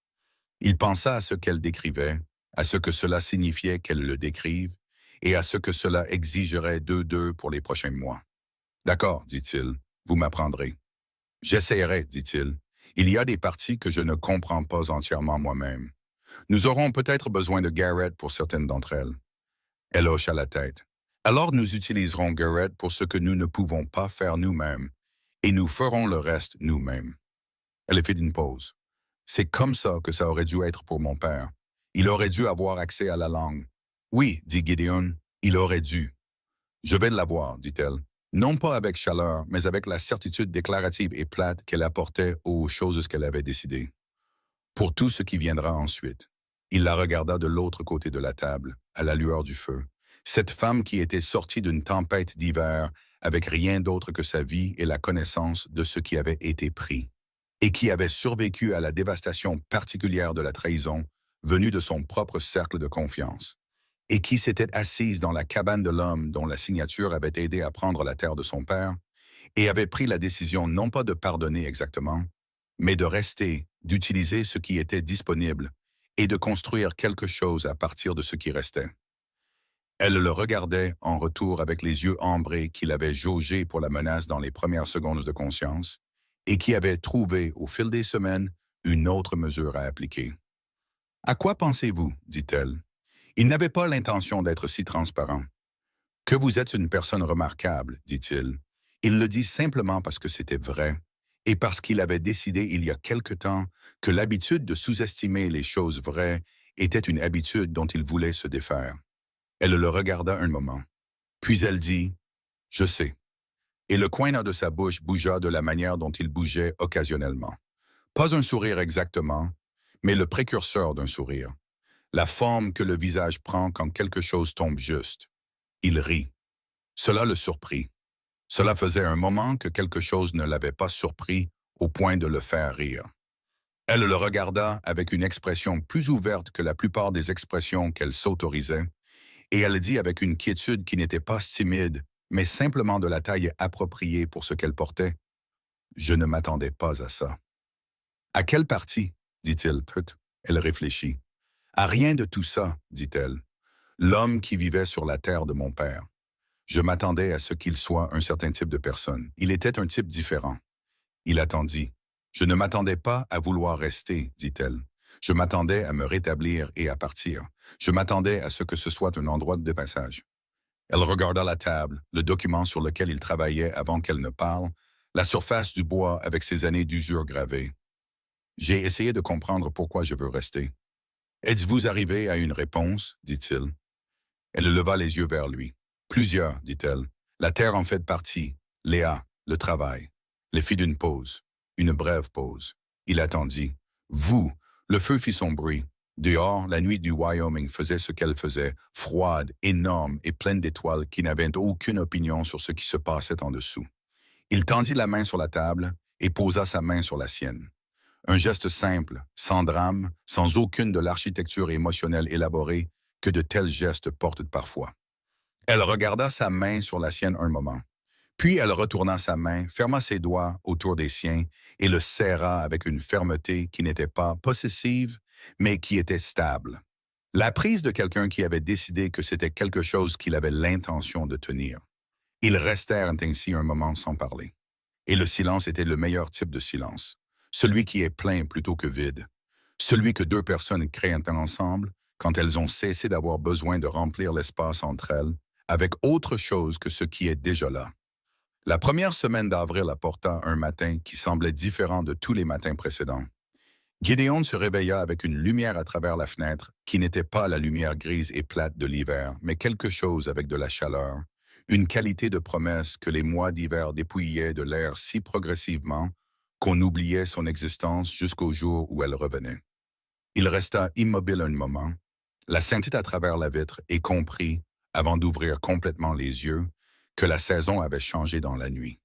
Il pensa à ce qu'elle décrivait, à ce que cela signifiait qu'elle le décrive, et à ce que cela exigerait d'eux pour les prochains mois. « D'accord, dit-il, vous m'apprendrez. »« J'essaierai, dit-il. Il y a des parties que je ne comprends pas entièrement moi-même. Nous aurons peut-être besoin de Garrett pour certaines d'entre elles. » Elle hocha la tête. « Alors nous utiliserons Garrett pour ce que nous ne pouvons pas faire nous-mêmes, et nous ferons le reste nous-mêmes. » Elle fit une pause. « C'est comme ça que ça aurait dû être pour mon père. Il aurait dû avoir accès à la langue. »« Oui, dit Gideon, il aurait dû. »« Je vais l'avoir, dit-elle, non pas avec chaleur, mais avec la certitude déclarative et plate qu'elle apportait aux choses qu'elle avait décidées. Pour tout ce qui viendra ensuite. » Il la regarda de l'autre côté de la table, à la lueur du feu. Cette femme qui était sortie d'une tempête d'hiver avec rien d'autre que sa vie et la connaissance de ce qui avait été pris, et qui avait survécu à la dévastation particulière de la trahison venue de son propre cercle de confiance, et qui s'était assise dans la cabane de l'homme dont la signature avait aidé à prendre la terre de son père, et avait pris la décision non pas de pardonner exactement, mais de rester, d'utiliser ce qui était disponible, et de construire quelque chose à partir de ce qui restait. Elle le regardait en retour avec les yeux ambrés qu'il avait jaugés pour la menace dans les premières secondes de conscience, et qui avait trouvé, au fil des semaines, une autre mesure à appliquer. « À quoi pensez-vous? » dit-elle. Il n'avait pas l'intention d'être si transparent. « Que vous êtes une personne remarquable, dit-il. Il le dit simplement parce que c'était vrai, et parce qu'il avait décidé il y a quelque temps que l'habitude de sous-estimer les choses vraies était une habitude dont il voulait se défaire. Elle le regarda un moment. Puis elle dit, « Je sais. » Et le coin de sa bouche bougea de la manière dont il bougeait occasionnellement. Pas un sourire exactement, mais le précurseur d'un sourire. La forme que le visage prend quand quelque chose tombe juste. Il rit. Cela le surprit. Cela faisait un moment que quelque chose ne l'avait pas surpris au point de le faire rire. Elle le regarda avec une expression plus ouverte que la plupart des expressions qu'elle s'autorisait, et elle dit avec une quiétude qui n'était pas timide, mais simplement de la taille appropriée pour ce qu'elle portait, « Je ne m'attendais pas à ça. »« À quelle partie? » dit-il. Elle réfléchit. « À rien de tout ça, dit-elle. L'homme qui vivait sur la terre de mon père. Je m'attendais à ce qu'il soit un certain type de personne. Il était un type différent. » Il attendit. « Je ne m'attendais pas à vouloir rester, dit-elle. Je m'attendais à me rétablir et à partir. Je m'attendais à ce que ce soit un endroit de passage. » Elle regarda la table, le document sur lequel il travaillait avant qu'elle ne parle, la surface du bois avec ses années d'usure gravées. « J'ai essayé de comprendre pourquoi je veux rester. »« Êtes-vous arrivé à une réponse? » dit-il. Elle leva les yeux vers lui. « Plusieurs, dit-elle. La terre en fait partie. Léa, le travail. » Elle fit une pause, une brève pause. Il attendit. « Vous !» Le feu fit son bruit. Dehors, la nuit du Wyoming faisait ce qu'elle faisait, froide, énorme et pleine d'étoiles qui n'avaient aucune opinion sur ce qui se passait en dessous. Il tendit la main sur la table et posa sa main sur la sienne. Un geste simple, sans drame, sans aucune de l'architecture émotionnelle élaborée que de tels gestes portent parfois. Elle regarda sa main sur la sienne un moment. Puis elle retourna sa main, ferma ses doigts autour des siens et le serra avec une fermeté qui n'était pas possessive, mais qui était stable. La prise de quelqu'un qui avait décidé que c'était quelque chose qu'il avait l'intention de tenir. Ils restèrent ainsi un moment sans parler. Et le silence était le meilleur type de silence. Celui qui est plein plutôt que vide. Celui que deux personnes créent ensemble quand elles ont cessé d'avoir besoin de remplir l'espace entre elles avec autre chose que ce qui est déjà là. La première semaine d'avril apporta un matin qui semblait différent de tous les matins précédents. Gideon se réveilla avec une lumière à travers la fenêtre qui n'était pas la lumière grise et plate de l'hiver, mais quelque chose avec de la chaleur, une qualité de promesse que les mois d'hiver dépouillaient de l'air si progressivement qu'on oubliait son existence jusqu'au jour où elle revenait. Il resta immobile un moment, La sentit à travers la vitre et comprit, avant d'ouvrir complètement les yeux, que la saison avait changé dans la nuit.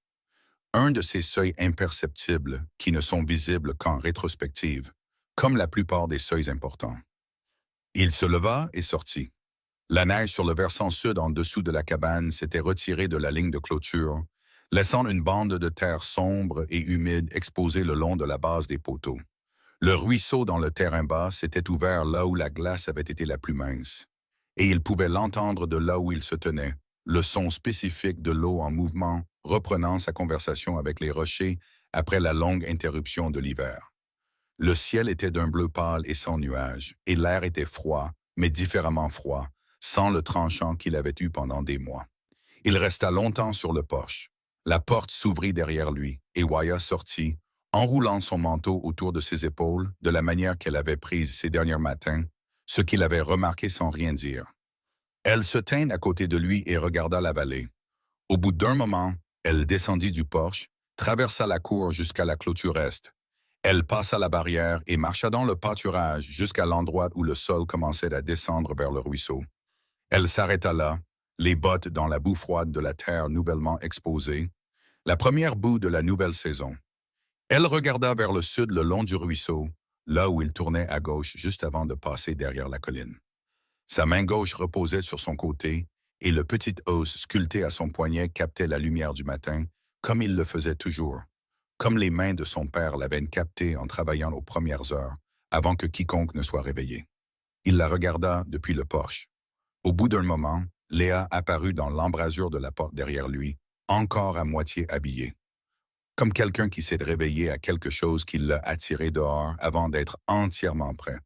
Un de ces seuils imperceptibles qui ne sont visibles qu'en rétrospective, comme la plupart des seuils importants. Il se leva et sortit. La neige sur le versant sud en dessous de la cabane s'était retirée de la ligne de clôture, laissant une bande de terre sombre et humide exposée le long de la base des poteaux. Le ruisseau dans le terrain bas s'était ouvert là où la glace avait été la plus mince, et il pouvait l'entendre de là où il se tenait, le son spécifique de l'eau en mouvement reprenant sa conversation avec les rochers après la longue interruption de l'hiver. Le ciel était d'un bleu pâle et sans nuages, et l'air était froid, mais différemment froid, sans le tranchant qu'il avait eu pendant des mois. Il resta longtemps sur le porche. La porte s'ouvrit derrière lui, et Waya sortit, enroulant son manteau autour de ses épaules de la manière qu'elle avait prise ces derniers matins, ce qu'il avait remarqué sans rien dire. Elle se tint à côté de lui et regarda la vallée. Au bout d'un moment, elle descendit du porche, traversa la cour jusqu'à la clôture est. Elle passa la barrière et marcha dans le pâturage jusqu'à l'endroit où le sol commençait à descendre vers le ruisseau. Elle s'arrêta là, les bottes dans la boue froide de la terre nouvellement exposée, la première boue de la nouvelle saison. Elle regarda vers le sud le long du ruisseau, là où il tournait à gauche juste avant de passer derrière la colline. Sa main gauche reposait sur son côté, et le petit os sculpté à son poignet captait la lumière du matin, comme il le faisait toujours, comme les mains de son père l'avaient capté en travaillant aux premières heures, avant que quiconque ne soit réveillé. Il la regarda depuis le porche. Au bout d'un moment, Léa apparut dans l'embrasure de la porte derrière lui, encore à moitié habillée. Comme quelqu'un qui s'est réveillé à quelque chose qui l'a attiré dehors avant d'être entièrement prêt.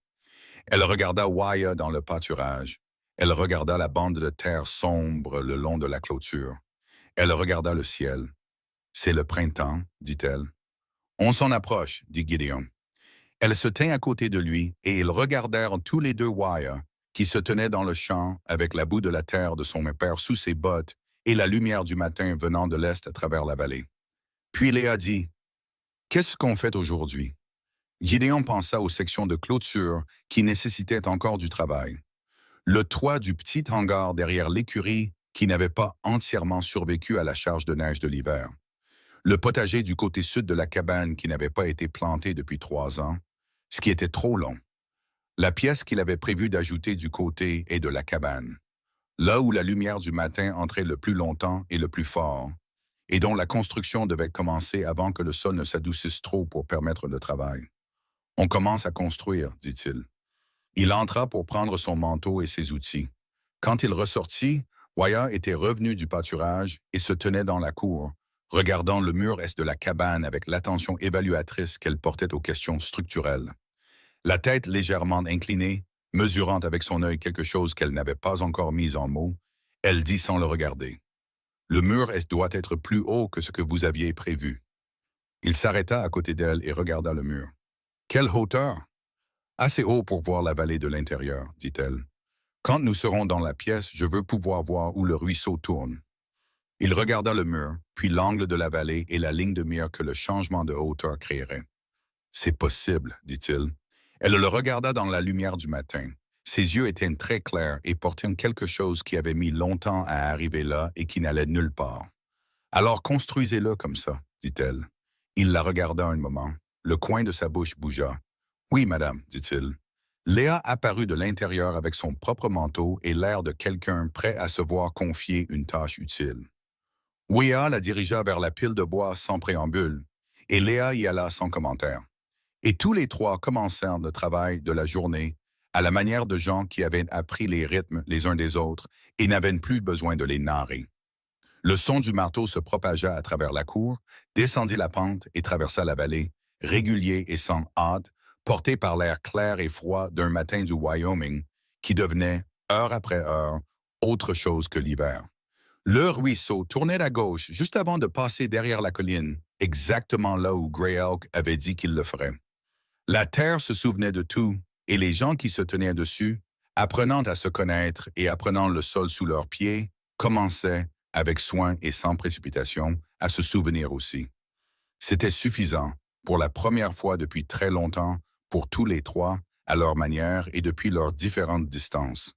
Elle regarda Waya dans le pâturage. Elle regarda la bande de terre sombre le long de la clôture. Elle regarda le ciel. « C'est le printemps, dit-elle. « On s'en approche, dit Gideon. Elle se tint à côté de lui et ils regardèrent tous les deux Waya, qui se tenait dans le champ avec la boue de la terre de son père sous ses bottes et la lumière du matin venant de l'est à travers la vallée. Puis Léa dit, « Qu'est-ce qu'on fait aujourd'hui? » Gideon pensa aux sections de clôture qui nécessitaient encore du travail. Le toit du petit hangar derrière l'écurie qui n'avait pas entièrement survécu à la charge de neige de l'hiver. Le potager du côté sud de la cabane qui n'avait pas été planté depuis 3 ans, ce qui était trop long. La pièce qu'il avait prévu d'ajouter du côté et de la cabane, là où la lumière du matin entrait le plus longtemps et le plus fort, et dont la construction devait commencer avant que le sol ne s'adoucisse trop pour permettre le travail. « On commence à construire, dit-il. » Il entra pour prendre son manteau et ses outils. Quand il ressortit, Waya était revenu du pâturage et se tenait dans la cour, regardant le mur est de la cabane avec l'attention évaluatrice qu'elle portait aux questions structurelles. La tête légèrement inclinée, mesurant avec son œil quelque chose qu'elle n'avait pas encore mis en mots, elle dit sans le regarder. « Le mur est doit être plus haut que ce que vous aviez prévu. » Il s'arrêta à côté d'elle et regarda le mur. « Quelle hauteur? » « Assez haut pour voir la vallée de l'intérieur, dit-elle. Quand nous serons dans la pièce, je veux pouvoir voir où le ruisseau tourne. » Il regarda le mur, puis l'angle de la vallée et la ligne de mire que le changement de hauteur créerait. « C'est possible, dit-il. » Elle le regarda dans la lumière du matin. Ses yeux étaient très clairs et portaient quelque chose qui avait mis longtemps à arriver là et qui n'allait nulle part. « Alors construisez-le comme ça, dit-elle. Il la regarda un moment. Le coin de sa bouche bougea. « Oui, madame, dit-il. » Léa apparut de l'intérieur avec son propre manteau et l'air de quelqu'un prêt à se voir confier une tâche utile. Wea la dirigea vers la pile de bois sans préambule, et Léa y alla sans commentaire. Et tous les trois commencèrent le travail de la journée à la manière de gens qui avaient appris les rythmes les uns des autres et n'avaient plus besoin de les narrer. Le son du marteau se propagea à travers la cour, descendit la pente et traversa la vallée, régulier et sans hâte, porté par l'air clair et froid d'un matin du Wyoming, qui devenait, heure après heure, autre chose que l'hiver. Le ruisseau tournait à gauche juste avant de passer derrière la colline, exactement là où Grey Elk avait dit qu'il le ferait. La terre se souvenait de tout, et les gens qui se tenaient dessus, apprenant à se connaître et apprenant le sol sous leurs pieds, commençaient, avec soin et sans précipitation, à se souvenir aussi. C'était suffisant, pour la première fois depuis très longtemps, pour tous les trois, à leur manière et depuis leurs différentes distances.